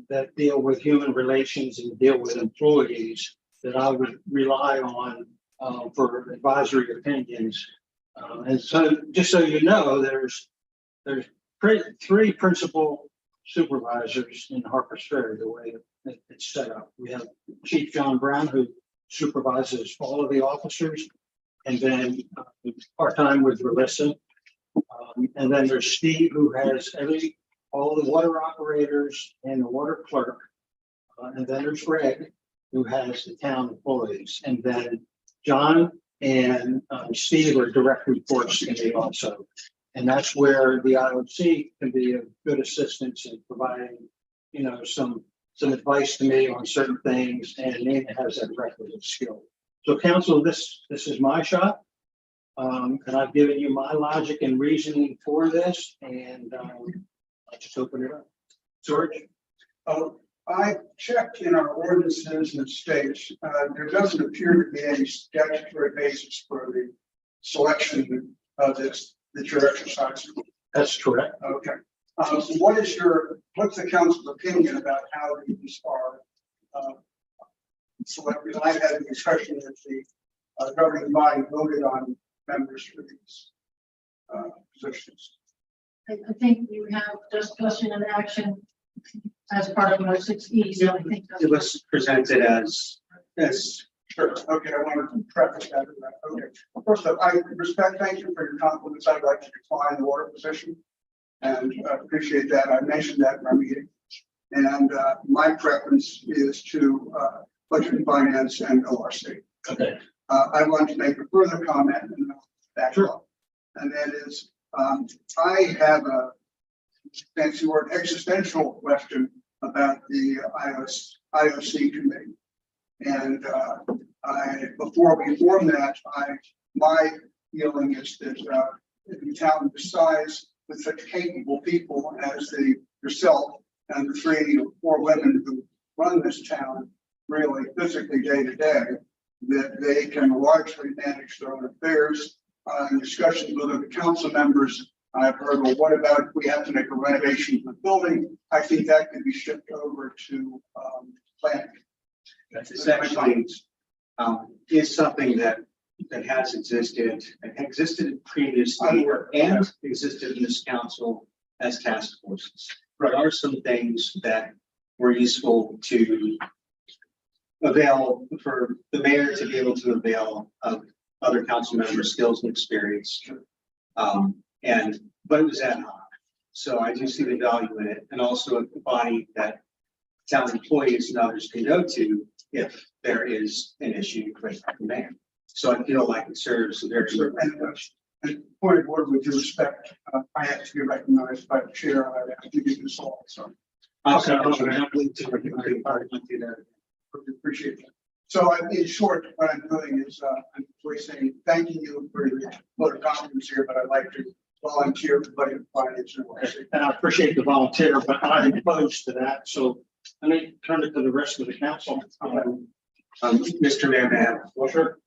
that deal with human relations and deal with employees that I would rely on for advisory opinions. And so, just so you know, there's 3 principal supervisors in Harper's Ferry, the way it's set up. We have Chief John Brown, who supervises all of the officers, and then part-time with Melissa. And then there's Steve, who has all the water operators and the water clerk. And then there's Greg, who has the town employees. And then John and Steve are direct reports to me also. And that's where the IOC can be a good assistance in providing, some advice to me on certain things, and Nina has that requisite skill. So council, this is my shot. And I've given you my logic and reasoning for this. And I'll just open it up. George? I checked in our ordinances and states, there doesn't appear to be any statutory basis for the selection of this, that you're exercising. That's correct. Okay. What's the council's opinion about how these are selected? I had the impression that the governing body voted on members for these positions. I think you have discussion and action as part of your 6E, so I think. It was presented as. Sure. Okay, I wanted to preface that. Okay. First of all, thank you for your compliments. I'd like to decline the water position and appreciate that. I mentioned that in our meeting. And my preference is to budget and finance and ORC. Okay. I want to make a further comment and back up. And that is, I have a fancy word existential question about the IOC committee. And before we form that, my feeling is that if the town decides with such capable people as yourself and the 3 or 4 women who run this town really physically day to day, that they can largely manage their own affairs. In discussions with other council members, I've heard, well, what about if we have to make a renovation of the building? I think that could be shipped over to planning. That's essentially is something that has existed previously and existed in this council as task forces. There are some things that were useful to avail for the mayor to be able to avail of other council members' skills and experience. But it was ad hoc. So I do see the value in it, and also a body that town employees and others can go to if there is an issue with the mayor. So I feel like it serves a very good purpose. And point of order, with due respect, I have to be recognized by the chair. I have to do this all. So appreciate that. So in short, what I'm doing is I'm saying thanking you for your vote of confidence here, but I'd like to volunteer for budget finance. And I appreciate the volunteer, but I'm opposed to that. So let me turn it to the rest of the council. Mr. Mayor, may I have Well, sure.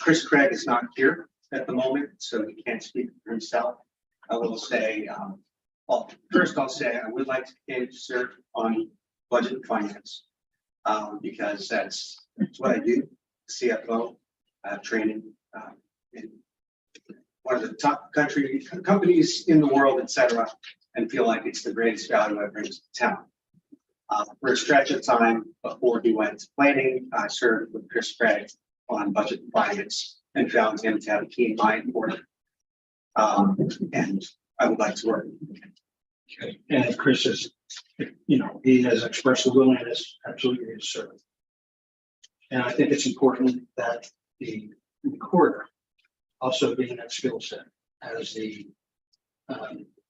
Chris Craig is not here at the moment, so he can't speak for himself. I will say, first I'll say I would like to continue to serve on budget and finance because that's what I do. CFO training in one of the top companies in the world, etc., and feel like it's the greatest value I bring to the town. For a stretch of time before he went to planning, I served with Chris Craig on budget and finance and found him to have a keen mind for it. And I would like to work. Okay. And Chris is, he has expressed the willingness absolutely to serve. And I think it's important that the recorder also gain that skill set as the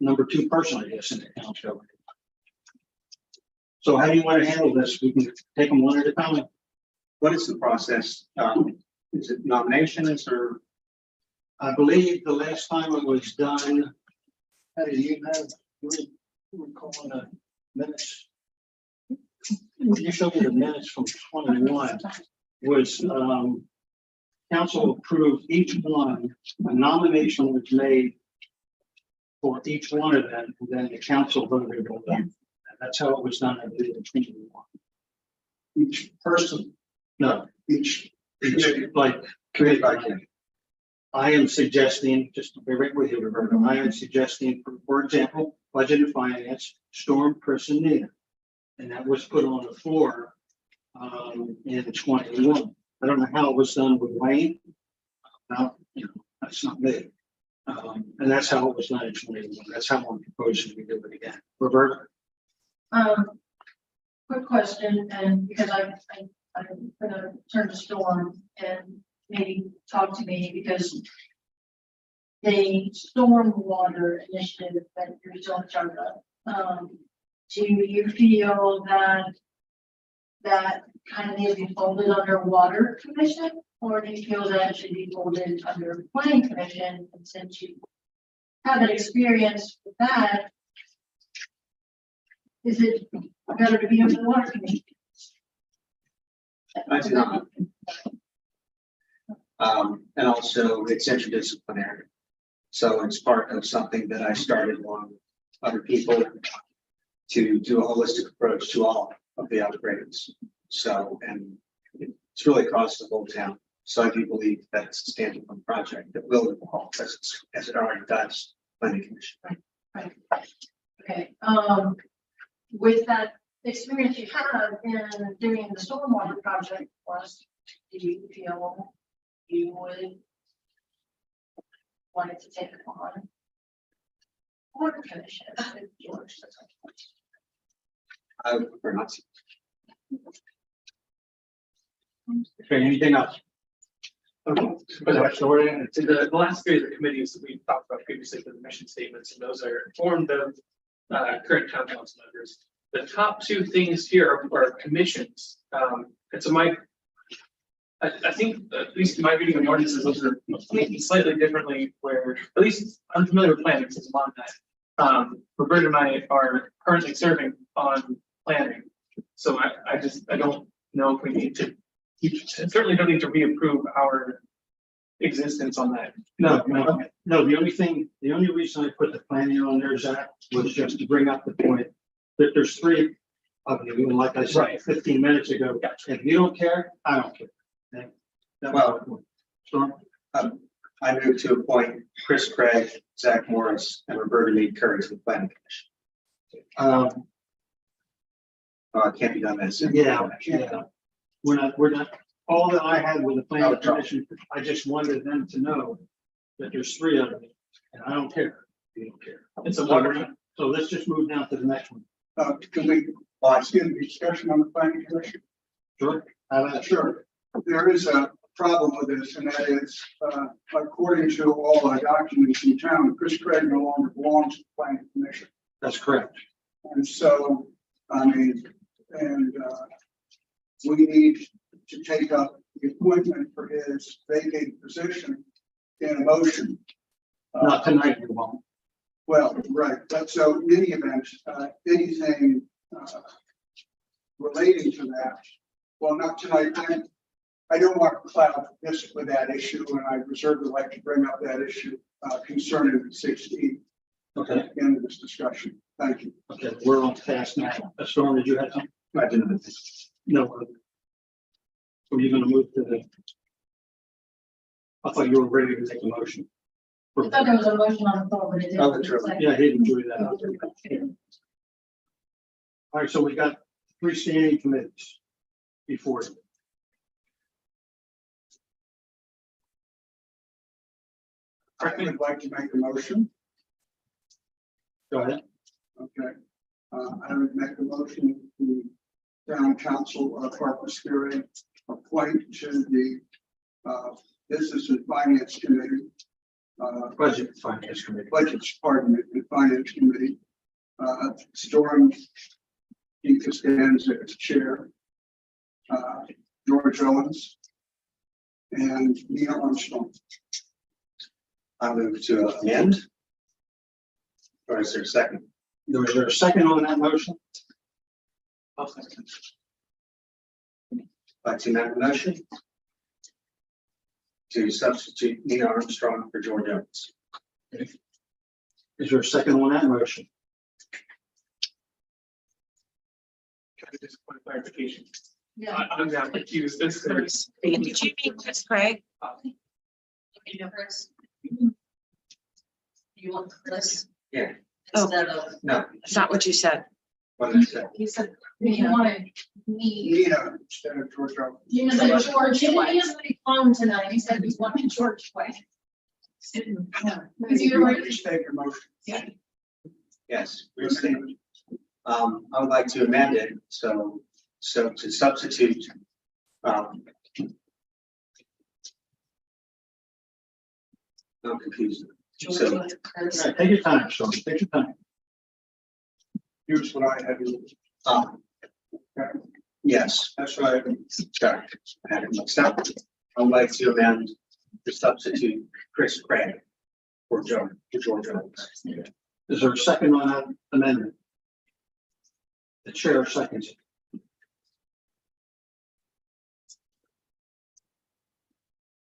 number 2 person, I guess, in the town government. So how do you want to handle this? We can take them one at a time. What is the process? Is it nominations or? I believe the last time it was done, how do you have, you recall the minutes? You showed me the minutes from 21 was council approved each one, a nomination was made for each one of them, and then the council voted on them. That's how it was done, I believe, in 21. Each person, No, each like committee by committee. I am suggesting, just to be right with you, Roberto, I am suggesting, for example, budget and finance, storm person needed. And that was put on the floor in 21. I don't know how it was done with Wayne. That's not me. And that's how it was done in 21. That's how I'm proposing we do it again. Roberta? Quick question, and because I'm gonna turn to Storm and maybe talk to me, because the stormwater initiative that you're still in charge of, do you feel that kind of needs to be folded under water commission, or do you feel that it should be folded under planning commission? And since you have an experience with that, Is it better to be on the water committee? I do not. And also it's interdisciplinary. So it's part of something that I started along with other people to do a holistic approach to all of the upgrades. So, and it's really across the whole town. So I do believe that's a standalone project that will evolve as it already does, planning commission. Okay, with that experience you have in doing the stormwater project for us, do you feel you would wanted to take it on? Water commission, if George says so. I would prefer not to. Okay, anything else? The last three of the committees that we talked about previously, the mission statements, and those are formed of current town council members. The top two things here are commissions. And so I think, at least in my reading of ordinances, those are maybe slightly differently where, at least I'm familiar with planning since I'm on that. Roberta and I are currently serving on planning. So I don't know if we need to, certainly don't need to reapprove our existence on that. No, the only reason I put the planning on there, Zach, was just to bring up the point that there's three of you, and like I said Right. 15 minutes ago, if you don't care, I don't care. Okay? That was my point. Storm? I move to appoint Chris Craig, Zach Morris, and Roberta Mead Curry to the planning commission. It can't be done as. Yeah. We're not, all that I had with the planning commission, I just wanted them to know that there's three of them, and I don't care. if You don't care. It's a water. So let's just move down to the next one. Can we begin the discussion on the planning commission? Sure. Sure. There is a problem with this, and that is, according to all our documents in town, Chris Craig no longer belongs to the planning commission. That's correct. And so, I mean, we need to take up the appointment for his vacated position in a motion. Not tonight, you won't. Well, right, but so in any event, anything relating to that, well, not tonight, I don't want to cloud this with that issue, and I reserve the right to bring up that issue concerning the 16th Okay. in this discussion. Thank you. Okay, we're on task now. Storm, did you have something? I didn't. No. So you're gonna move to the. I thought you were ready to make a motion. I thought there was a motion on the floor, but it didn't. Oh, that's right. It's like- Yeah, I didn't do that. All right, so we got three standing committees before. you. I would like to make a motion. Go ahead. Okay. I would make a motion to town council of Harper's Ferry appoint to the business and finance committee. Budget and Finance Committee. Budgets, pardon me, the finance committee. Storm Costanza as chair. George Owens. And Nina Armstrong. I move to amend. Or is there a second? Is there a second on that motion? I'll second. Like to amend the motion to substitute Nina Armstrong for George Owens. Is there a second on that motion? Can I just point of clarification? Yeah. I'm not confused. This is. Did you mean Chris Craig? You want Chris Yeah, instead of, no, That's not what you said. what did I say? he said, You wanted me. Nina instead of George Owens. You said George, he is pretty fun tonight. He said he's wanting George way. If you would restate your motion. Yes, restate. I would like to amend it, so to substitute. I'm confused. So, All right, take your time, Storm. Take your time. Here's what I had to. yes, That's right. sorry, I had it mixed up. I would like to amend to substitute Chris Craig for George Owens. Is there a second on that amendment? The chair seconds.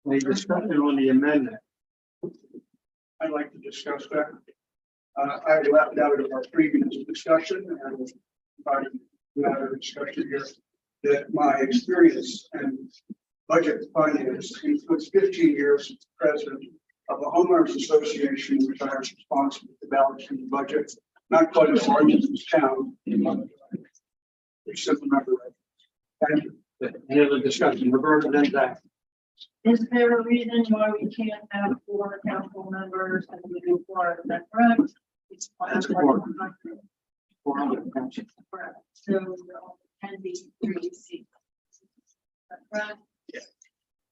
Any discussion on the amendment? I'd like to discuss that. I left out of our previous discussion and about another discussion here that my experience and budget finance includes 15 years as president of the homeowners association, which I was responsible for balancing the budget, not quite as large as this town. Which simple number. Thank you. Any other discussion? Roberta, then Zach. Is there a reason why we can't have 4 council members and we do 4, is that correct? That's correct. 400 council. Correct. So there can be 3 seats. Is that correct? Yeah.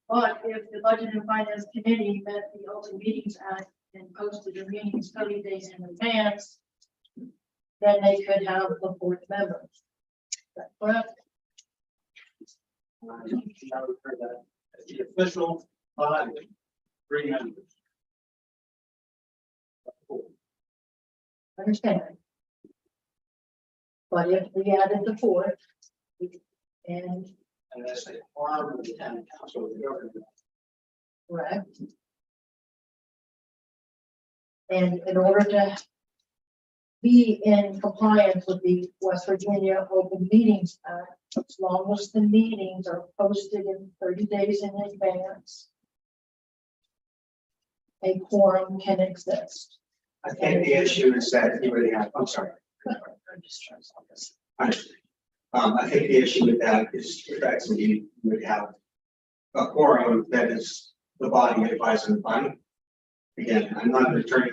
But if the Budget and Finance Committee met the Open Meetings Act and posted their meetings 30 days in advance, then they could have the 4th member. Is that correct? The official body, 3 members. Understand. But if we added the 4th, and And that's a quorum of the town council of the government. correct. And in order to be in compliance with the West Virginia Open Meetings Act, as long as the meetings are posted in 30 days in advance, a quorum can exist. I think the issue is that you really have, I'm sorry. I think the issue with that is that you would have a quorum that is the body advising the body. Again, I'm not an attorney.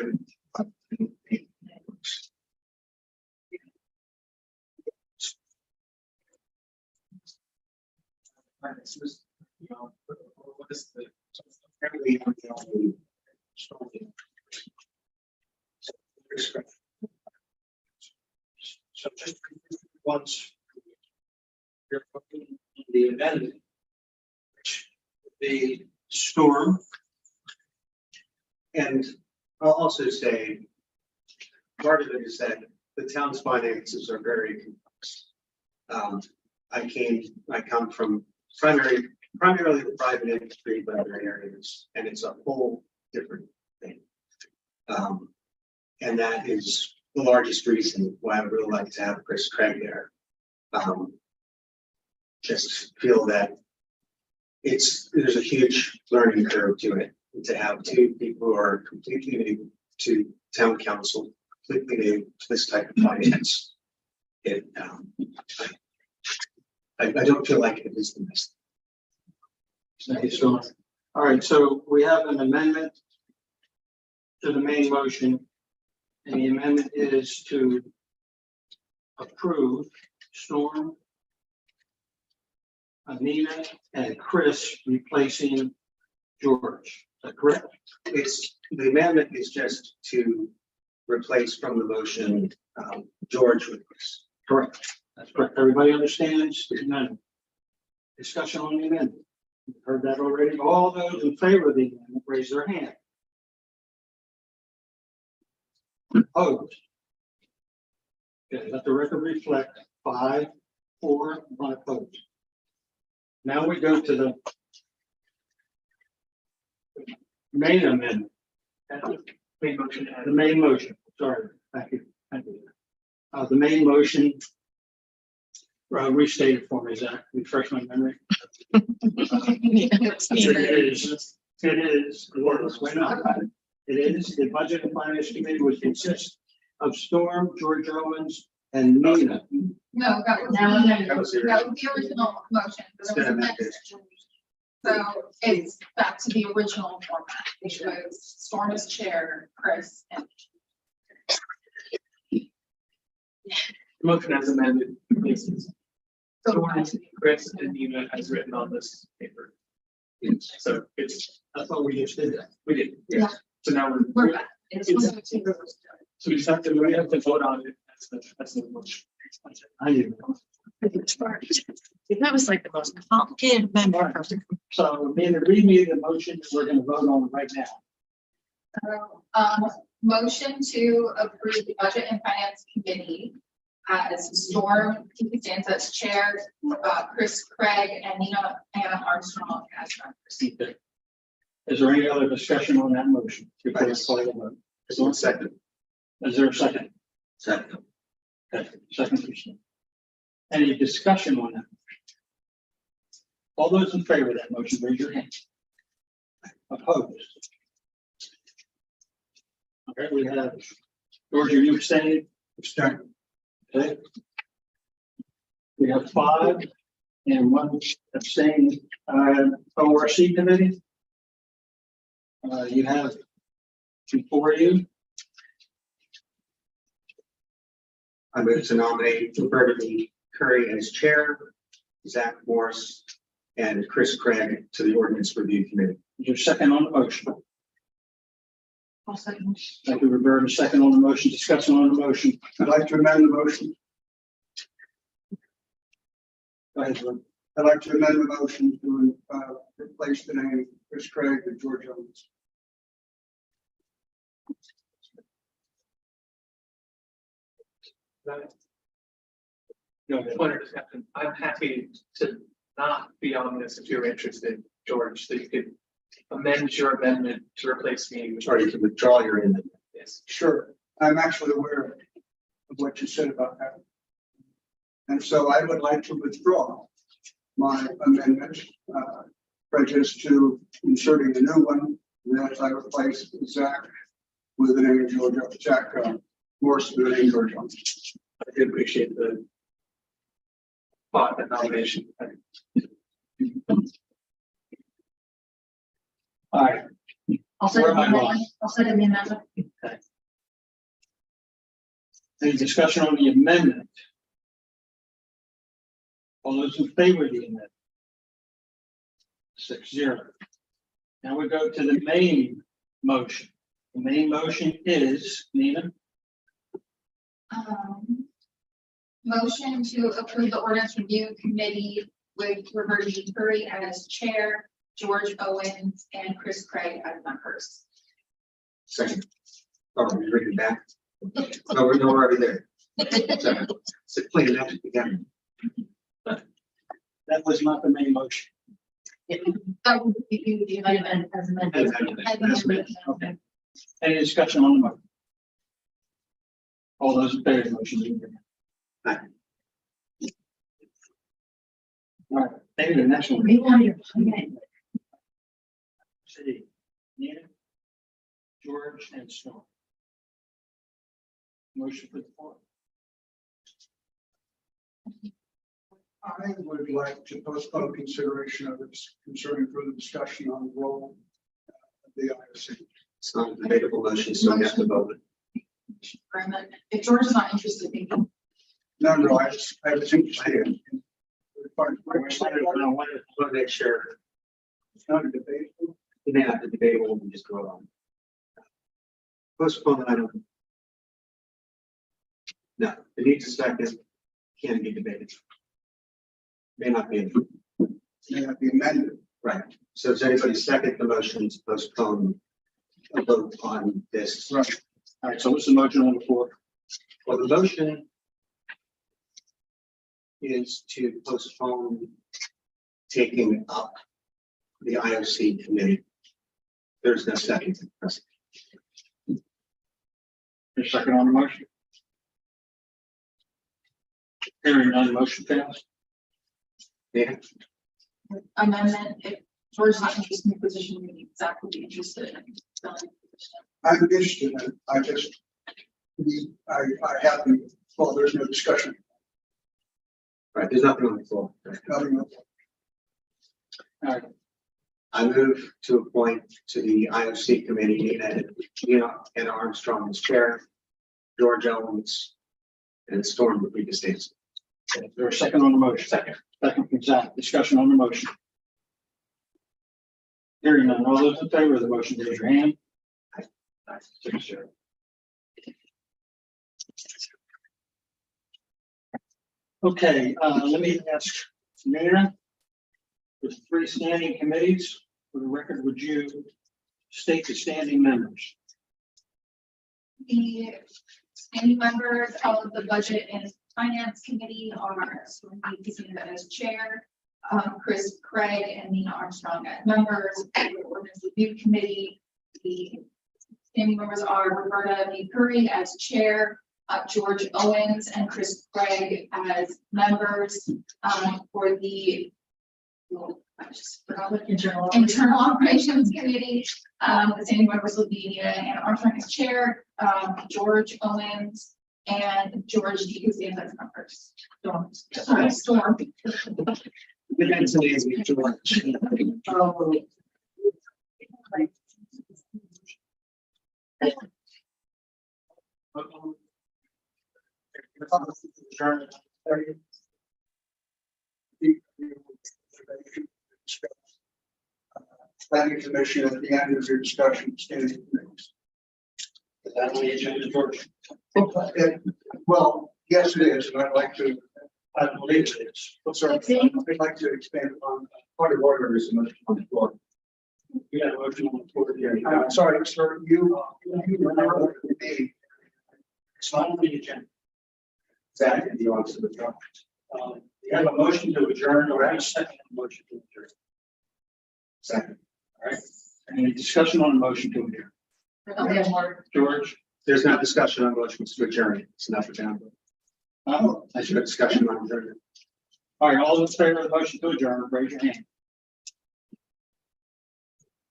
What is the? Apparently, I'm the only So just once you're voting on the amendment, which would be storm. And I'll also say, part of it is that the town's finances are very complex. I come from primarily the private industry, but other areas, and it's a whole different thing. And that is the largest reason why I would really like to have Chris Craig there. Just feel that there's a huge learning curve to it. To have 2 people who are completely new to town council, completely new to this type of finance. I don't feel like it is the best. Thank you so much. All right, so we have an amendment to the main motion. And the amendment is to approve Storm, Anita, and Chris replacing George. Is that correct? The amendment is just to replace from the motion, George with Chris. Correct. That's correct. Everybody understands the amendment? Discussion on the amendment. You've heard that already. All those in favor of the amendment, raise their hand. Opposed? Okay, let the record reflect 5, 4, 1 opposed. Now we go to the main amendment. Main motion. The main motion, sorry, thank you. The main motion, restate it for me, Zach, refresh my memory. It is, the Budget and Finance Committee would consist of Storm, George Owens, and Nina. No, that was, That was the the original motion. But there was a mix. So it's back to the original format, which was Storm as chair, Chris, and Motion as amended, replaces so Storm, Chris, and Nina as written on this paper. So it's, I thought we just did that. we did. Yeah. So now we're back. It's It's- one of the two. So we have to vote on it. That's the motion. I didn't know. That was like the most complicated amendment. So, Nina, read me the motion that we're gonna vote on right now. Motion to approve the Budget and Finance Committee as Storm, he stands as chair, Chris Craig and Anna Armstrong as members. Is there any other discussion on that motion? Before we Yes. call the vote? Just one second. Is there a second? Second. Okay, second. Person. Any discussion on that? All those in favor of that motion, raise your hand. Opposed? Okay, we have, George, are you abstaining? Abstain. Okay. We have 5 and 1 abstaining. ORC committee. You have before you, I move to nominate Roberta B. Curry as chair, Zach Morris and Chris Craig to the ordinance review committee. is there a second on the motion? I'll second. Thank you, Roberta. Second on the motion, discussion on the motion. I'd like to amend the motion. Go ahead, Roberta. I'd like to amend the motion to replace the name Chris Craig with George Owens. Go ahead. Point of discussion. I'm happy to not be on this if you're interested, George, so you could amend your amendment to replace me. with- Or you can withdraw your amendment. Yes. Sure, I'm actually aware of what you said about that. And so I would like to withdraw my amendment, prejudice to inserting a new one, that I replace Zach with the name of George, Zach Morris with the name of George Owens. I do appreciate the thought and nomination. All right, I'll Where am I second the wrong? amendment. I'll second the amendment. any discussion on the amendment? All those in favor of the amendment? 6-0. Now we go to the main motion. The main motion is, Nina, Motion to approve the ordinance review committee with Roberta B. Curry as chair, George Owens and Chris Craig as members. Second. Oh, you read it back? No, we're already there. Sorry. So play it out again. that was not the main motion. That would be the amendment As amended. as amended. Okay. Any discussion on the motion? All those in favor of the motion? raise your hand. Aye. All right, maybe the next one. We want your. Okay. City, Nina, George, and Storm. Motion for the floor. I would like to postpone consideration of it concerning further discussion on the role of the IOC. It's not a debatable motion, so we have to vote. If George is not interested, maybe No, I was interested in. It's I want to make sure It's not a debate. we may have to debate what we just vote on. Postpone item. No, it needs a second, can be debated. May not be, May not be amended. right. So does anybody second the motion to postpone a vote on this? Right. All right, so what's the motion on the floor? Well, the motion is to postpone taking up the IOC committee. There's no second. Your second on the motion? Hearing none, motion fails. Yeah, amendment, if George is not interested in the position, maybe Zach would be interested in filling the position. I'm interested in it. I just, I haven't, well, there's no discussion. right, there's nothing on the floor. Nothing else. All right, I move to appoint to the IOC committee Nina and Armstrong as chair, George Owens, and Storm Rodriguez Davis. is there a second on the motion? Second. Second from Zach, discussion on the motion. Hearing none, all those in favor of the motion, raise your hand. 6-0. Okay, let me ask Nina, with 3 standing committees, for the record, would you state the standing members? The standing members of the Budget and Finance Committee are Stormy Casino as chair, Chris Craig and Nina Armstrong as members. The Ordinance Review Committee, the standing members are Roberta B. Curry as chair, George Owens and Chris Craig as members. For the I just forgot what Internal Operations Committee, the standing members will be Nina and Armstrong as chair, George Owens and George D. Guzman as members. Storm. Planning Commission at the end of your discussion. Standing committees. Is that on the agenda, George? Well, yes, it is, and I'd like to, I believe it is. I'd like to expand upon point of order is a motion on the floor. We got a motion on the floor here. I'm sorry, sir, you remember me. It's not on the agenda. Exactly, you answer the question. You have a motion to adjourn or have a second motion to adjourn. Second. All right. Any discussion on the motion to adjourn? George? There's no discussion on motions to adjourn. It's enough for John. I should have discussion on adjournment. All right, all in favor of the motion to adjourn, raise your hand.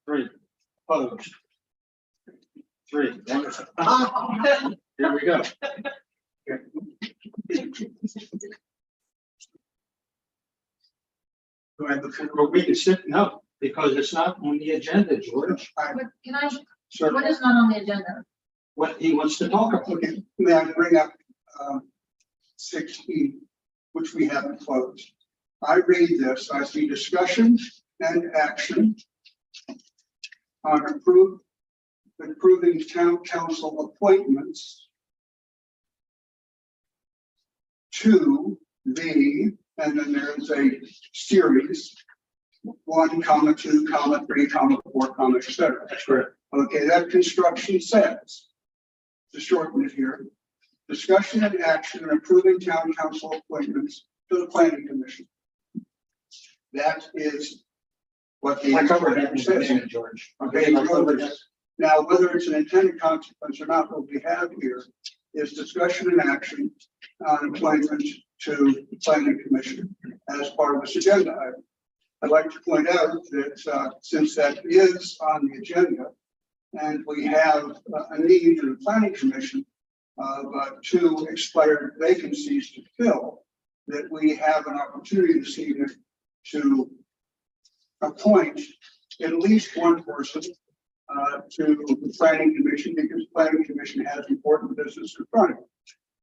3 opposed. 3. Wonderful. Here we go. Go ahead, before we can sit, no, because it's not on the agenda, George. But can I, Sure. what is not on the agenda? What he wants to talk about. Okay, may I bring up 6E, which we haven't closed. I read this, I see discussion and action on approving town council appointments to the, and then there's a series, 1, 2, 3, 4, etc. That's correct. Okay, that construction says, to shorten it here, discussion and action on approving town council appointments to the planning commission. That is what the. I covered that in the says. beginning, George. Okay, you covered that. Now, whether it's an intended consequence or not, what we have here is discussion and action on appointment to the planning commission as part of this agenda item. I'd like to point out that since that is on the agenda, and we have a need in the planning commission of 2 expired vacancies to fill, that we have an opportunity this evening to appoint at least one person to the planning commission, because the planning commission has important business in front of it.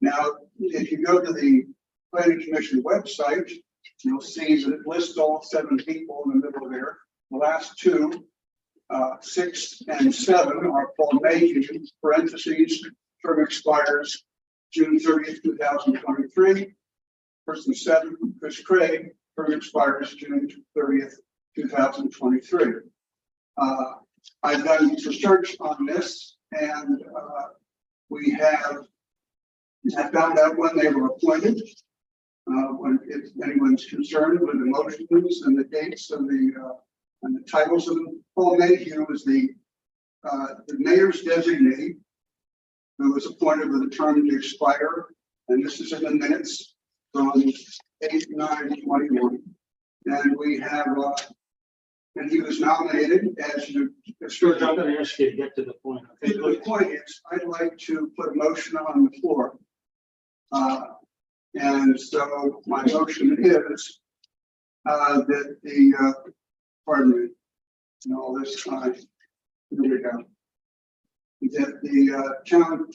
Now, if you go to the planning commission website, you'll see that it lists all 7 people in the middle there. The last 2, 6 and 7 are Paul Mayhew, parentheses, term expires June 30th, 2023. Person 7, Chris Craig, term expires June 30th, 2023. I've done research on this, and we have found out when they were appointed. When if anyone's concerned with the motions and the dates of and the titles of them. Paul Mayhew was the mayor's designee who was appointed with a term to expire, and this is in the minutes from 8/9/21. And we have, and he was nominated as you. George, I'm going to ask you to get to the point. Okay, The point is, I'd like to put a motion on the floor. And so my motion is that the, pardon me, and all this time, here we go. That the town,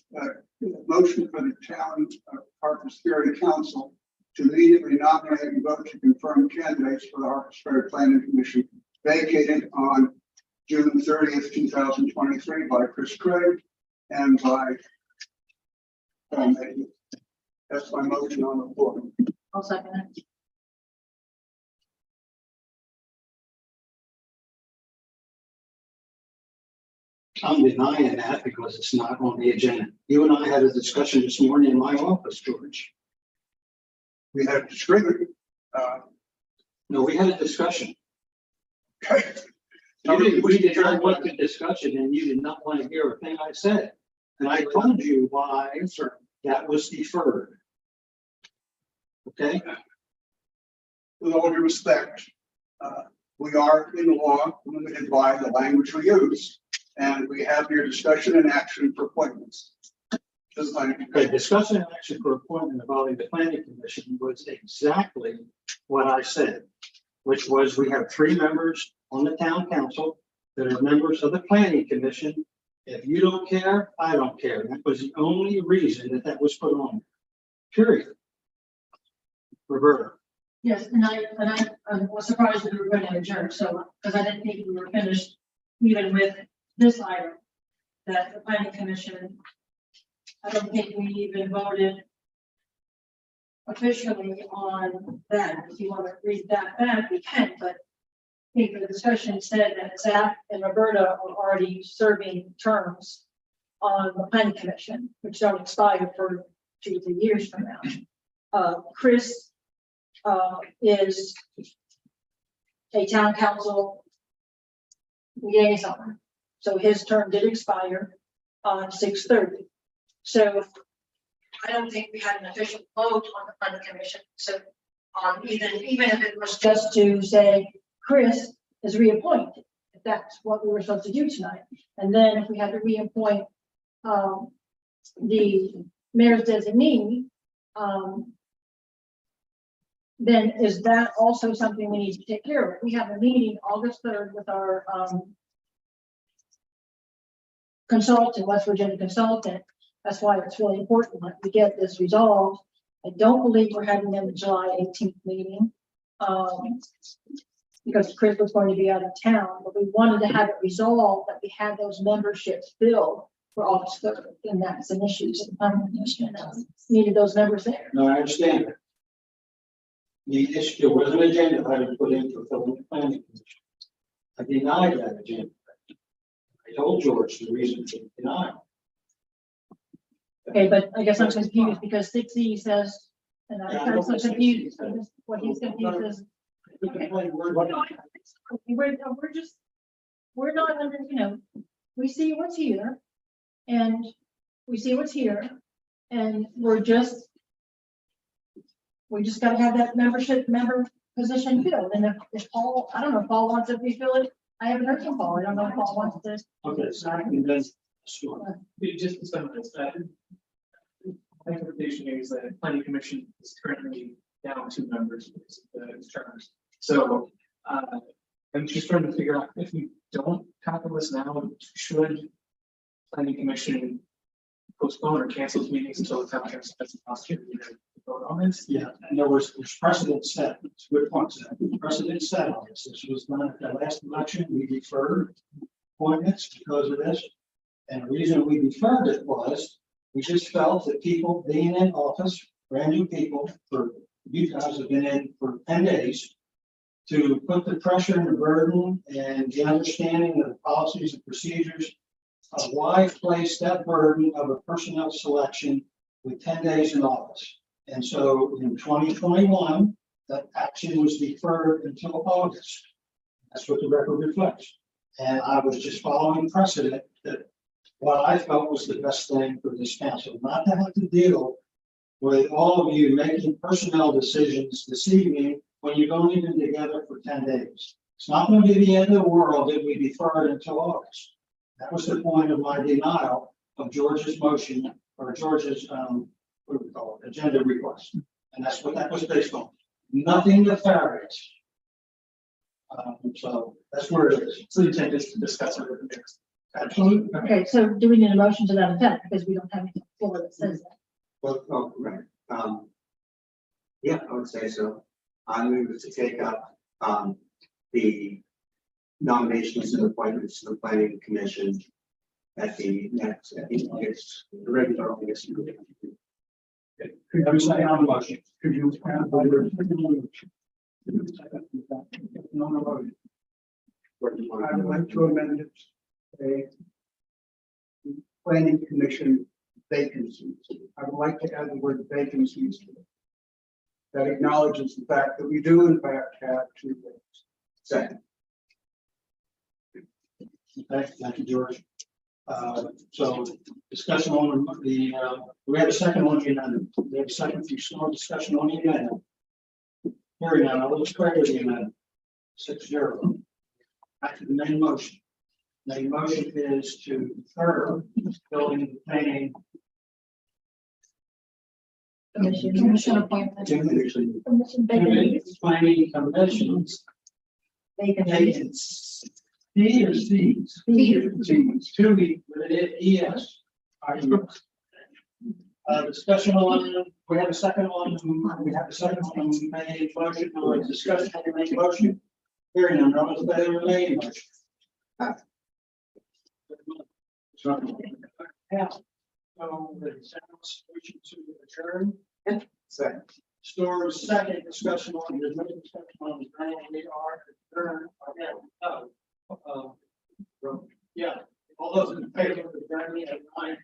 motion for the town of Harpers Ferry Council to immediately nominate and vote to confirm candidates for the Harpers Ferry Planning Commission vacated on June 30th, 2023 by Chris Craig and by Paul Mayhew. That's my motion on the floor. I'll second it. I'm denying that because it's not on the agenda. You and I had a discussion this morning in my office, George. We had disagreement. No, we had a discussion. Okay. We did not want the discussion and you did not want to hear a thing I said. And I told you why that was deferred. Okay? With all due respect, we are in law limited by the language we use, and we have your discussion and action for appointments. Just like, Okay, discussion and action for appointment involving the planning commission was exactly what I said, which was we have 3 members on the town council that are members of the planning commission. If you don't care, I don't care. That was the only reason that was put on. Period. Roberta. Yes, and I was surprised that we were going to adjourn, so, because I didn't think we were finished even with this item. That the planning commission, I don't think we even voted officially on that. If you want to read that back, we can, but I think the discussion said that Zach and Roberta are already serving terms on the planning commission, which don't expire for 2 to 3 years from now. Chris is a town council liaison. So his term did expire on 6/30. So I don't think we had an official vote on the planning commission. So even if it was just to say Chris is reappointed, if that's what we were supposed to do tonight. And then if we had to reappoint the mayor's designee, then is that also something we need to take care of? We have a meeting August 3rd with our consultant, West Virginia consultant. That's why it's really important that we get this resolved. I don't believe we're having them the July 18th meeting because Chris was going to be out of town, but we wanted to have it resolved that we had those memberships filled for August 3rd, and that's an issue. So the planning commission needed those members there. No, I understand. The issue, there was an agenda item put in for filling the planning commission. I denied that agenda. I told George the reason for denial. Okay, but I guess I'm confused because 6E says, and I'm so confused. What he's confused is. Okay. We're not under, we see what's here. And we see what's here. And we just gotta have that member position filled. And if Paul, I don't know if Paul wants to refill it. I haven't heard from Paul. I don't know if Paul wants to. Okay, so I can then. Sure. Just to summarize that. My interpretation is that the planning commission is currently down 2 members because of the terms. So I'm just trying to figure out if we don't tackle this now, should planning commission postpone or cancel these meetings until the town council has a opportunity to vote on this? Yeah, and there's precedent set. It's a good point. Precedent set on this. This was done at the last election. We deferred appointments because of this. And the reason we deferred it was we just felt that people being in office, brand new people, for you guys have been in for 10 days, to put the pressure and the burden and the understanding of the policies and procedures of why place that burden of a personnel selection with 10 days in office. And so in 2021, that action was deferred until August. That's what the record reflects. And I was just following precedent that what I felt was the best thing for this council, not to have to deal with all of you making personnel decisions this evening when you've only been together for 10 days. It's not going to be the end of the world if we defer it until August. That was the point of my denial of George's motion or George's, what do we call it, agenda request. And that's what that was based on. Nothing nefarious. So that's where it is. So the intent is to discuss it with the next. Absolutely. Okay, so do we need a motion to that effect? Because we don't have anything forward that says that. Well, oh, right. Yeah, I would say so. I move to take up the nominations and appointments to the planning commission at the August, the regular August meeting. Could you say on the motion? Could you? I would like to amend it. A planning commission vacancies. I would like to add the word vacancies to it. that acknowledges the fact that we do in fact have two things. Second. Okay, thank you, George. So discussion on the, we have a second on the amendment. We have a second, if you still discussion on the amendment. Hearing none, I will declare the amendment 6-0. Back to the main motion. The motion is to defer building and planning. Commission appointment. Commission vacancies. Planning commissions. Vacancies. D or C's? Geez. Two B, with it, ES. Discussion on, we have a second on the main motion, or discussion on the main motion. Hearing none, all those in favor of the main motion. Yeah. So the Senate's wishing to adjourn. Second. Storm's second discussion on the discussion on the grant, we are adjourned. Yeah, all those in favor of adjourning at 9:30.